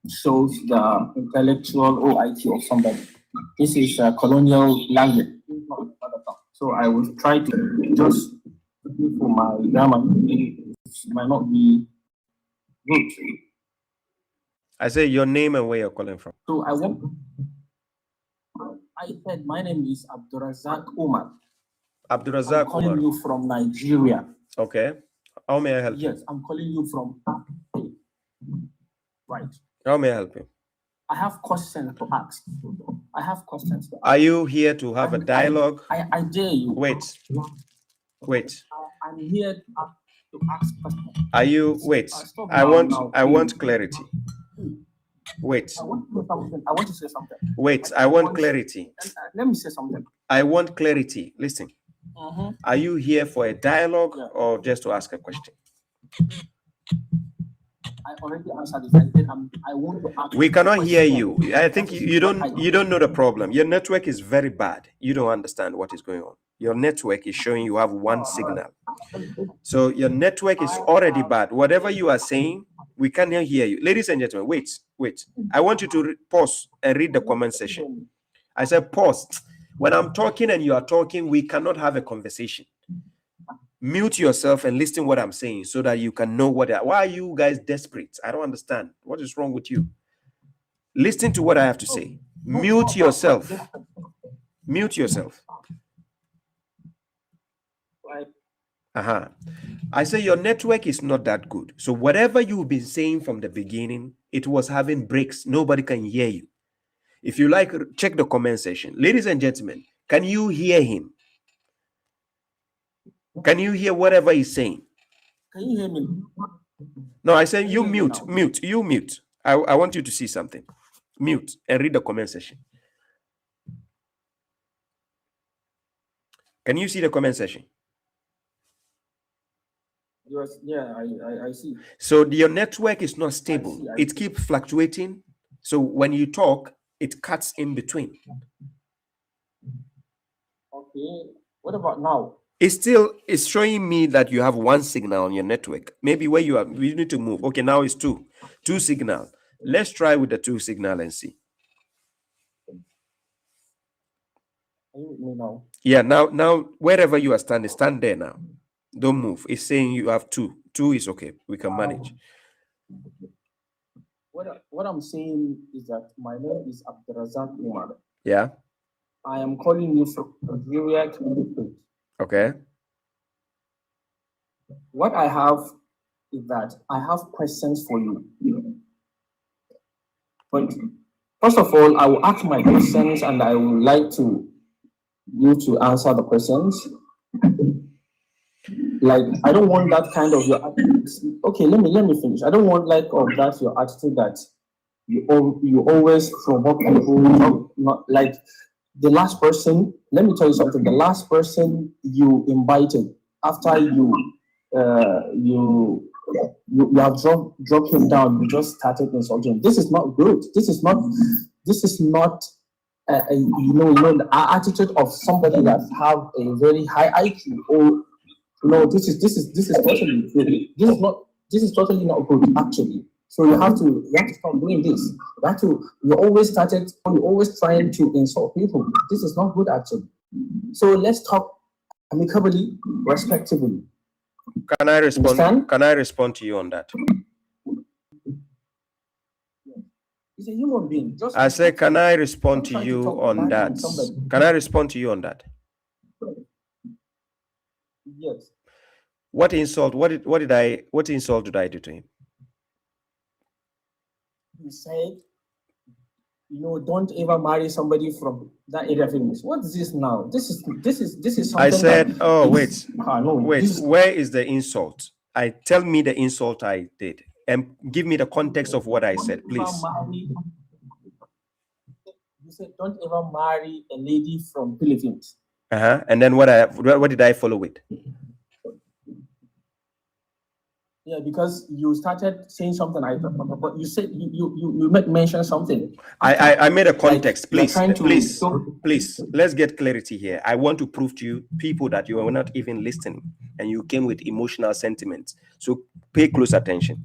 shows the intellectual or IQ of somebody. This is a colonial language. So I will try to just for my grammar. It might not be good. I say your name and where you're calling from. So I said my name is Abdurazak Umar. Abdurazak I'm calling Umar. you from Nigeria. Okay. How may I help you? Yes, I'm calling you from. Right. How may I help you? I have questions to ask. Are you here to have a dialogue? I dare you. Wait. I'm here to ask questions. Are you wait? I want clarity. Wait. I want to say something. Wait, I want clarity. Let me say something. I want clarity. Listen. Are you here for a dialogue or just to ask a question? I already answered it. I want to ask. We cannot hear you. I think you don't know the problem. Your network is very bad. You don't understand what is going on. Your network is showing you have one signal. So your network is already bad. Whatever you are saying, we cannot hear you. Ladies and gentlemen, wait. I want you to pause and read the comment section. I said pause. When I'm talking and you are talking, we cannot have a conversation. Mute yourself and listen what I'm saying so that you can know why are you guys desperate? I don't understand. What is wrong with you? Listen to what I have to say. Mute yourself. Mute yourself. I say your network is not that good. So whatever you've been saying from the beginning, it was having breaks. Nobody can hear you. If you like, check the comment section. Ladies and gentlemen, can you hear him? Can you hear whatever he's saying? Can you hear me? No, I said you mute. You mute. I want you to see something. Mute and read the comment section. Can you see the comment section? Yes, yeah, I see. So your network is not stable. It keeps fluctuating. So when you talk, it cuts in between. Okay. What about now? It's showing me that you have one signal on your network. Maybe where you are, we need to move. Okay, now it's two signal. Let's try with the two signal and see. Are you with me now? Yeah, now wherever you are standing, stand there now. Don't move. It's saying you have two. Two is okay. We can manage. What I'm saying is that my name is Abdurazak Umar. Yeah. I am calling you from Nigeria to Refutes. Okay. What I have is that I have questions for you. But first of all, I will ask my questions and I would like you to answer the questions. Like, I don't want that kind of your attitude. Okay, let me finish. I don't want like of that your attitude that you always provoke people, not like the last person. Let me tell you something. The last person you invited after you have dropped him down, you just started insulting. This is not good. This is not the attitude of somebody that have a very high IQ or. No, this is totally good. This is totally not good actually. So you have to stop doing this. You always trying to insult people. This is not good actually. So let's talk amicably, respectively. Can I respond? Understand? Can I respond to you on that? He's a human being. Just I said, can I respond to try to you talk on badly that? with somebody. Can I respond to you on that? Yes. What insult? What insult did I do to him? He said, you know, don't ever marry somebody from that area of English. What is this now? This is something. I said, that oh is, wait, no, wait. this is, Where is the insult? Tell me the insult I did, and give me the context of what I said, please. You said don't ever marry a lady from Philippines. And then what did I follow with? Yeah, because you started saying something. But you said you mentioned something. I made a context. Like, please. Let's get clarity here. I want to prove to you people that you are not even listening, and you came with emotional sentiments. So pay close attention.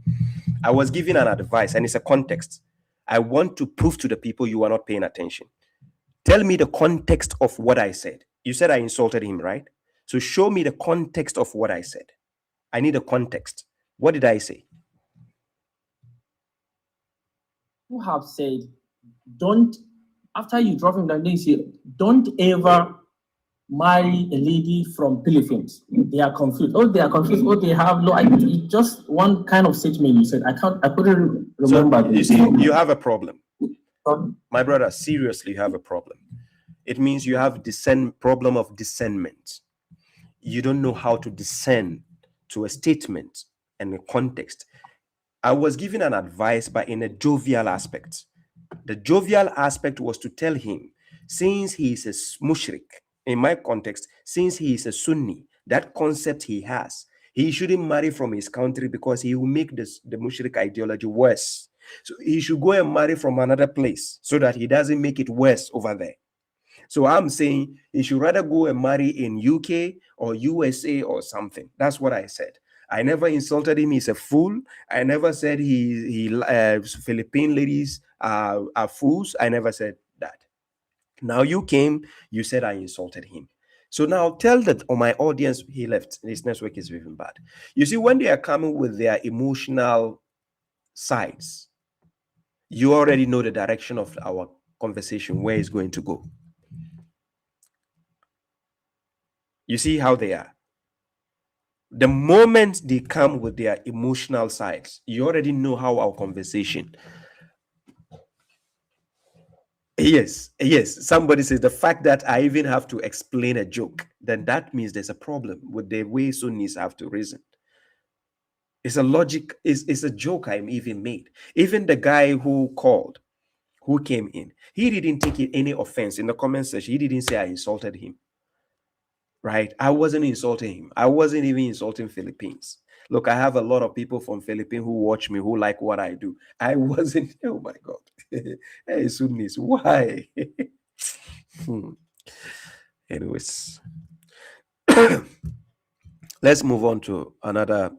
I was giving an advice, and it's a context. I want to prove to the people you are not paying attention. Tell me the context of what I said. You said I insulted him, right? So show me the context of what I said. I need a context. What did I say? You have said, don't, after you drop him down, you say, don't ever marry a lady from Philippines. They are confused. Oh, they are confused. Oh, they have no idea. Just one kind of statement you said. I couldn't remember. So, you see, you have a problem. My brother, seriously, you have a problem. It means you have problem of discernment. You don't know how to discern to a statement and a context. I was giving an advice, but in a jovial aspect. The jovial aspect was to tell him, since he is a mushrik, in my context, since he is a Sunni, that concept he has, he shouldn't marry from his country because he will make the mushrik ideology worse. So he should go and marry from another place so that he doesn't make it worse over there. So I'm saying he should rather go and marry in UK or USA or something. That's what I said. I never insulted him. He's a fool. I never said Philippine ladies are fools. I never said that. Now you came, you said I insulted him. So now tell that on my audience, he left. His network is even bad. You see, when they are coming with their emotional sides, you already know the direction of our conversation, where it's going to go. You see how they are. The moment they come with their emotional sides, you already know how our conversation. Yes. Somebody says the fact that I even have to explain a joke, then that means there's a problem with the way Sunnis have to reason. It's a logic, it's a joke I'm even made. Even the guy who came in, he didn't take any offense in the comment section. He didn't say I insulted him. Right? I wasn't insulting him. I wasn't even insulting Philippines. Look, I have a lot of people from Philippines who watch me, who like what I do. I wasn't, oh my God. Hey, Sunnis, why? Anyways. Let's move on to another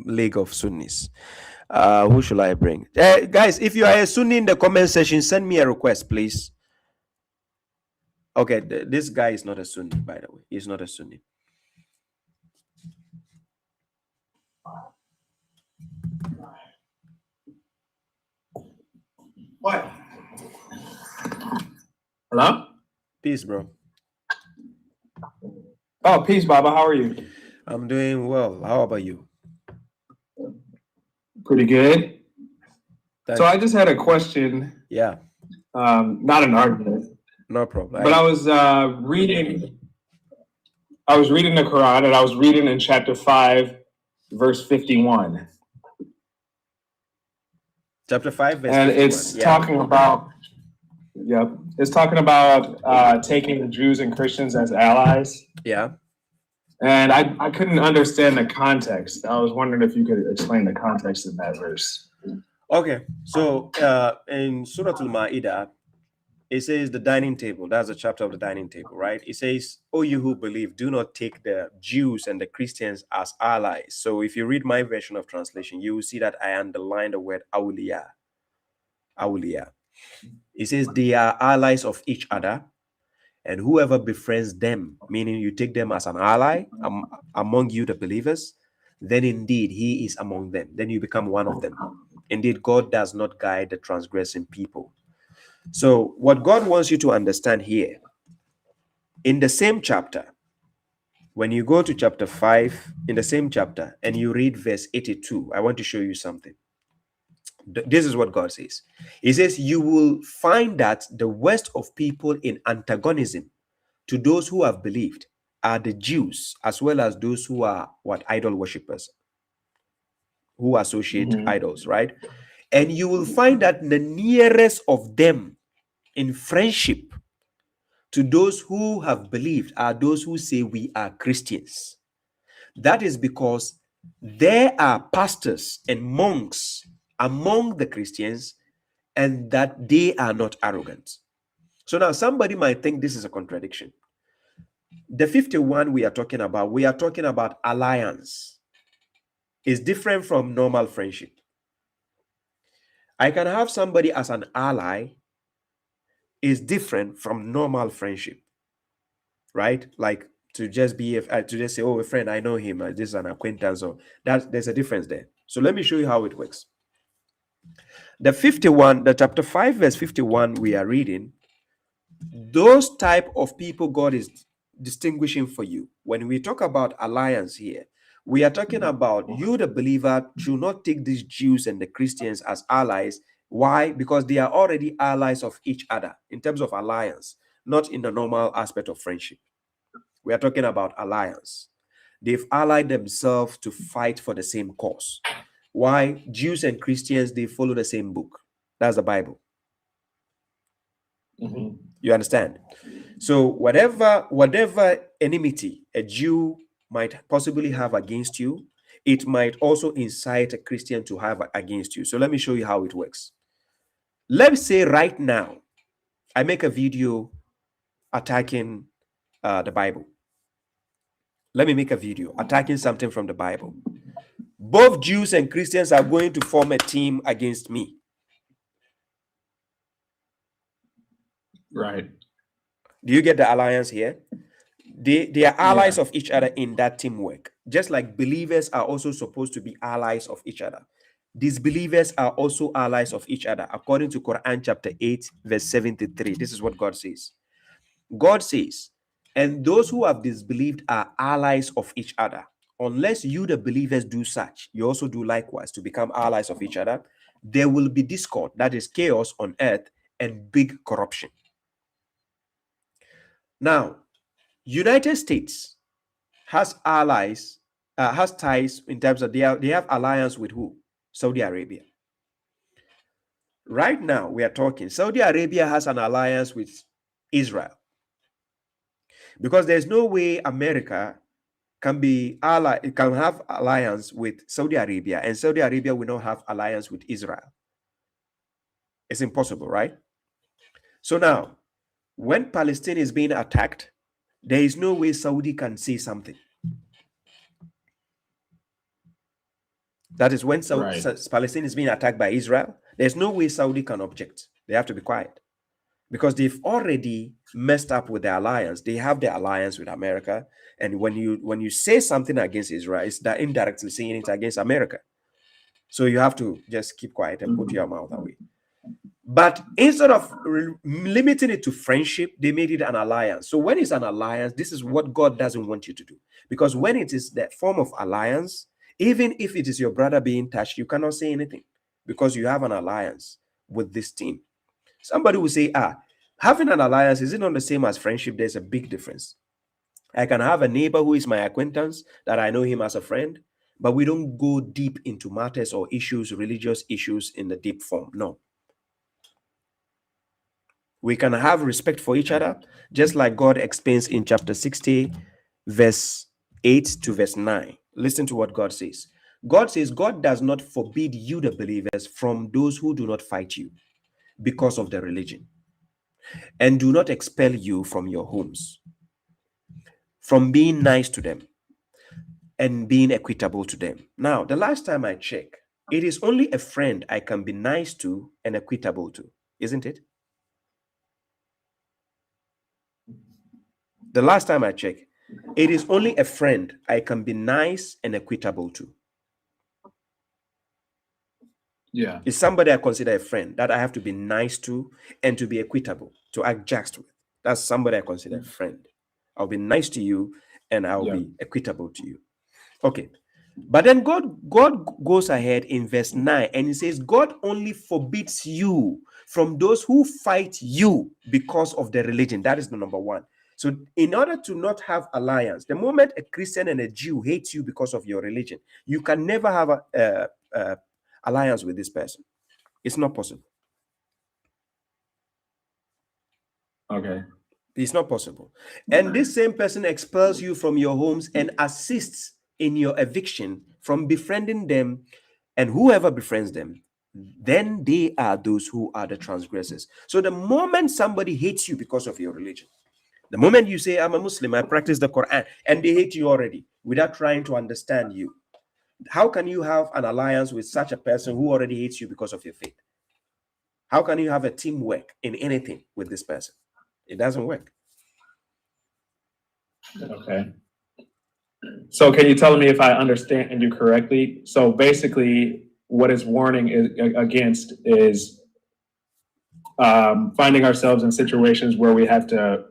league of Sunnis. Who should I bring? Guys, if you are a Sunni in the comment section, send me a request, please. Okay, this guy is not a Sunni, by the way. He's not a Sunni. What? Hello? Peace, bro. Oh, peace, Baba. How are you? I'm doing well. How about you? Pretty good. So I just had a question. Yeah. Not an argument. No problem. But I was reading the Quran, and I was reading in chapter 5, verse 51. Chapter 5, verse 51. And it's talking about, it's talking about taking the Jews and Christians as allies. Yeah. And I couldn't understand the context. I was wondering if you could explain the context of that verse. Okay. So in Surah Al-Ma'idah, it says the dining table. That's a chapter of the dining table, right? It says, "O you who believe, do not take the Jews and the Christians as allies." So if you read my version of translation, you will see that I underline the word awliya. Awliya. It says they are allies of each other, and whoever befriends them, meaning you take them as an ally among you, the believers, then indeed he is among them. Then you become one of them. Indeed, God does not guide the transgressing people. So what God wants you to understand here, in the same chapter, when you go to chapter 5, in the same chapter, and you read verse 82, I want to show you something. This is what God says. He says, you will find that the worst of people in antagonism to those who have believed are the Jews, as well as those who are idol worshippers, who associate idols, right? And you will find that the nearest of them in friendship to those who have believed are those who say we are Christians. That is because there are pastors and monks among the Christians, and that they are not arrogant. So now somebody might think this is a contradiction. The 51 we are talking about alliance. Is different from normal friendship. I can have somebody as an ally is different from normal friendship, right? Like to just say, oh, a friend, I know him, this is an acquaintance, or that there's a difference there. So let me show you how it works. The chapter 5, verse 51 we are reading, those type of people God is distinguishing for you. When we talk about alliance here, we are talking about you, the believer, should not take these Jews and the Christians as allies. Why? Because they are already allies of each other in terms of alliance, not in the normal aspect of friendship. We are talking about alliance. They've allied themselves to fight for the same cause. Why? Jews and Christians, they follow the same book. That's the Bible. You understand? So whatever enmity a Jew might possibly have against you, it might also incite a Christian to have against you. So let me show you how it works. Let's say right now, I make a video attacking the Bible. Let me make a video attacking something from the Bible. Both Jews and Christians are going to form a team against me. Right. Do you get the alliance here? They are allies of each other in that teamwork. Just like believers are also supposed to be allies of each other. Disbelievers are also allies of each other. According to Quran chapter 8, verse 73, this is what God says. God says, and those who have disbelieved are allies of each other. Unless you, the believers, do such, you also do likewise to become allies of each other. There will be discord, that is chaos on earth, and big corruption. Now, United States has allies, has ties in terms of they have alliance with who? Saudi Arabia. Right now, we are talking, Saudi Arabia has an alliance with Israel. Because there's no way America can have alliance with Saudi Arabia, and Saudi Arabia will not have alliance with Israel. It's impossible, right? So now, when Palestine is being attacked, there is no way Saudi can say something. That is when Palestine is being attacked by Israel, there's no way Saudi can object. They have to be quiet because they've already messed up with the alliance. They have the alliance with America. And when you say something against Israel, it's that indirectly saying it against America. So you have to just keep quiet and put your mouth away. But instead of limiting it to friendship, they made it an alliance. So when it's an alliance, this is what God doesn't want you to do. Because when it is that form of alliance, even if it is your brother being touched, you cannot say anything because you have an alliance with this team. Somebody will say, having an alliance, is it not the same as friendship? There's a big difference. I can have a neighbor who is my acquaintance, that I know him as a friend, but we don't go deep into matters or issues, religious issues in the deep form. No. We can have respect for each other, just like God explains in chapter 60, verse 8 to verse 9. Listen to what God says. God says, God does not forbid you, the believers, from those who do not fight you because of the religion, and do not expel you from your homes, from being nice to them and being equitable to them. Now, the last time I checked, it is only a friend I can be nice to and equitable to, isn't it? The last time I checked, it is only a friend I can be nice and equitable to. Yeah. It's somebody I consider a friend that I have to be nice to and to be equitable, to act just with. That's somebody I consider a friend. I'll be nice to you and I'll be equitable to you. Okay. But then God goes ahead in verse 9 and he says, God only forbids you from those who fight you because of their religion. That is the number one. So in order to not have alliance, the moment a Christian and a Jew hate you because of your religion, you can never have a alliance with this person. It's not possible. Okay. It's not possible. And this same person expels you from your homes and assists in your eviction from befriending them, and whoever befriends them, then they are those who are the transgressors. So the moment somebody hates you because of your religion, the moment you say, I'm a Muslim, I practice the Quran, and they hate you already without trying to understand you, how can you have an alliance with such a person who already hates you because of your faith? How can you have a teamwork in anything with this person? It doesn't work. Okay. So can you tell me if I understand you correctly? So basically, what it's warning against is finding ourselves in situations where we have to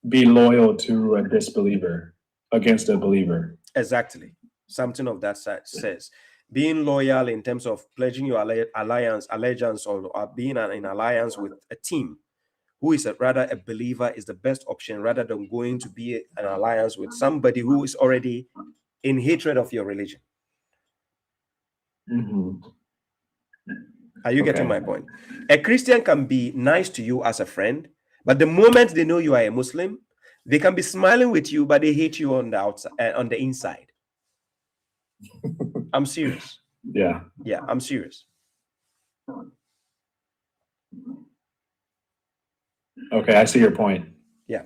be loyal to a disbeliever against a believer. Exactly. Something of that says being loyal in terms of pledging your allegiance or being in alliance with a team who is rather a believer is the best option rather than going to be an alliance with somebody who is already in hatred of your religion. Mm-hmm. Are you getting my point? A Christian can be nice to you as a friend, but the moment they know you are a Muslim, they can be smiling with you, but they hate you on the outside, on the inside. I'm serious. Yeah. Yeah, I'm serious. Okay, I see your point. Yeah.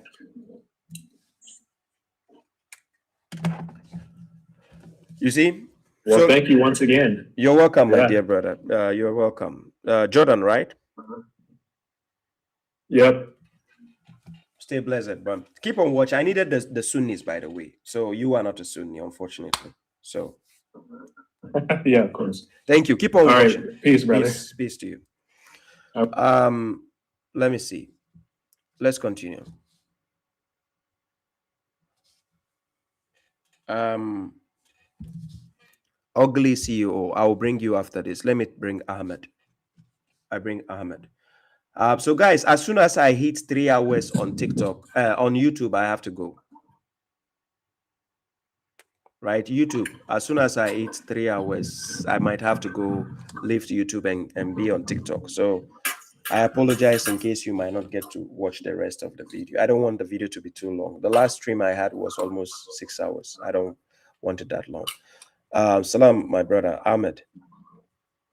You see? Well, so, thank you once again. You're welcome, my dear brother. You're welcome. Jordan, right? Yep. Stay blessed, bro. Keep on watching. I needed the Sunnis, by the way. So you are not a Sunni, unfortunately. So yeah, of course. Thank you. Keep on watching. Right. Peace, brother. Peace to you. Let me see. Let's continue. Ugly CEO. I will bring you after this. Let me bring Ahmed. I bring Ahmed. So guys, as soon as I hit 3 hours on TikTok, on YouTube, I have to go. Right, YouTube. As soon as I hit 3 hours, I might have to go leave YouTube and be on TikTok. So I apologize in case you might not get to watch the rest of the video. I don't want the video to be too long. The last stream I had was almost 6 hours. I don't want it that long. Salam, my brother Ahmed.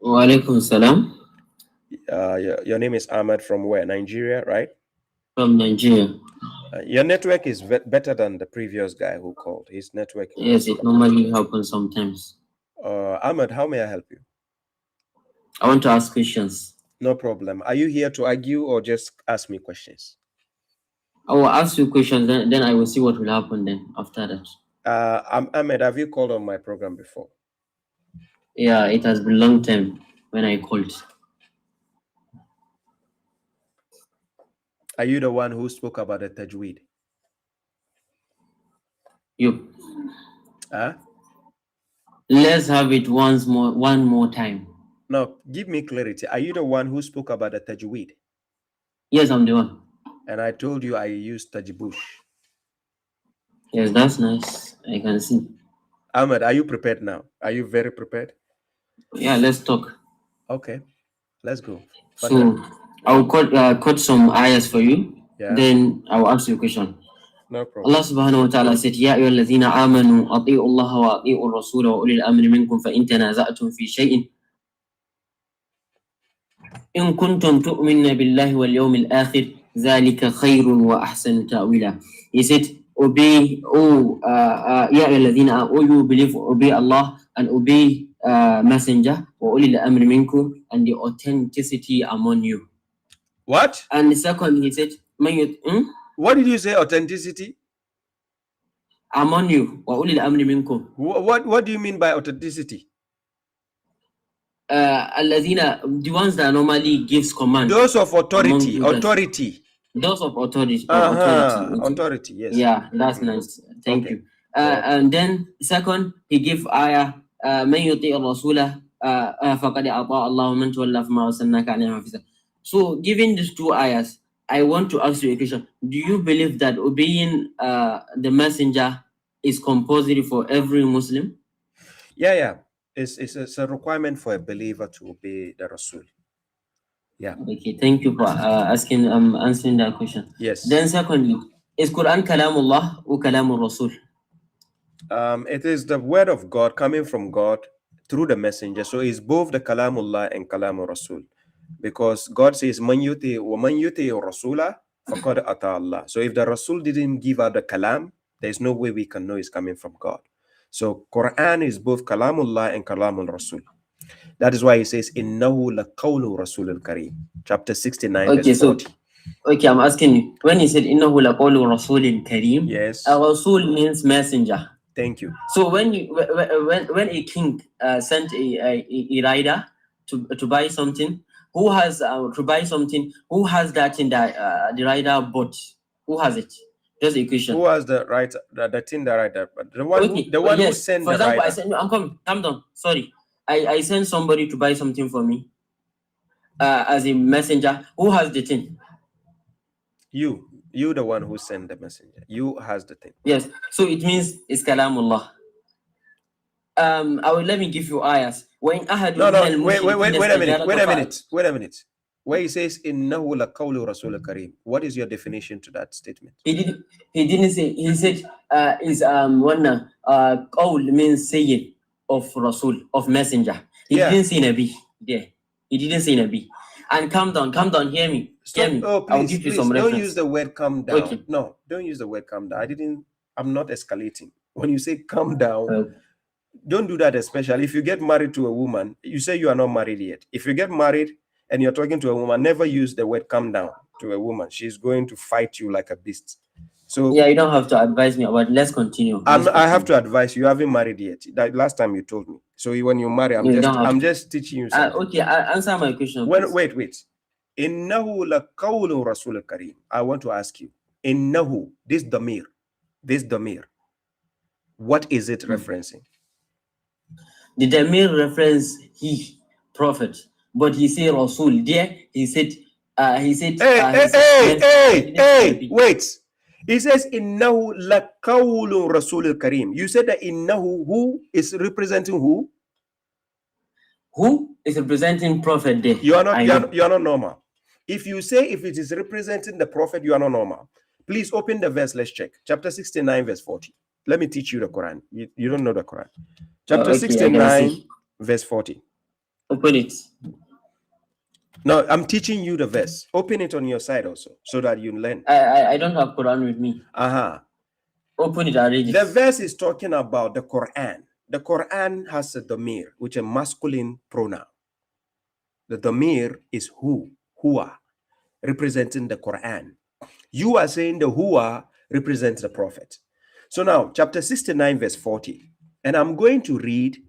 Wa alaikum salam. Your name is Ahmed from where? Nigeria, right? From Nigeria. Your network is better than the previous guy who called. His network. Yes, it normally happens sometimes. Ahmed, how may I help you? I want to ask questions. No problem. Are you here to argue or just ask me questions? I will ask you questions, then I will see what will happen then after that. Ahmed, have you called on my program before? Yeah, it has been a long time when I called. Are you the one who spoke about the tajweed? You. Huh? Let's have it one more time. No, give me clarity. Are you the one who spoke about the tajweed? Yes, I'm the one. And I told you I used tajbush. Yes, that's nice. I can see. Ahmed, are you prepared now? Are you very prepared? Yeah, let's talk. Okay, let's go. So I'll quote some ayahs for you. Yeah. Then I'll ask you a question. No problem. Allah subhanahu wa ta'ala said, Ya ayyuhalladhina amanu ati'u Allah wa ati'u ar-rasula wa ulil amri minkum fa in tanaza'tum fi shay'in in kuntum tu'minuna billahi wal yawmil akhir dhalika khairun wa ahsanu ta'wila. He said, obey, ya ayyuhalladhina, you believe, obey Allah and obey messenger wa ulil amri minkum, and the authenticity among you. What? And the second, he said, what did you say? Authenticity? Among you. Wa ulil amri minkum. What do you mean by authenticity? the ones that normally gives command. Those of authority, among authority. Those of authority. Uh-huh. Okay. Authority, yes. Yeah, that's nice. Thank Okay. you. And then second, he give ayah, من يطيع الرسول فقد أطاع الله من تولى فما أرسلناك عليهم حفيظا. So, given these two ayahs, I want to ask you a question. Do you believe that obeying the messenger is compulsory for every Muslim? Yeah. It's a requirement for a believer to obey the Rasul. Yeah. Okay, thank you for answering that question. Yes. Then secondly, is Quran kalamullah or kalamul Rasul? It is the word of God coming from God through the messenger. So it's both the kalamullah and kalamul Rasul. Because God says, Man yuti wa man yuti rasula faqad ata Allah. So if the Rasul didn't give out the kalam, there's no way we can know it's coming from God. So Quran is both kalamullah and kalamul Rasul. That is why he says, Innahu laqawlu Rasulul Kareem. Chapter 69, verse 40. Okay, I'm asking you. When he said, Innahu laqawlu Rasulul Kareem, yes, Rasul means messenger. Thank you. So when a king sent a rider to buy something, who has who has that in the rider bought? Who has it? Just a question. Who has the right, the thing, the rider? The one, okay. Who sent For the example, rider. I sent, I'm coming. Calm down. Sorry. I sent somebody to buy something for me as a messenger. Who has the thing? You the one who sent the messenger. You has the thing. Yes. So it means it's kalamullah. Let me give you ayahs. Wait a minute. Where he says innahu laqawlu Rasul Kareem. What is your definition to that statement? He didn't say. He said is one qawl means saying of Rasul, of messenger. He didn't say Nabi. Yeah. He didn't say Nabi. And calm down, hear me. Stop. Hear me. Oh, please, I'll give you some don't reference. use the word calm down. Okay. No, don't use the word calm down. I'm not escalating. When you say calm down, don't do that, especially if you get married to a woman. You say you are not married yet. If you get married and you're talking to a woman, never use the word calm down to a woman. She's going to fight you like a beast. So yeah, you don't have to advise me, but let's continue. I have to advise you. Haven't married yet. That last time you told me. So when you marry, I'm just teaching you something. Okay, answer my question. Wait. Innahu laqawlu Rasul Kareem. I want to ask you. Innahu, this damir. What is it referencing? The damir reference he, prophet, but he said Rasul. There, he said. Hey, wait. He says innahu laqawlu Rasul Kareem. You said that innahu, who is representing who? Who is representing prophet there? You are not normal. If you say if it is representing the prophet, you are not normal. Please open the verse. Let's check. Chapter 69, verse 40. Let me teach you the Quran. You don't know the Quran. Chapter 69, verse 40. Open it. No, I'm teaching you the verse. Open it on your side also, so that you learn. I don't have Quran with me. Open it already. The verse is talking about the Quran. The Quran has a damir, which is a masculine pronoun. The damir is huwa, representing the Quran. You are saying the huwa represents the prophet. So now, chapter 69, verse 40. And I'm going to read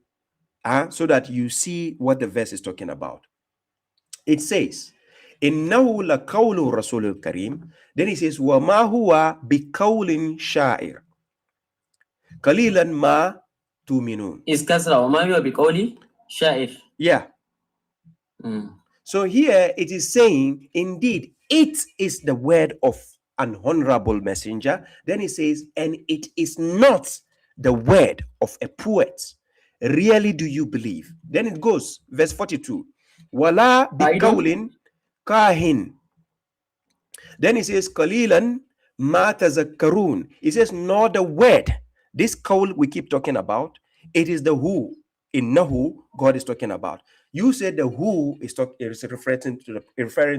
so that you see what the verse is talking about. It says, Innahu laqawlu Rasulul Kareem. Then he says, Wa ma huwa biqawlin sha'ir. Qalilan ma tu'minun. Is kasra wa ma huwa biqawli sha'ir. Yeah. So here it is saying, indeed, it is the word of an honorable messenger. Then he says, and it is not the word of a poet. Really do you believe? Then it goes, verse 42. Wala biqawlin kahin. Then he says, Qalilan ma tazakkarun. He says, not the word. This qawl we keep talking about, it is the who. In Nahu, God is talking about. You said the who is referring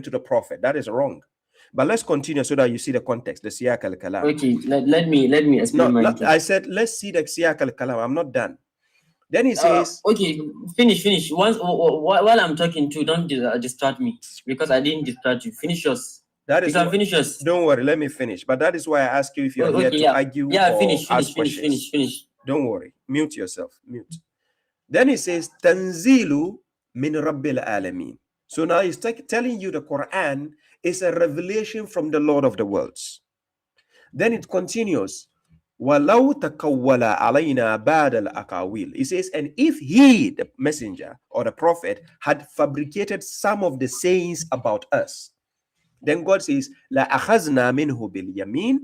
to the prophet. That is wrong. But let's continue so that you see the context, the siyak al-kalam. Okay, let me explain. I said, let's see the siyak al-kalam. I'm not done. Then he says... okay, finish. While I'm talking to, don't distract me, because I didn't distract you. Finish yours. Finish yours. Don't worry, let me finish. But that is why I ask you if you're here to argue or ask questions. Finish. Don't worry. Mute yourself. Mute. Then he says, Tanzilu min rabbil alamin. So now he's telling you the Quran is a revelation from the Lord of the worlds. Then it continues, وَلَوْ تَقَوَّلَ عَلَيْنَا بَعْدَ الْأَقَاوِيلِ. He says, and if he, the messenger or the prophet, had fabricated some of the sayings about us, then God says, لَأَخَذْنَا مِنْهُ بِالْيَمِينِ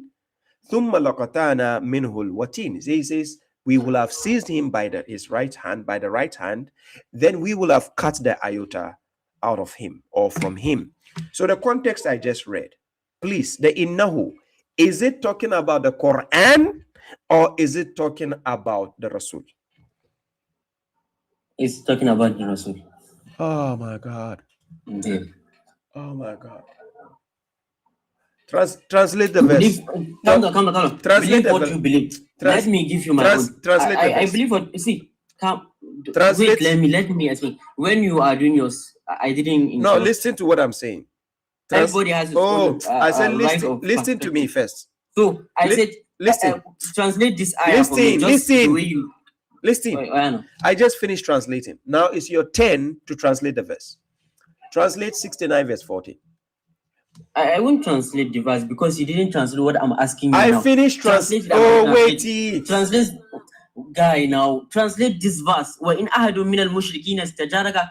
ثُمَّ لَقَطَعْنَا مِنْهُ الْوَتِينِ. He says, we will have seized him by his right hand, by the right hand, then we will have cut the iota out of him or from him. So the context I just read, please, the innahu, is it talking about the Quran or is it talking about the Rasul? It's talking about the Rasul. Oh my God. Indeed. Oh my God. Translate the verse. Come on. Translate believe what you believe. Let me give you my own. Translate the verse. I believe what you see. Translate. Wait, let me explain. When you are doing yours, I didn't. No, listen to what I'm saying. Everybody has his own. I said listen to me first. So I said, listen. Translate this ayah for me. Listen. The way you. Listen. I just finished translating. Now it's your turn to translate the verse. Translate 69 verse 40. I won't translate the verse because you didn't translate what I'm asking you. I now. finished translate. Oh wait, translate, guy. Now translate this verse. وَإِنْ أَحَدٌ مِنَ الْمُشْرِكِينَ اسْتَجَارَكَ.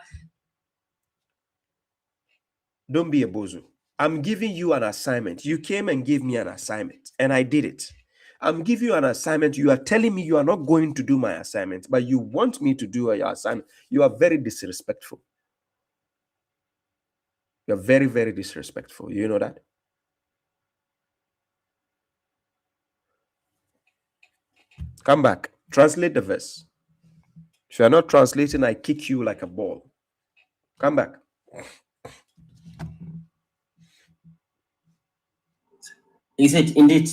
Don't be a bozo. I'm giving you an assignment. You came and gave me an assignment, and I did it. I'm giving you an assignment. You are telling me you are not going to do my assignment, but you want me to do your assignment. You are very disrespectful. You're very, very disrespectful. You know that? Come back. Translate the verse. If you are not translating, I kick you like a ball. Come back. He said, indeed,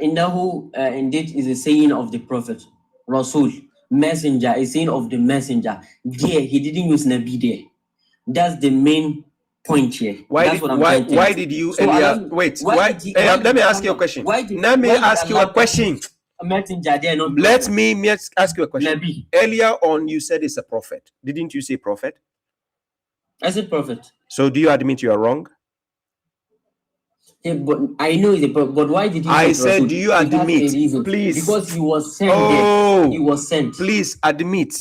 indeed is a saying of the prophet, Rasul, messenger, a saying of the messenger. There, he didn't use Nabi there. That's the main point here. Why did you let me ask you a question. Let me ask you a question. A messenger there, not Let me ask you a question. Nabi. Earlier on, you said it's a prophet. Didn't you say prophet? I said prophet. So do you admit you are wrong? Yeah, but I know it's a prophet. But why did you? I said, Rasul? Do you admit? Please. Because he was sent there. He was sent. Please admit.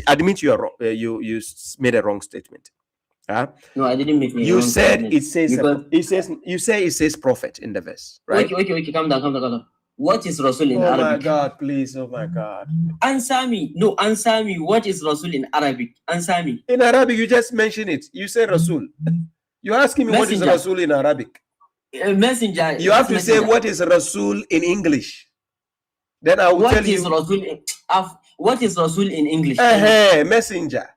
Admit you are wrong. You made a wrong statement. No, I didn't make. You said it says. You say it says prophet in the verse, right? Okay. Calm down. What is Rasul in Arabic? Oh my God, please. Oh my God. Answer me. No, answer me. What is Rasul in Arabic? Answer me. In Arabic, you just mentioned it. You say Rasul. You're asking me messenger. What is Rasul in Arabic? Messenger. You have to say what is Rasul in English. Then I will tell you. What is Rasul in English? Messenger.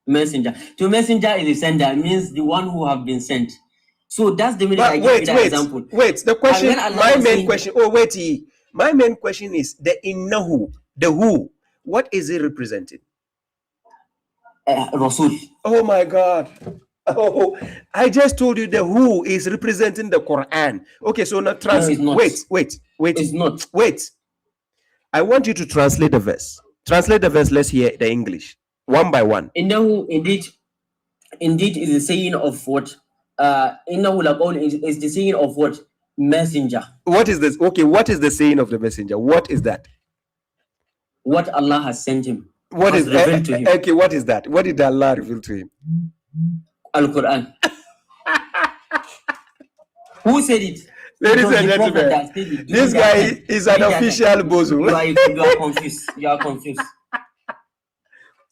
Messenger. To messenger is a sender. Means the one who have been sent. So that's the meaning. Example. Wait. The question. My main question is the innahu, the who. What is it representing? Rasul. Oh my God. Oh, I just told you the who is representing the Quran. Okay, so now translate. No, wait. It's not. Wait. I want you to translate the verse. Translate the verse. Let's hear the English one by one. Innahu indeed is the saying of what? Innahu laqawl is the saying of what? Messenger. What is this? Okay, what is the saying of the messenger? What is that? What Allah has sent him. What is revealed to him? Okay, what is that? What did Allah reveal to him? Al-Quran. Who said it? Ladies and gentlemen, this guy is an official bozo. You are confused.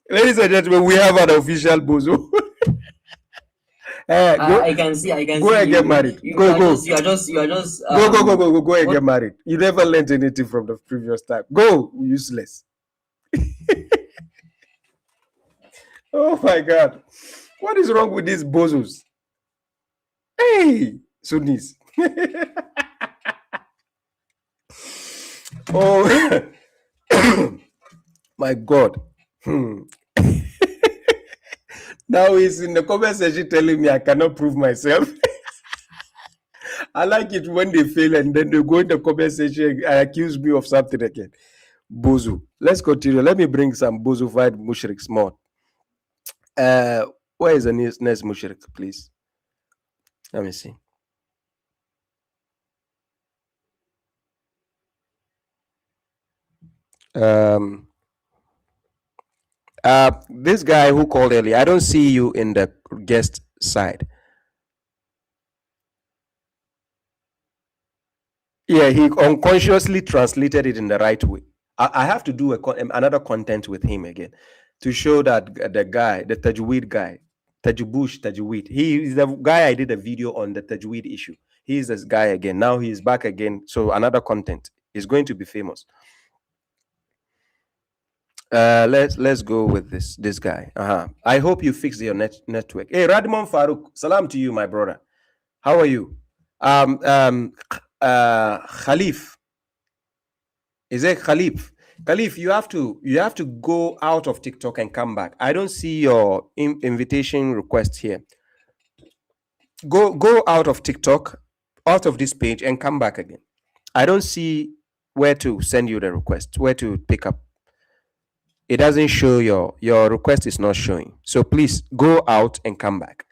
Ladies and gentlemen, we have an official bozo. I can see. Go and get married. Go. You are just. Go and get married. You never learned anything from the previous time. Go, useless. Oh my God. What is wrong with these bozos? Hey, Sunnis. Oh, my God. Now he's in the comment section telling me I cannot prove myself. I like it when they fail and then they go in the comment section and accuse me of something again. Bozo. Let's continue. Let me bring some bozo-fied mushriks more. Where is the next mushrik, please? Let me see. This guy who called earlier, I don't see you in the guest side. Yeah, he unconsciously translated it in the right way. I have to do another content with him again to show that the guy, the Tajweed guy, Tajweed, he is the guy I did a video on the Tajweed issue. He is this guy again. Now he is back again. So another content is going to be famous. Let's go with this guy. I hope you fix your network. Hey, Radmon Farouk, salam to you, my brother. How are you? Khalif. Is it Khalif? Khalif, you have to go out of TikTok and come back. I don't see your invitation request here. Go out of TikTok, out of this page, and come back again. I don't see where to send you the request, where to pick up. It doesn't show your request is not showing. So please go out and come back.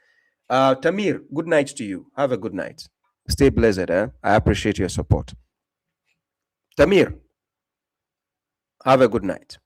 Tamir, good night to you. Have a good night. Stay blessed. I appreciate your support. Tamir, have a good night.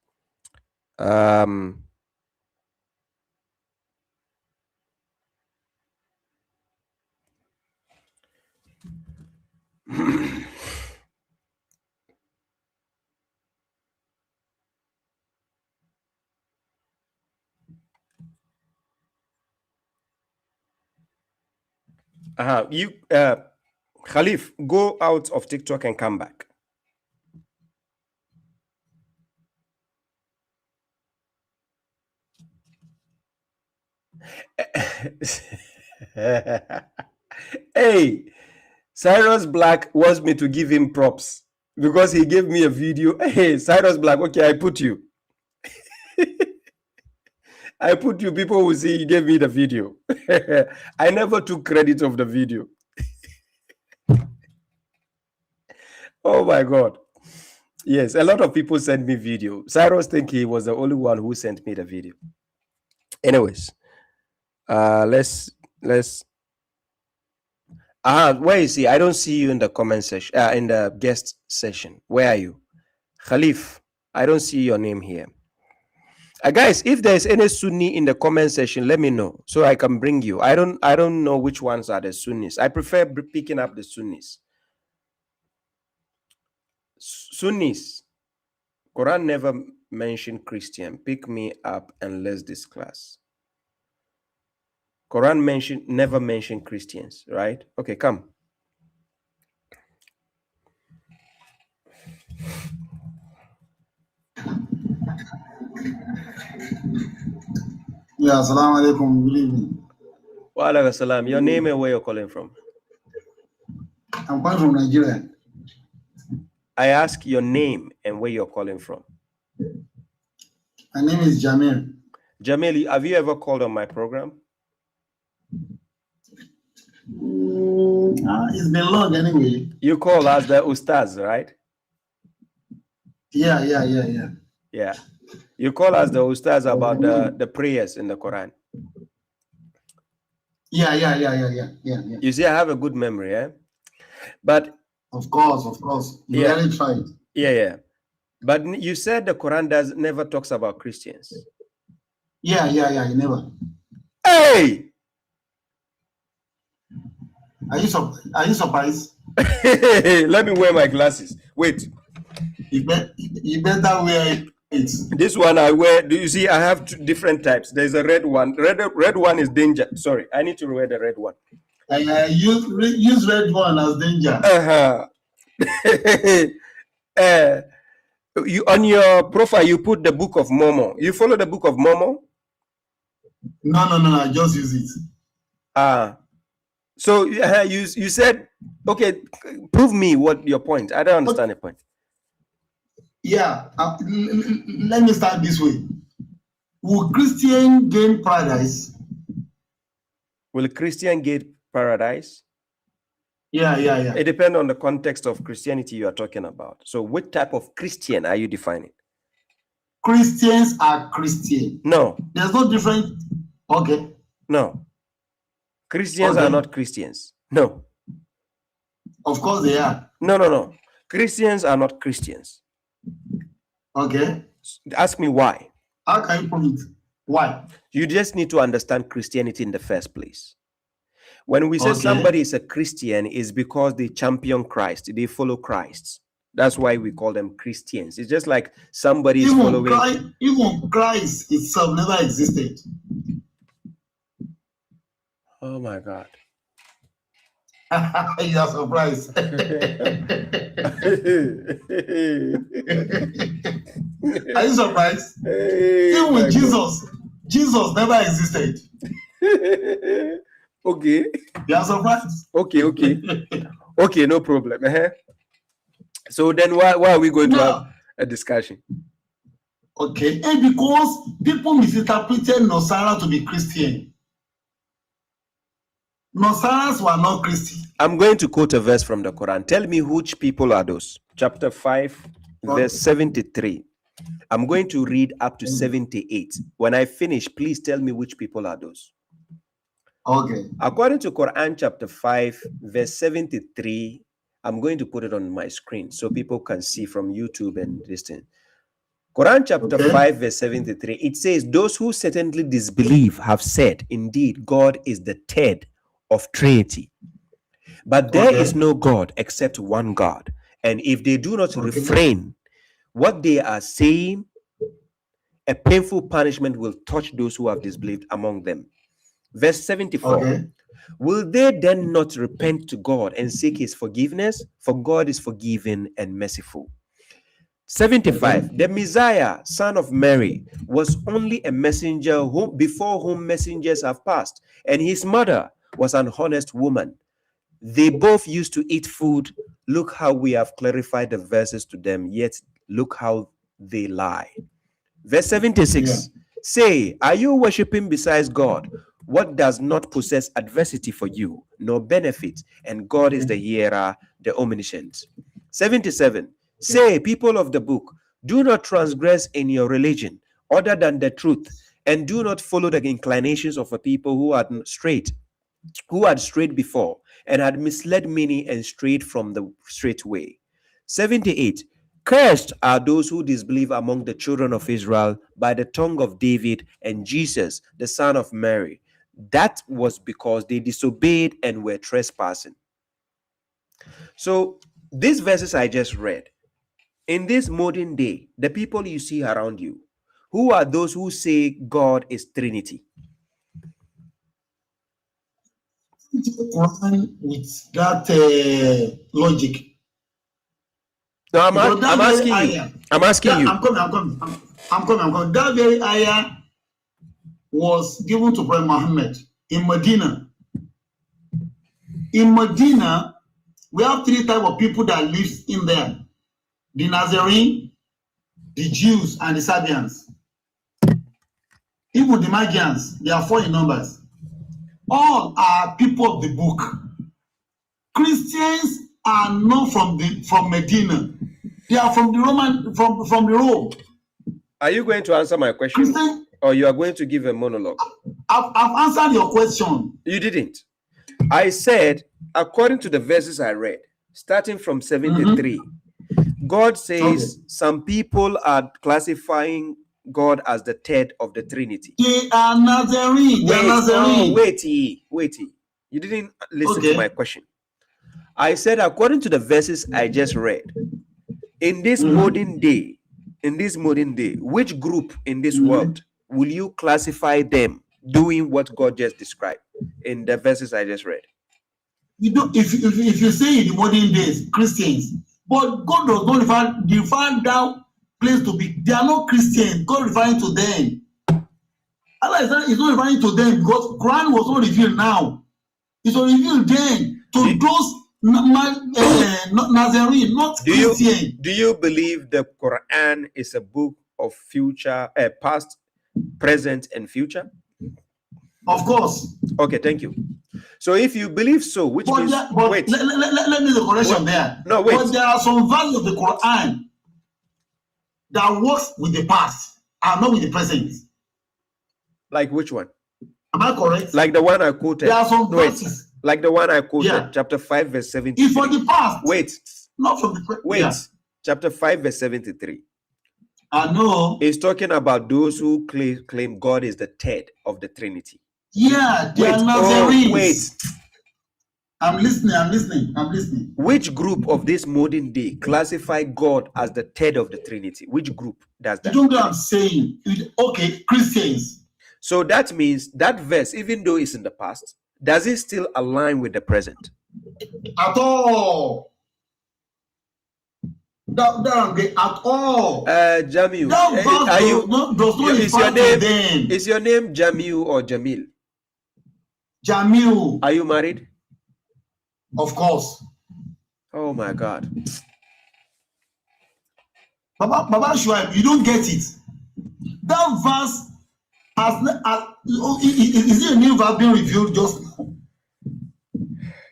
Khalif, go out of TikTok and come back. Hey, Cyrus Black wants me to give him props because he gave me a video. Hey, Cyrus Black, okay, I put you. I put you. People will see he gave me the video. I never took credit of the video. Oh my God. Yes, a lot of people sent me video. Cyrus think he was the only one who sent me the video. Anyways, let's where is he? I don't see you in the comment section, in the guest session. Where are you? Khalif, I don't see your name here. Guys, if there's any Sunni in the comment section, let me know so I can bring you. I don't know which ones are the Sunnis. I prefer picking up the Sunnis. Sunnis. Quran never mentioned Christian. Pick me up and let's discuss. Quran never mentioned Christians, right? Okay, come. Yeah, assalamu alaikum. Good evening. Wa alaikum salam. Your name and where you're calling from? I'm calling from Nigeria. I ask your name and where you're calling from. My name is Jamil. Jamil, have you ever called on my program? It's been long anyway. You call us the Ustaz, right? Yeah. Yeah. You call us the Ustaz about the prayers in the Quran. Yeah. You see, I have a good memory, eh? But of course. You really tried. Yeah. But you said the Quran never talks about Christians. Yeah, you never. Hey! Are you surprised? Let me wear my glasses. Wait. You better wear it. This one I wear. Do you see? I have two different types. There's a red one. Red one is danger. Sorry, I need to wear the red one. Use red one as danger. You on your profile you put the Book of Mormon. You follow the Book of Mormon? No. I just use it. So you said, okay, prove me what your point. I don't understand the point. Yeah, let me start this way. Will Christian gain paradise? Will Christian gain paradise? Yeah. It depends on the context of Christianity you are talking about. So what type of Christian are you defining? Christians are Christian. No. There's no difference. Okay. No. Christians Okay. are not Christians. No. Of course they are. No. Christians are not Christians. Okay. Ask me why. How can you prove it? Why? You just need to understand Christianity in the first place. When we say Okay. somebody is a Christian, it's because they champion Christ, they follow Christ. That's why we call them Christians. It's just like somebody is following. Even Christ itself never existed. Oh my God. You are surprised. Are you surprised? Even with Jesus never existed. Okay. You are surprised? Okay, no problem. So then why are we going to have a discussion? Okay, and because people misinterpreted Nasara to be Christian. Nasaras were not Christian. I'm going to quote a verse from the Quran. Tell me which people are those. Chapter 5, verse 73. I'm going to read up to 78. When I finish, please tell me which people are those. Okay. According to Quran chapter 5, verse 73, I'm going to put it on my screen so people can see from YouTube and this thing. Quran chapter 5, verse 73, it says, those who certainly disbelieve have said, indeed, God is the third of Trinity. But there is no God except one God. And if they do not refrain what they are saying, a painful punishment will touch those who have disbelieved among them. Verse 74. Will they then not repent to God and seek his forgiveness? For God is forgiving and merciful. 75. The Messiah, son of Mary, was only a messenger before whom messengers have passed, and his mother was an honest woman. They both used to eat food. Look how we have clarified the verses to them, yet look how they lie. Verse 76. Say, are you worshiping besides God what does not possess adversity for you, nor benefit, and God is the hearer, the omniscient? 77. Say, people of the book, do not transgress in your religion other than the truth, and do not follow the inclinations of a people who had strayed before, and had misled many and strayed from the straight way. 78. Cursed are those who disbelieve among the children of Israel by the tongue of David and Jesus, the son of Mary. That was because they disobeyed and were trespassing. So these verses I just read, in this modern day, the people you see around you, who are those who say God is Trinity? With that logic. No, I'm asking you. I'm asking you. I'm coming. That very ayah was given to Prophet Muhammad in Medina. In Medina, we have three types of people that live in there: the Nazarene, the Jews, and the Sabians. Even the Magians, they are 4 in numbers. All are people of the book. Christians are not from Medina. They are from the Rome. Are you going to answer my question, or you are going to give a monologue? I've answered your question. You didn't. I said, according to the verses I read, starting from 73, God says some people are classifying God as the third of the Trinity. They are Nazarene. Wait. You didn't listen to my question. I said, according to the verses I just read, in this modern day, which group in this world will you classify them doing what God just described in the verses I just read? You know, if you say in the modern days, Christians, but God does not define that place to be. They are not Christians. God referring to them. Allah is not referring to them because Quran was not revealed now. It was revealed then to those Nazarene, not Christian. Do you believe the Quran is a book of future, past, present, and future? Of course. Okay, thank you. So if you believe so, which means wait. Let me the correction there. No, wait. But there are some verses of the Quran that works with the past and not with the present. Like which one? Am I correct? Like the one I quoted. There are some verses. Like the one I quoted, Yeah. chapter 5, verse 73. It's for the past. Wait. Not from the Wait. Yeah. Chapter 5, verse 73. I know. It's talking about those who claim God is the third of the Trinity. Yeah, they Wait. are Nazarenes. Wait. I'm listening. Which group of this modern day classify God as the third of the Trinity? Which group does that? You don't know what I'm saying. Okay, Christians. So that means that verse, even though it's in the past, does it still align with the present? At all. At all. Jamil, is your name Jamil or Jamil? Jamil. Are you married? Of course. Oh my God. Baba Shuaib, you don't get it. That verse is it a new verse being revealed just now?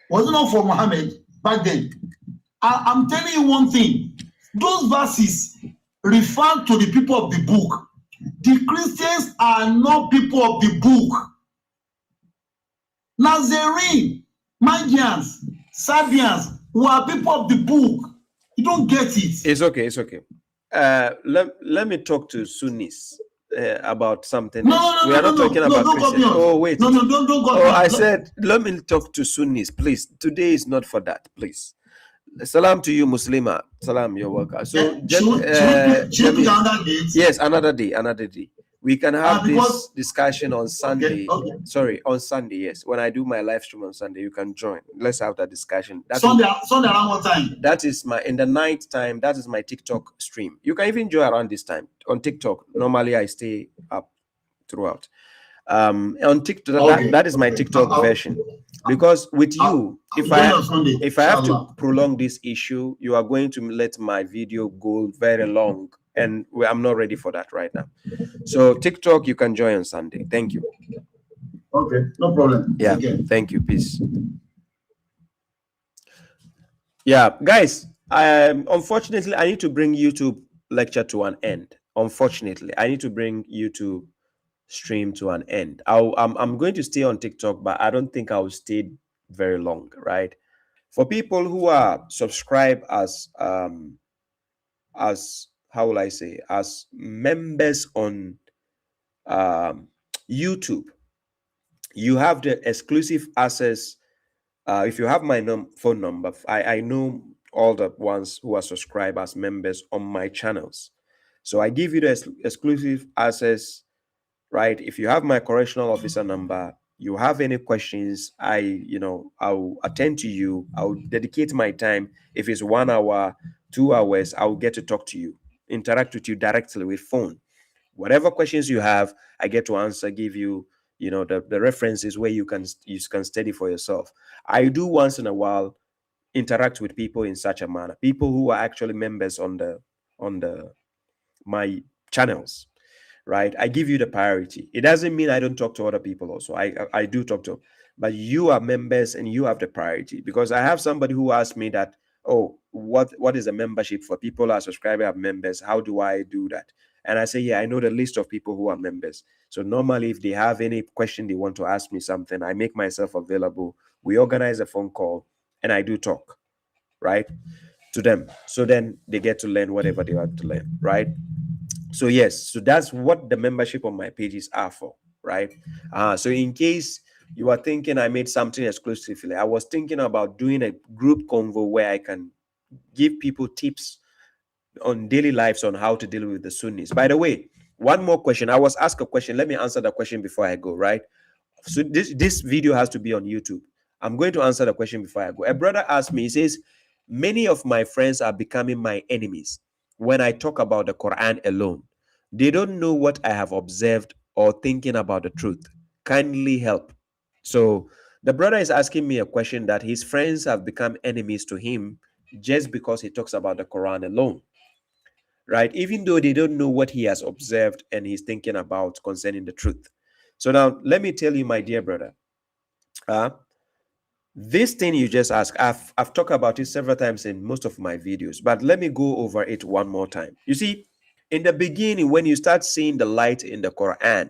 Was it not for Muhammad back then? I'm telling you one thing. Those verses refer to the people of the book. The Christians are not people of the book. Nazarene, Magians, Sabians were people of the book. You don't get it. It's okay. It's okay. Let me talk to Sunnis about something. We are not talking about Christians. Oh wait. No, don't go. Oh, I said let me talk to Sunnis, please. Today is not for that, please. Salam to you, Muslima. Salam, you're welcome. So, yes, another day. We can have this discussion on Sunday. Okay. Sorry, on Sunday. Yes, when I do my live stream on Sunday, you can join. Let's have that discussion. Sunday around what time? That is in the night time. That is my TikTok stream. You can even join around this time on TikTok. Normally, I stay up throughout. On TikTok, that is my TikTok version. Because with you, if I have to prolong this issue, you are going to let my video go very long, and I'm not ready for that right now. So TikTok, you can join on Sunday. Thank you. Okay, no problem. Yeah, thank you. Peace. Yeah, guys. Unfortunately, I need to bring YouTube lecture to an end. Unfortunately, I need to bring YouTube stream to an end. I'm going to stay on TikTok, but I don't think I'll stay very long, right? For people who are subscribed as how will I say, as members on YouTube, you have the exclusive access. If you have my phone number, I know all the ones who are subscribed as members on my channels. So I give you the exclusive access. Right. If you have my correctional officer number, you have any questions, I'll attend to you. I'll dedicate my time. If it's 1 hour, 2 hours, I'll get to talk to you, interact with you directly with phone. Whatever questions you have, I get to answer, give you, the references where you can study for yourself. I do once in a while interact with people in such a manner, people who are actually members on my channels. Right, I give you the priority. It doesn't mean I don't talk to other people. Also, I do talk to, but you are members and you have the priority. Because I have somebody who asked me that, oh, what is a membership for people who are subscribers have members? How do I do that? And I say, yeah, I know the list of people who are members. So normally, if they have any question they want to ask me something, I make myself available. We organize a phone call, and I do talk, right, to them. So then they get to learn whatever they want to learn, right? So yes, so that's what the membership on my pages are for, right? So in case you are thinking I made something exclusively, I was thinking about doing a group convo where I can give people tips on daily lives on how to deal with the Sunnis. By the way, one more question. I was asked a question. Let me answer the question before I go, right? So this video has to be on YouTube. I'm going to answer the question before I go. A brother asked me, he says, many of my friends are becoming my enemies when I talk about the Quran alone. They don't know what I have observed or thinking about the truth. Kindly help. So the brother is asking me a question that his friends have become enemies to him just because he talks about the Quran alone, right? Even though they don't know what he has observed and he's thinking about concerning the truth. So now let me tell you, my dear brother, this thing you just asked, I've talked about it several times in most of my videos, but let me go over it one more time. You see, in the beginning, when you start seeing the light in the Quran,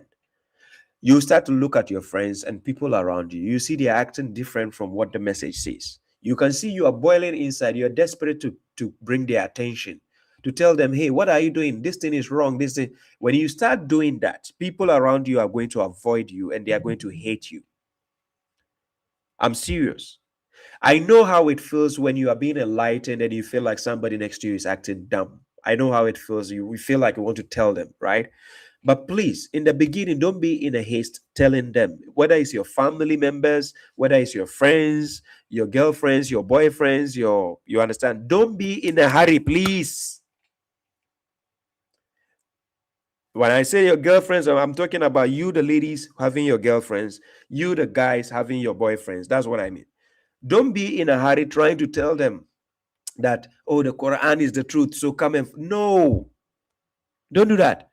You start to look at your friends and people around you. You see they're acting different from what the message says. You can see you are boiling inside. You're desperate to bring their attention, to tell them, hey, what are you doing? This thing is wrong. This thing. When you start doing that, people around you are going to avoid you and they are going to hate you. I'm serious. I know how it feels when you are being enlightened and you feel like somebody next to you is acting dumb. I know how it feels. We feel like we want to tell them, right? But please, in the beginning, don't be in a haste telling them, whether it's your family members, whether it's your friends, your girlfriends, your boyfriends, you understand? Don't be in a hurry, please. When I say your girlfriends, I'm talking about you, the ladies, having your girlfriends, you, the guys, having your boyfriends. That's what I mean. Don't be in a hurry trying to tell them that, oh, the Quran is the truth, so come and... No, don't do that.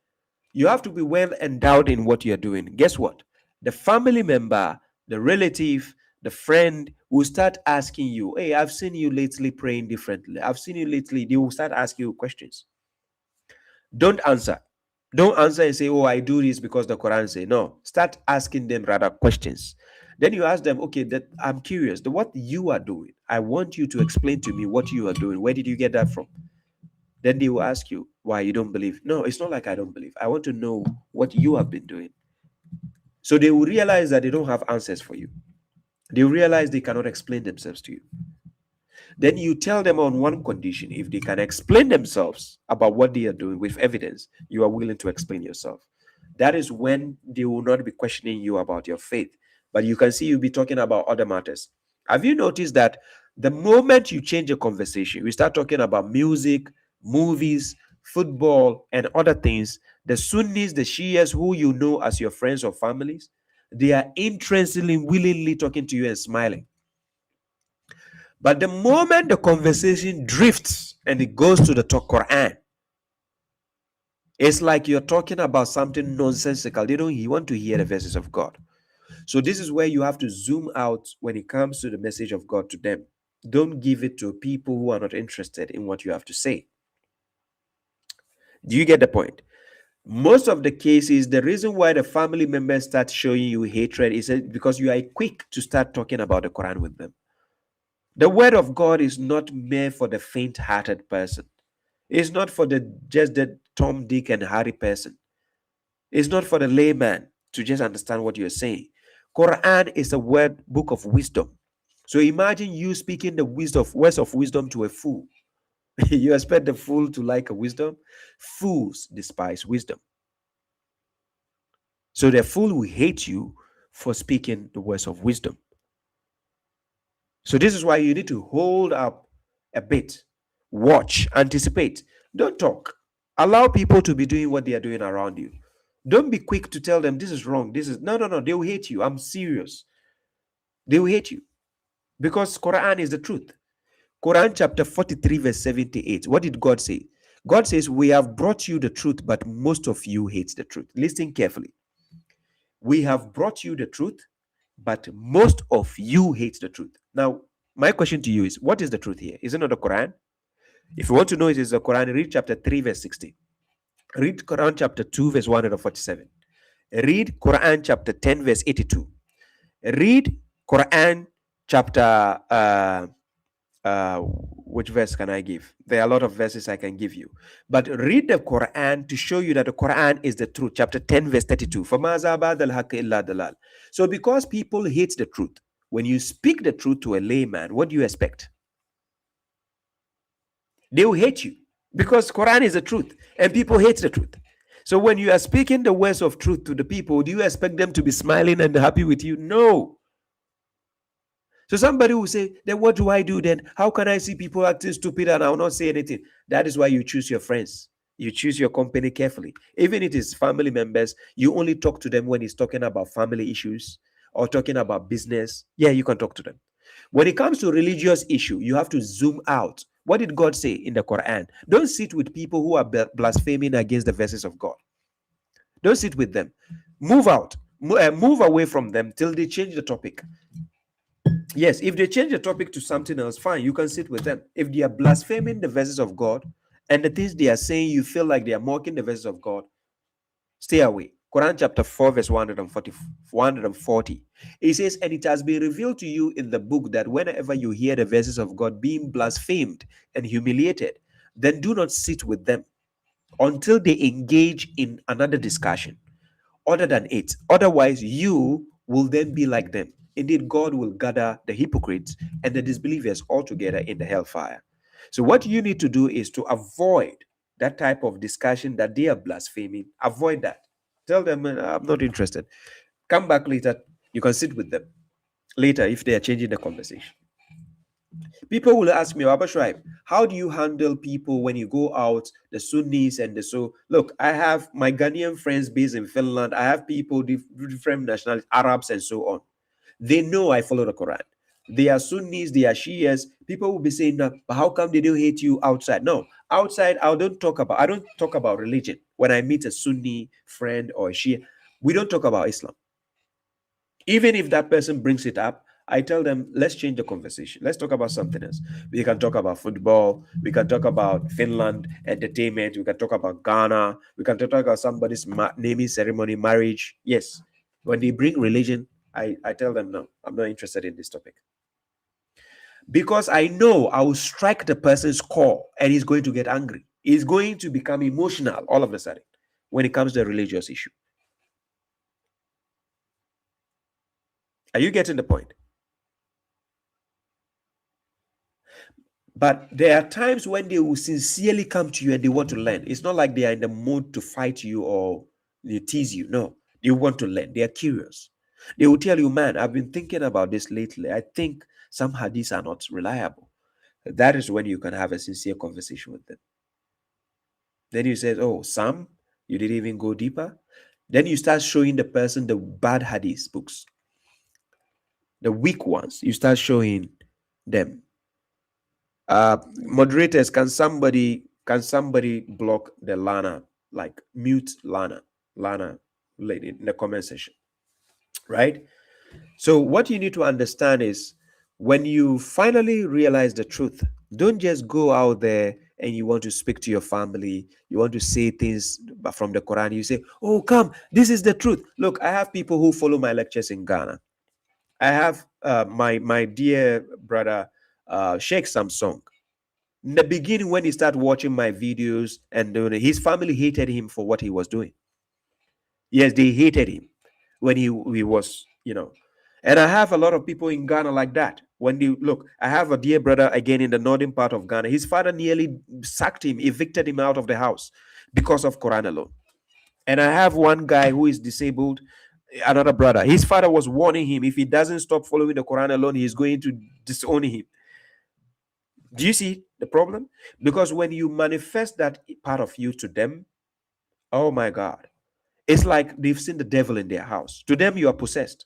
You have to be well endowed in what you're doing. Guess what? The family member, the relative, the friend will start asking you, hey, I've seen you lately praying differently. I've seen you lately. They will start asking you questions. Don't answer. Don't answer and say, oh, I do this because the Quran says. No, start asking them rather questions. Then you ask them, okay, that I'm curious, what you are doing. I want you to explain to me what you are doing. Where did you get that from? Then they will ask you why you don't believe. No, it's not like I don't believe. I want to know what you have been doing. So they will realize that they don't have answers for you. They will realize they cannot explain themselves to you. Then you tell them on one condition: if they can explain themselves about what they are doing with evidence, you are willing to explain yourself. That is when they will not be questioning you about your faith. But you can see you'll be talking about other matters. Have you noticed that the moment you change a conversation, we start talking about music, movies, football, and other things, the Sunnis, the Shias, who you know as your friends or families, they are interestingly, willingly talking to you and smiling. But the moment the conversation drifts and it goes to the Quran, it's like you're talking about something nonsensical. They don't want to hear the verses of God. So this is where you have to zoom out when it comes to the message of God to them. Don't give it to people who are not interested in what you have to say. Do you get the point? Most of the cases, the reason why the family members start showing you hatred is because you are quick to start talking about the Quran with them. The word of God is not meant for the faint-hearted person. It's not for just the Tom, Dick, and Harry person. It's not for the layman to just understand what you're saying. Quran is a book of wisdom. So imagine you speaking the words of wisdom to a fool. You expect the fool to like a wisdom? Fools despise wisdom. So the fool will hate you for speaking the words of wisdom. So this is why you need to hold up a bit, watch, anticipate. Don't talk. Allow people to be doing what they are doing around you. Don't be quick to tell them this is wrong. No. They will hate you. I'm serious. They will hate you because Quran is the truth. Quran chapter 43 verse 78. What did God say? God says, we have brought you the truth, but most of you hate the truth. Listen carefully. We have brought you the truth, but most of you hate the truth. Now, my question to you is, what is the truth here? Is it not the Quran? If you want to know it is the Quran, read chapter 3 verse 16. Read Quran chapter 2 verse 147. Read Quran chapter 10 verse 82. Read Quran chapter which verse can I give? There are a lot of verses I can give you. But read the Quran to show you that the Quran is the truth. Chapter 10 verse 32. So because people hate the truth, when you speak the truth to a layman, what do you expect? They will hate you because Quran is the truth and people hate the truth. So when you are speaking the words of truth to the people, do you expect them to be smiling and happy with you? No. So somebody will say, then what do I do then? How can I see people acting stupid and I will not say anything? That is why you choose your friends. You choose your company carefully. Even if it is family members, you only talk to them when it's talking about family issues or talking about business. Yeah, you can talk to them. When it comes to religious issue, you have to zoom out. What did God say in the Quran? Don't sit with people who are blaspheming against the verses of God. Don't sit with them. Move out. Move away from them till they change the topic. Yes, if they change the topic to something else, fine, you can sit with them. If they are blaspheming the verses of God and the things they are saying, you feel like they are mocking the verses of God, stay away. Quran chapter 4, verse 140. It says, and it has been revealed to you in the book that whenever you hear the verses of God being blasphemed and humiliated, then do not sit with them until they engage in another discussion other than it. Otherwise, you will then be like them. Indeed, God will gather the hypocrites and the disbelievers all together in the hellfire. So, what you need to do is to avoid that type of discussion that they are blaspheming. Avoid that. Tell them, I'm not interested. Come back later. You can sit with them later if they are changing the conversation. People will ask me, Abba Shraib, how do you handle people when you go out, the Sunnis and the so? Look, I have my Ghanaian friends based in Finland. I have people, different nationalities, Arabs and so on. They know I follow the Quran. They are Sunnis, they are Shias. People will be saying, that, but how come they don't hate you outside? No, outside, I don't talk about religion. When I meet a Sunni friend or a Shia, we don't talk about Islam. Even if that person brings it up, I tell them, let's change the conversation. Let's talk about something else. We can talk about football. We can talk about Finland, entertainment. We can talk about Ghana. We can talk about somebody's naming ceremony, marriage. Yes. When they bring religion, I tell them, no, I'm not interested in this topic. Because I know I will strike the person's core and he's going to get angry. He's going to become emotional all of a sudden when it comes to a religious issue. Are you getting the point? But there are times when they will sincerely come to you and they want to learn. It's not like they are in the mood to fight you or they tease you. No, they want to learn. They are curious. They will tell you, man, I've been thinking about this lately. I think some hadiths are not reliable. That is when you can have a sincere conversation with them. Then you say, oh, some? You didn't even go deeper? Then you start showing the person the bad hadith books. The weak ones, you start showing them. Moderators, can somebody block the Lana, like mute Lana lady in the comment section, right? So what you need to understand is when you finally realize the truth, don't just go out there and you want to speak to your family, you want to say things from the Quran. You say, oh, come, this is the truth. Look, I have people who follow my lectures in Ghana. I have my dear brother Sheikh Samsung. In the beginning, when he started watching my videos, and his family hated him for what he was doing. Yes, they hated him when he was, And I have a lot of people in Ghana like that. When they look, I have a dear brother again in the northern part of Ghana. His father nearly sacked him, evicted him out of the house because of Quran alone. And I have one guy who is disabled, another brother. His father was warning him, if he doesn't stop following the Quran alone, he's going to disown him. Do you see the problem? Because when you manifest that part of you to them, oh my God, it's like they've seen the devil in their house. To them, you are possessed.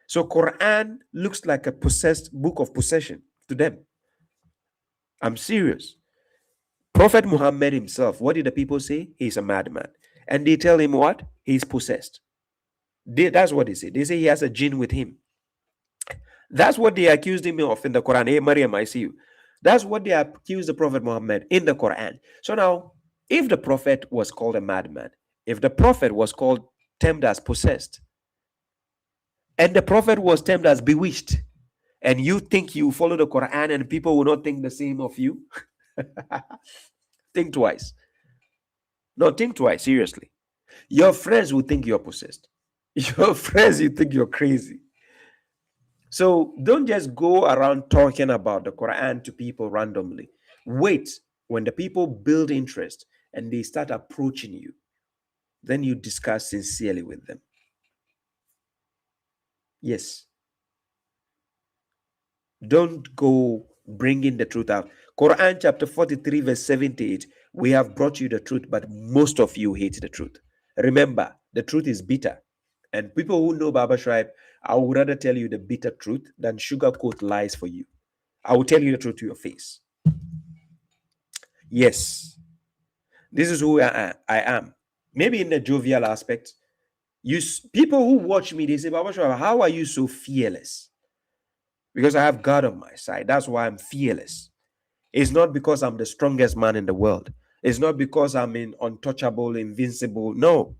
So Quran looks like a possessed book of possession to them. I'm serious. Prophet Muhammad himself, what did the people say? He's a madman. And they tell him what? He's possessed. That's what they say. They say he has a jinn with him. That's what they accused him of in the Quran. Hey, Maryam, I see you. That's what they accused the Prophet Muhammad in the Quran. So now, if the Prophet was called a madman, if the Prophet was termed as possessed, and the Prophet was termed as bewitched, and you think you follow the Quran and people will not think the same of you, think twice. No, think twice, seriously. Your friends will think you're possessed. Your friends, you think you're crazy. So don't just go around talking about the Quran to people randomly. Wait, when the people build interest and they start approaching you, then you discuss sincerely with them. Yes. Don't go bringing the truth out. Quran chapter 43 verse 78, we have brought you the truth, but most of you hate the truth. Remember, the truth is bitter. And people who know Baba Shraib, I would rather tell you the bitter truth than sugarcoat lies for you. I will tell you the truth to your face. Yes. This is who I am. Maybe in the jovial aspect. People who watch me, they say, Baba Shraib, how are you so fearless? Because I have God on my side. That's why I'm fearless. It's not because I'm the strongest man in the world. It's not because I'm untouchable, invincible. No.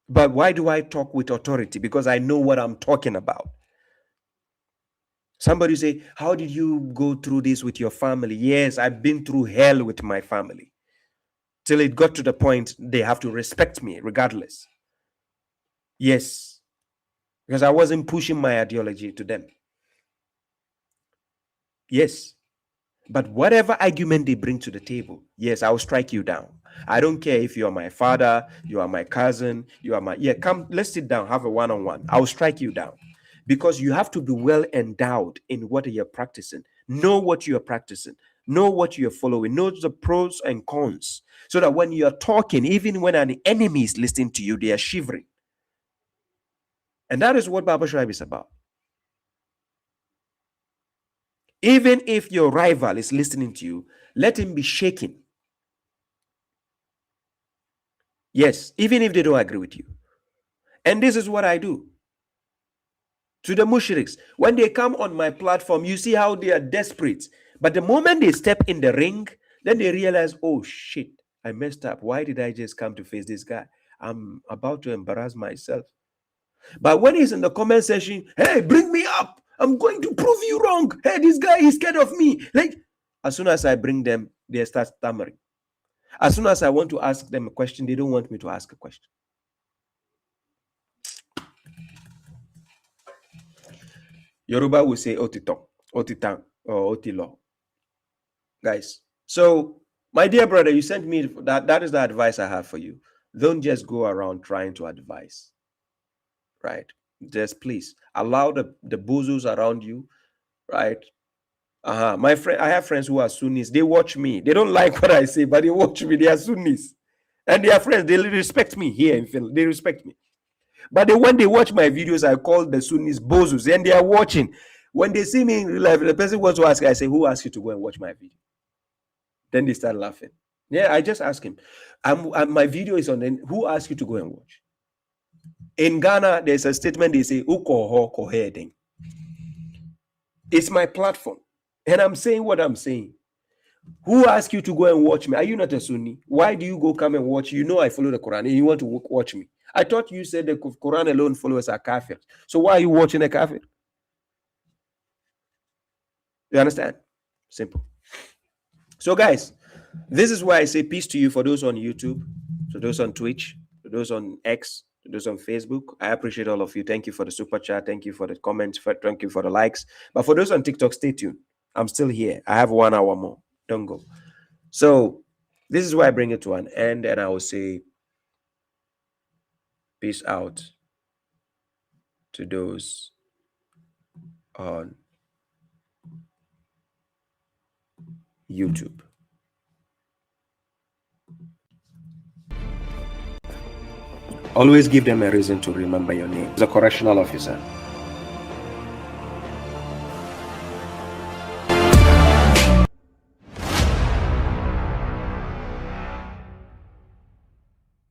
But why do I talk with authority? Because I know what I'm talking about. Somebody say, how did you go through this with your family? Yes, I've been through hell with my family. Till it got to the point they have to respect me regardless. Yes, because I wasn't pushing my ideology to them. Yes. But whatever argument they bring to the table, yes, I'll strike you down. I don't care if you are my father, you are my cousin, you are my, yeah, come, let's sit down, have a one-on-one. I'll strike you down. Because you have to be well endowed in what you're practicing. Know what you're practicing. Know what you're following. Know the pros and cons. So that when you're talking, even when an enemy is listening to you, they are shivering. And that is what Baba Shuaib is about. Even if your rival is listening to you, let him be shaken. Yes, even if they don't agree with you. And this is what I do to the mushriks. When they come on my platform, you see how they are desperate. But the moment they step in the ring, then they realize, oh shit, I messed up. Why did I just come to face this guy? I'm about to embarrass myself. But when he's in the comment section, hey, bring me up. I'm going to prove you wrong. Hey, this guy is scared of me. Like, as soon as I bring them, they start stammering. As soon as I want to ask them a question, they don't want me to ask a question. Yoruba will say otiton, otitan, or otilo. Guys, so my dear brother, you sent me that. That is the advice I have for you. Don't just go around trying to advise, right? Just please allow the bozos around you, right? My friend, I have friends who are Sunnis. They watch me. They don't like what I say, but they watch me. They are Sunnis, and they are friends. They respect me here in Finland. They respect me. But when they watch my videos, I call the Sunnis bozos, and they are watching. When they see me in real life, the person wants to ask, I say, who asked you to go and watch my video? Then they start laughing. Yeah, I just ask him. My video is on, then who asked you to go and watch? In Ghana, there's a statement they say, it's my platform. And I'm saying what I'm saying. Who asked you to go and watch me? Are you not a Sunni? Why do you go come and watch? You know I follow the Quran and you want to watch me. I thought you said the Quran alone followers are kafir. So why are you watching a kafir? You understand? Simple. So guys, this is why I say peace to you for those on YouTube, to those on Twitch, to those on X, to those on Facebook. I appreciate all of you. Thank you for the super chat. Thank you for the comments. Thank you for the likes. But for those on TikTok, stay tuned. I'm still here. I have 1 hour more. Don't go. So this is why I bring it to an end, and I will say peace out to those on YouTube. Always give them a reason to remember your name. As a correctional officer,